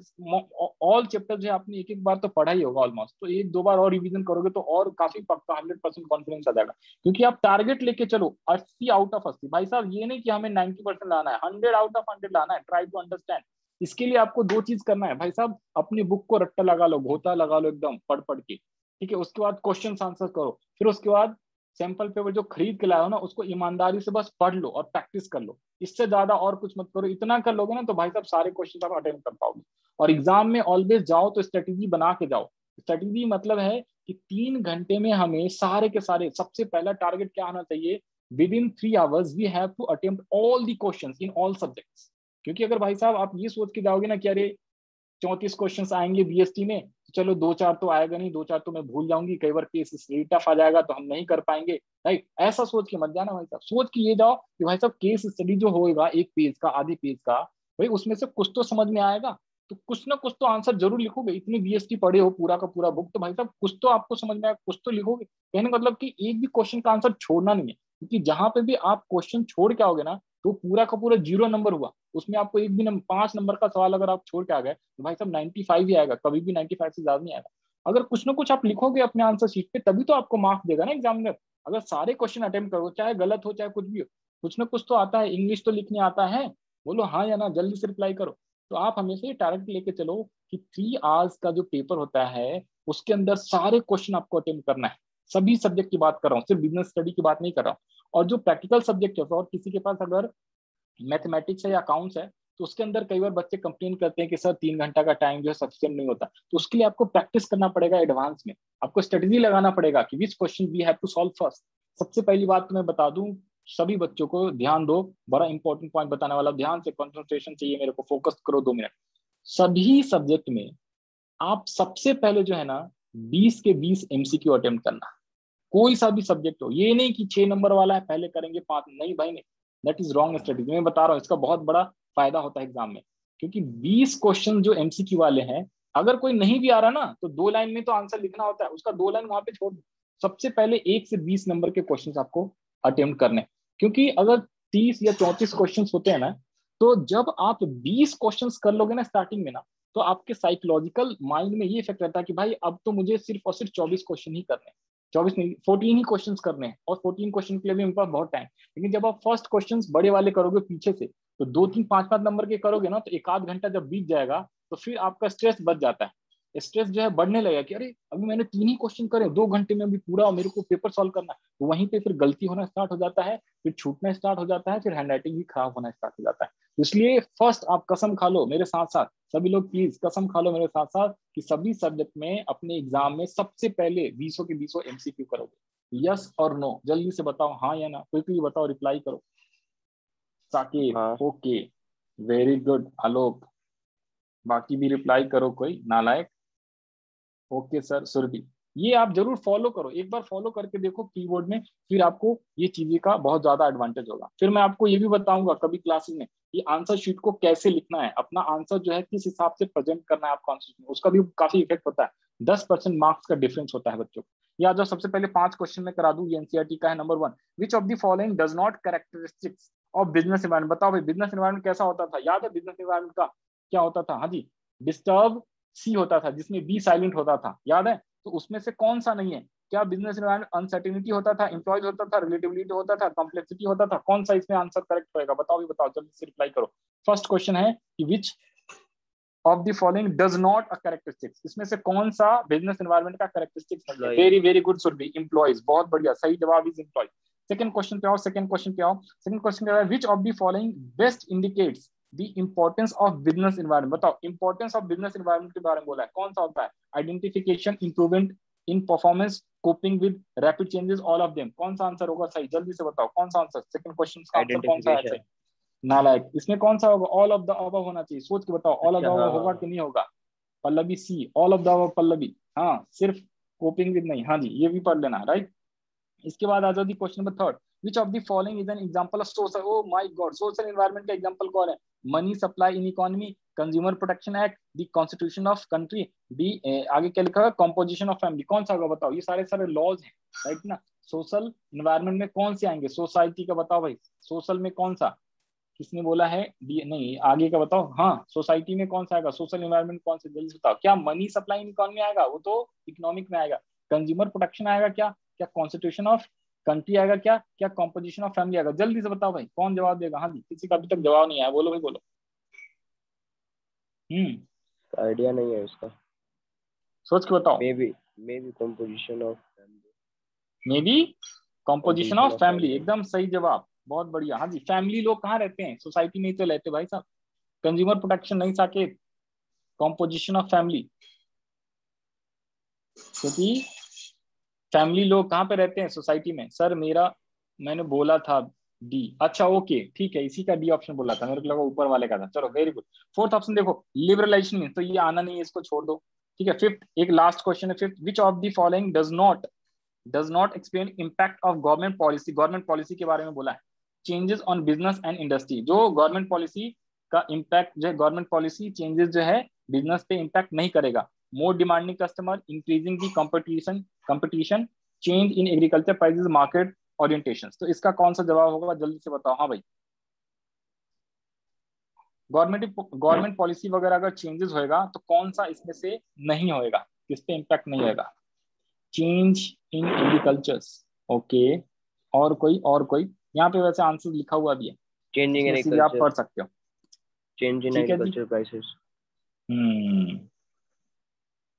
ऑल चैप्टर जो है आपने एक एक बार तो पढ़ा ही होगा ऑलमोस्ट, तो 1-2 बार और रिवीजन करोगे तो और काफी पक्का 100% कॉन्फिडेंस आ जाएगा। क्योंकि आप टारगेट लेके चलो 80 आउट ऑफ 80, भाई साहब ये नहीं कि हमें 90% लाना है, 100 आउट ऑफ 100 लाना है, ट्राई टू अंडरस्टैंड। इसके लिए आपको 2 चीज करना है भाई साहब, अपनी बुक को रट्टा लगा लो, घोता लगा लो एकदम पढ़ पढ़ के, ठीक है। उसके बाद क्वेश्चन आंसर करो, फिर उसके बाद सैंपल पेपर जो खरीद के लाए हो ना उसको ईमानदारी से बस पढ़ लो और प्रैक्टिस कर लो, इससे ज्यादा और कुछ मत करो। इतना कर लोगे ना तो भाई साहब सारे क्वेश्चन आप अटेम्प्ट कर पाओगे। और एग्जाम में ऑलवेज जाओ तो स्ट्रेटेजी बना के जाओ। स्ट्रेटेजी मतलब है कि 3 घंटे में हमें सारे के सारे, सबसे पहला टारगेट क्या होना चाहिए, within 3 hours we have to attempt all the questions in all subjects. क्योंकि अगर भाई साहब आप ये सोच के जाओगे ना कि अरे 34 क्वेश्चंस आएंगे बीएसटी में, तो चलो 2-4 तो आएगा नहीं, 2-4 तो मैं भूल जाऊंगी, कई बार केस टफ आ जाएगा तो हम नहीं कर पाएंगे, राइट। ऐसा सोच के मत जाना भाई साहब, सोच के ये जाओ कि भाई साहब केस स्टडी जो होएगा 1 पेज का, आधे पेज का, भाई उसमें से कुछ तो समझ में आएगा, तो कुछ ना कुछ तो आंसर जरूर लिखोगे। इतनी बीएसटी पढ़े हो पूरा का पूरा बुक, तो भाई साहब कुछ तो आपको समझ में आएगा, कुछ तो लिखोगे। कहने का मतलब कि एक भी क्वेश्चन का आंसर छोड़ना नहीं है, क्योंकि जहां पे भी आप क्वेश्चन छोड़ के आओगे ना तो पूरा का पूरा 0 नंबर हुआ, उसमें आपको एक भी 5 नंबर का सवाल अगर आप छोड़ के आ गए तो भाई साहब 95 ही आएगा, कभी भी 95 से ज्यादा नहीं आएगा। अगर कुछ ना कुछ आप लिखोगे अपने आंसर शीट पे तभी तो आपको मार्क्स देगा ना एग्जामिनर। अगर सारे क्वेश्चन अटेम्प्ट करो, चाहे गलत हो चाहे कुछ भी हो, कुछ ना कुछ तो आता है, इंग्लिश तो लिखने आता है, बोलो हाँ या ना, जल्दी से रिप्लाई करो। तो आप हमेशा ये टारगेट लेके चलो कि 3 आवर्स का जो पेपर होता है उसके अंदर सारे क्वेश्चन आपको अटेम्प्ट करना है। सभी सब्जेक्ट की बात कर रहा हूँ, सिर्फ बिजनेस स्टडी की बात नहीं कर रहा हूँ। और जो प्रैक्टिकल सब्जेक्ट है, और किसी के पास अगर मैथमेटिक्स है या अकाउंट्स है, तो उसके अंदर कई बार बच्चे कंप्लेन करते हैं कि सर 3 घंटा का टाइम जो है सफिशिएंट नहीं होता, तो उसके लिए आपको प्रैक्टिस करना पड़ेगा एडवांस में। आपको स्ट्रेटेजी लगाना पड़ेगा कि which question we have to solve first. सबसे पहली बात तो मैं बता दूं, सभी बच्चों को ध्यान दो, बड़ा इंपॉर्टेंट पॉइंट बताने वाला, ध्यान से कंसंट्रेशन चाहिए मेरे को, फोकस करो 2 मिनट। सभी सब्जेक्ट में आप सबसे पहले जो है ना 20 के 20 एमसीक्यू अटेम्प्ट करना। कोई सा भी सब्जेक्ट हो, ये नहीं कि 6 नंबर वाला है पहले करेंगे 5, नहीं भाई नहीं, दैट इज रॉन्ग स्ट्रेटेजी। मैं बता रहा हूँ इसका बहुत बड़ा फायदा होता है एग्जाम में, क्योंकि 20 क्वेश्चन जो एमसीक्यू वाले हैं, अगर कोई नहीं भी आ रहा ना तो 2 लाइन में तो आंसर लिखना होता है, उसका 2 लाइन वहां पे छोड़ दो। सबसे पहले 1 से 20 नंबर के क्वेश्चन आपको अटेम्प्ट करने, क्योंकि अगर 30 या 34 क्वेश्चन होते हैं ना, तो जब आप 20 क्वेश्चन कर लोगे ना स्टार्टिंग में ना, तो आपके साइकोलॉजिकल माइंड में ये इफेक्ट रहता है कि भाई अब तो मुझे सिर्फ और सिर्फ 24 क्वेश्चन ही करने हैं, 24 नहीं 14 ही क्वेश्चंस करने हैं, और 14 क्वेश्चन के लिए भी उनके पास बहुत टाइम। लेकिन जब आप फर्स्ट क्वेश्चंस बड़े वाले करोगे पीछे से, तो 2-3-5-5 नंबर के करोगे ना, तो 1 आध घंटा जब बीत जाएगा तो फिर आपका स्ट्रेस बच जाता है। स्ट्रेस जो है बढ़ने लगेगा कि अरे अभी मैंने 3 ही क्वेश्चन करे 2 घंटे में, अभी पूरा मेरे को पेपर सॉल्व करना है, तो वहीं पे फिर गलती होना स्टार्ट हो जाता है, फिर छूटना स्टार्ट हो जाता है, फिर हैंडराइटिंग भी खराब होना स्टार्ट हो जाता है। इसलिए फर्स्ट आप कसम खा लो मेरे साथ साथ, सभी लोग प्लीज कसम खा लो मेरे साथ साथ, कि सभी सब्जेक्ट में अपने एग्जाम में सबसे पहले 20 के 20 एमसीक्यू करोगे। यस और नो, जल्दी से बताओ हाँ या ना, क्विकली बताओ, रिप्लाई करो। साकिब हाँ ओके, वेरी गुड। आलोक, बाकी भी रिप्लाई करो, कोई नालायक। Okay sir. सुरभि, ये आप जरूर फॉलो करो, एक बार फॉलो करके देखो कीबोर्ड में, फिर आपको ये चीजें का बहुत ज्यादा एडवांटेज होगा। फिर मैं आपको ये भी बताऊंगा कभी क्लासेस में कि आंसर शीट को कैसे लिखना है, अपना आंसर जो है किस हिसाब से प्रेजेंट करना है आपको आंसर शीट में, उसका भी काफी इफेक्ट होता है। 10% मार्क्स का डिफरेंस होता है बच्चों को। या जो सबसे पहले 5 क्वेश्चन में करा दूं, ये एनसीईआरटी का है। Number 1, which of the following does not characteristics of business environment. बताओ भाई बिजनेस एनवायरनमेंट कैसा होता था, याद है बिजनेस एनवायरनमेंट का? क्या होता था? हाँ जी, डिस्टर्ब सी होता था, जिसमें बी साइलेंट होता था, याद है? तो उसमें से कौन सा नहीं है? क्या बिजनेस एनवायरनमेंट अनसर्टेनिटी होता था, एम्प्लॉयज होता था, रिलेटिविलिटी होता था, कॉम्प्लेक्सिटी होता था? कौन सा इसमें आंसर करेक्ट होएगा? बताओ भी बताओ, जल्दी से रिप्लाई करो। फर्स्ट क्वेश्चन है कि विच of the following does not a characteristics, इसमें से कौन सा बिजनेस एनवायरनमेंट का कैरेक्टरिस्टिक्स नहीं है? Very very good Surabhi, employees, बहुत बढ़िया, सही जवाब इज एम्प्लॉय। सेकंड क्वेश्चन पे आओ, सेकंड क्वेश्चन पे आओ। सेकंड क्वेश्चन क्या है? विच of the following best indicates the importance of business environment? बताओ, इंपॉर्टेंस ऑफ बिजनेस एनवायरनमेंट के बारे में बोला है, कौन सा होता है? Identification, improvement in performance, coping with rapid changes, all of them. कौन सा आंसर होगा सही? जल्दी से बताओ कौन सा आंसर, सेकंड क्वेश्चन का आंसर कौन सा है सही? नालायक, इसमें कौन सा होगा? ऑल ऑफ द अबव होना चाहिए, सोच के बताओ, ऑल ऑफ द अबव होगा कि नहीं होगा? Pallavi C, all of the above Pallavi, हाँ, सिर्फ कोपिंग विद नहीं। हाँ जी, ये भी पढ़ लेना, राइट। इसके बाद आ जाओ the question number third, which of the following is an example of social, oh my god, social environment का एग्जांपल कौन है? Money supply in economy, consumer protection act, the constitution of country, D आगे क्या लिखा है? Composition of family. कौन सा होगा बताओ? ये सारे सारे लॉज हैं, राइट ना। सोशल एनवायरनमेंट में कौन से आएंगे? सोसाइटी का बताओ भाई, सोशल में कौन सा? किसने बोला है? नहीं, आगे का बताओ। हाँ, सोसाइटी में कौन सा आएगा? सोशल एनवायरनमेंट कौन से? जल्दी बताओ। क्या मनी सप्लाई इन इकोनॉमी आएगा? वो तो इकोनॉमिक में आएगा। कंज्यूमर प्रोटेक्शन आएगा क्या? क्या कॉन्स्टिट्यूशन ऑफ कंट्री आएगा क्या? क्या कॉम्पोजिशन ऑफ फैमिली आएगा? जल्दी से बताओ भाई, कौन जवाब देगा? हाँ जी, किसी का अभी तक जवाब नहीं आया, बोलो भाई बोलो। आइडिया नहीं है उसका, सोच के बताओ। May be composition of family, may be composition of family, एकदम सही जवाब, बहुत बढ़िया। हाँ जी, फैमिली लोग कहाँ रहते हैं? सोसाइटी में ही तो रहते भाई साहब। कंज्यूमर प्रोटेक्शन नहीं साकेत, कॉम्पोजिशन ऑफ फैमिली, क्योंकि फैमिली लोग कहाँ पे रहते हैं? सोसाइटी में। सर मैंने बोला था डी, अच्छा ओके ठीक है, इसी का डी ऑप्शन बोला था, मेरे को लगा ऊपर वाले का था। चलो वेरी गुड। फोर्थ ऑप्शन देखो, लिबरलाइजेशन, तो ये आना नहीं है, इसको छोड़ दो, ठीक है। फिफ्थ, एक लास्ट क्वेश्चन है fifth, which of the following does not explain impact of government policy? Government policy के बारे में बोला है, changes on business and industry. जो गवर्नमेंट पॉलिसी का इम्पैक्ट, जो गवर्नमेंट पॉलिसी चेंजेस जो है बिजनेस पे इम्पैक्ट नहीं करेगा। More demanding customer, increasing the competition, change in agriculture prices, market orientation. तो इसका कौन सा जवाब होगा? जल्दी से बताओ। हाँ भाई, गवर्नमेंट पॉलिसी वगैरह अगर चेंजेस होएगा तो कौन सा इसमें से नहीं होएगा? किस पे इम्पैक्ट नहीं होएगा? Change in agricultures, okay. और कोई यहाँ पे वैसे आंसर लिखा हुआ भी है, चेंजिंग इसमें से भी आप एग्रीकल्चर, पढ़ सकते हो। चेंज इन ठीक है जी, एग्रीकल्चर प्राइसेस।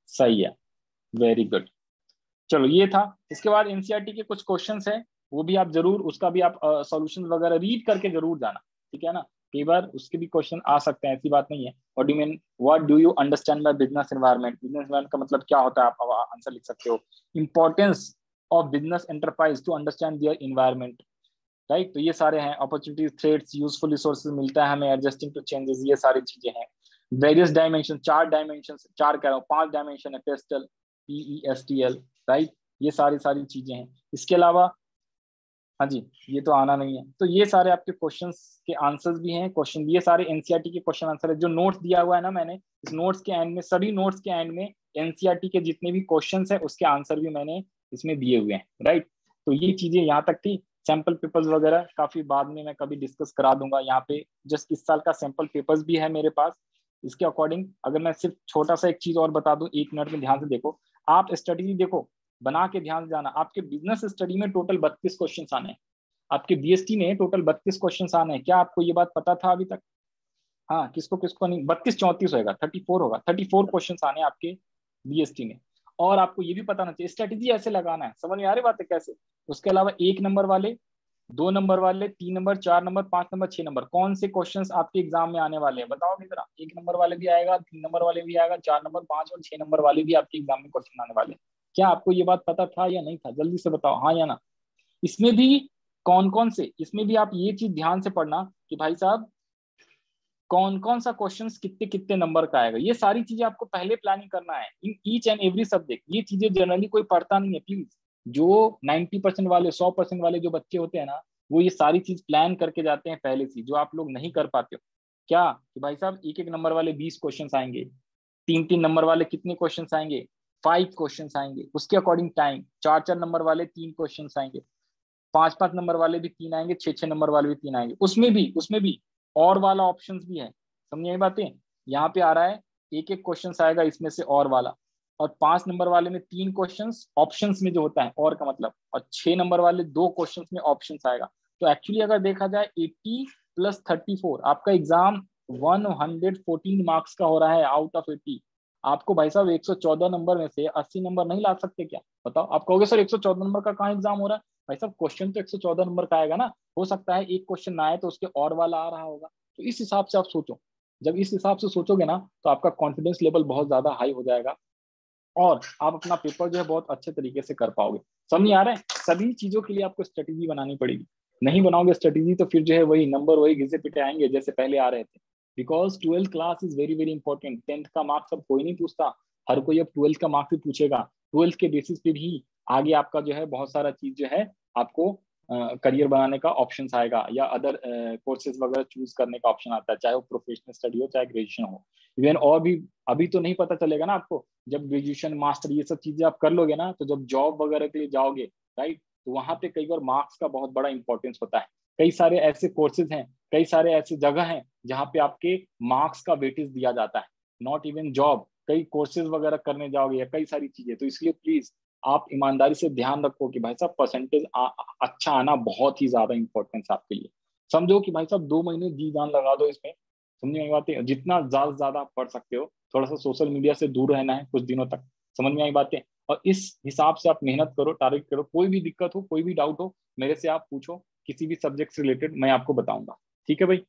सही है, वेरी गुड। चलो ये था। इसके बाद एनसीईआरटी के कुछ क्वेश्चंस हैं, वो भी आप जरूर, उसका भी आप सॉल्यूशन वगैरह रीड करके जरूर जाना, ठीक है ना। कई बार उसके भी क्वेश्चन आ सकते हैं, ऐसी बात नहीं है। What do you understand by business environment? Business environment का मतलब क्या होता है, आप आंसर लिख सकते हो। Importance of business enterprise to understand their environment, right. तो ये सारे हैं। अपॉर्चुनिटीज, थ्रेट्स, यूजफुल रिसोर्सेज मिलता है हमें, एडजस्टिंग टू चेंजेस, ये सारी चीजें हैं। वेरियस डायमेंशन, 4 डायमेंशन, 4 कह रहा हूँ, 5 डायमेंशन है, पेस्टल, PESTL, राइट। ये सारी चीजें हैं। इसके अलावा हाँ जी, ये तो आना नहीं है। तो ये सारे आपके क्वेश्चंस के आंसर्स भी हैं, क्वेश्चन, ये सारे एनसीईआरटी के क्वेश्चन आंसर है। जो नोट्स दिया हुआ है ना मैंने, इस नोट्स के एंड में, सभी नोट्स के एंड में एनसीईआरटी के जितने भी क्वेश्चंस है उसके आंसर भी मैंने इसमें दिए हुए हैं, राइट। तो ये चीजें यहाँ तक थी। सैंपल पेपर्स वगैरह काफी बाद में मैं कभी डिस्कस करा दूंगा। यहाँ पे जस्ट इस साल का सैंपल पेपर्स भी है मेरे पास। इसके अकॉर्डिंग अगर मैं सिर्फ छोटा सा एक चीज और बता दूं, 1 मिनट में ध्यान से देखो, आप स्टडी देखो, बना के ध्यान से जाना। आपके बिजनेस स्टडी में टोटल 32 क्वेश्चन आने हैं, आपके बीएसटी में टोटल 32 क्वेश्चन आने हैं। क्या आपको ये बात पता था अभी तक? हाँ, किसको किसको नहीं? 32 34 होगा, 34 होगा, 34 क्वेश्चन आने हैं आपके बीएसटी में। और आपको ये भी पता ना चाहिए, स्ट्रेटेजी ऐसे लगाना है, समझ में आ रही बात है कैसे? उसके अलावा 1 नंबर वाले, 2 नंबर वाले, 3 नंबर, 4 नंबर, 5 नंबर, 6 नंबर, कौन से क्वेश्चंस आपके एग्जाम में आने वाले हैं बताओ जरा। 1 नंबर वाले भी आएगा, 3 नंबर वाले भी आएगा, 4 नंबर, 5 और 6 नंबर वाले भी आपके एग्जाम में क्वेश्चन आने वाले हैं। क्या आपको ये बात पता था या नहीं था? जल्दी से बताओ, हाँ या ना। इसमें भी कौन कौन से, इसमें भी आप ये चीज ध्यान से पढ़ना कि भाई साहब कौन कौन सा क्वेश्चंस कितने कितने नंबर का आएगा। ये सारी चीजें आपको पहले प्लानिंग करना है in each and every subject. ये चीजें जनरली कोई पढ़ता नहीं है प्लीज। जो 90% वाले, 100% वाले जो बच्चे होते हैं ना, वो ये सारी चीज प्लान करके जाते हैं पहले से, जो आप लोग नहीं कर पाते हो। क्या कि भाई साहब 1 नंबर वाले 20 क्वेश्चन आएंगे, 3 नंबर वाले कितने क्वेश्चन आएंगे? 5 क्वेश्चन आएंगे, उसके अकॉर्डिंग टाइम। 4 नंबर वाले 3 क्वेश्चन आएंगे, 5 नंबर वाले भी 3 आएंगे, 6 नंबर वाले भी 3 आएंगे। उसमें भी और वाला ऑप्शंस भी है, समझिए ये बातें। यहाँ पे आ रहा है एक एक क्वेश्चन आएगा इसमें से और वाला, और 5 नंबर वाले में 3 क्वेश्चंस ऑप्शंस में जो होता है और का मतलब, और 6 नंबर वाले 2 क्वेश्चंस में ऑप्शंस आएगा। तो एक्चुअली अगर देखा जाए 80 + 34 आपका एग्जाम 114 मार्क्स का हो रहा है आउट ऑफ 80। आपको भाई साहब 114 नंबर में से 80 नंबर नहीं ला सकते क्या? बताओ। आप कहोगे सर 114 नंबर का कहाँ एग्जाम हो रहा है? भाई साहब क्वेश्चन तो 114 नंबर का आएगा ना, हो सकता है एक क्वेश्चन ना आए तो उसके और वाला आ रहा होगा। तो इस हिसाब से आप सोचो, जब इस हिसाब से सोचोगे ना तो आपका कॉन्फिडेंस लेवल बहुत ज्यादा हाई हो जाएगा और आप अपना पेपर जो है बहुत अच्छे तरीके से कर पाओगे। समझ आ रहा है? सभी चीजों के लिए आपको स्ट्रेटेजी बनानी पड़ेगी। नहीं बनाओगे स्ट्रेटेजी तो फिर जो है वही नंबर वही घिसे पिटे आएंगे जैसे पहले आ रहे थे। Because 12th class is very very important. 10th का मार्क्स अब कोई नहीं पूछता, हर कोई अब 12th का मार्क्स भी पूछेगा। 12th के बेसिस पे भी आगे आपका जो है बहुत सारा चीज जो है आपको करियर बनाने का ऑप्शन आएगा या अदर कोर्सेज वगैरह चूज करने का ऑप्शन आता है, चाहे वो प्रोफेशनल स्टडी हो चाहे ग्रेजुएशन हो। इवन और भी अभी तो नहीं पता चलेगा ना आपको, जब ग्रेजुएशन मास्टर ये सब चीजें आप कर लोगे ना तो जब जॉब वगैरह के लिए जाओगे राइट, तो वहां पे कई बार मार्क्स का बहुत बड़ा इंपॉर्टेंस होता है। कई सारे ऐसे कोर्सेज हैं, कई सारे ऐसे जगह हैं जहाँ पे आपके मार्क्स का वेटेज दिया जाता है। नॉट इवन जॉब, कई कोर्सेज वगैरह करने जाओगे या कई सारी चीजें। तो इसलिए प्लीज आप ईमानदारी से ध्यान रखो कि भाई साहब परसेंटेज अच्छा आना बहुत ही ज्यादा इंपॉर्टेंस आपके लिए। समझो कि भाई साहब 2 महीने जी जान लगा दो इसमें। समझ में आई बातें? जितना ज्यादा से ज्यादा आप पढ़ सकते हो, थोड़ा सा सोशल मीडिया से दूर रहना है कुछ दिनों तक। समझ में आई बातें? और इस हिसाब से आप मेहनत करो, टारगेट करो। कोई भी दिक्कत हो, कोई भी डाउट हो, मेरे से आप पूछो, किसी भी सब्जेक्ट से रिलेटेड मैं आपको बताऊंगा। ठीक है भाई?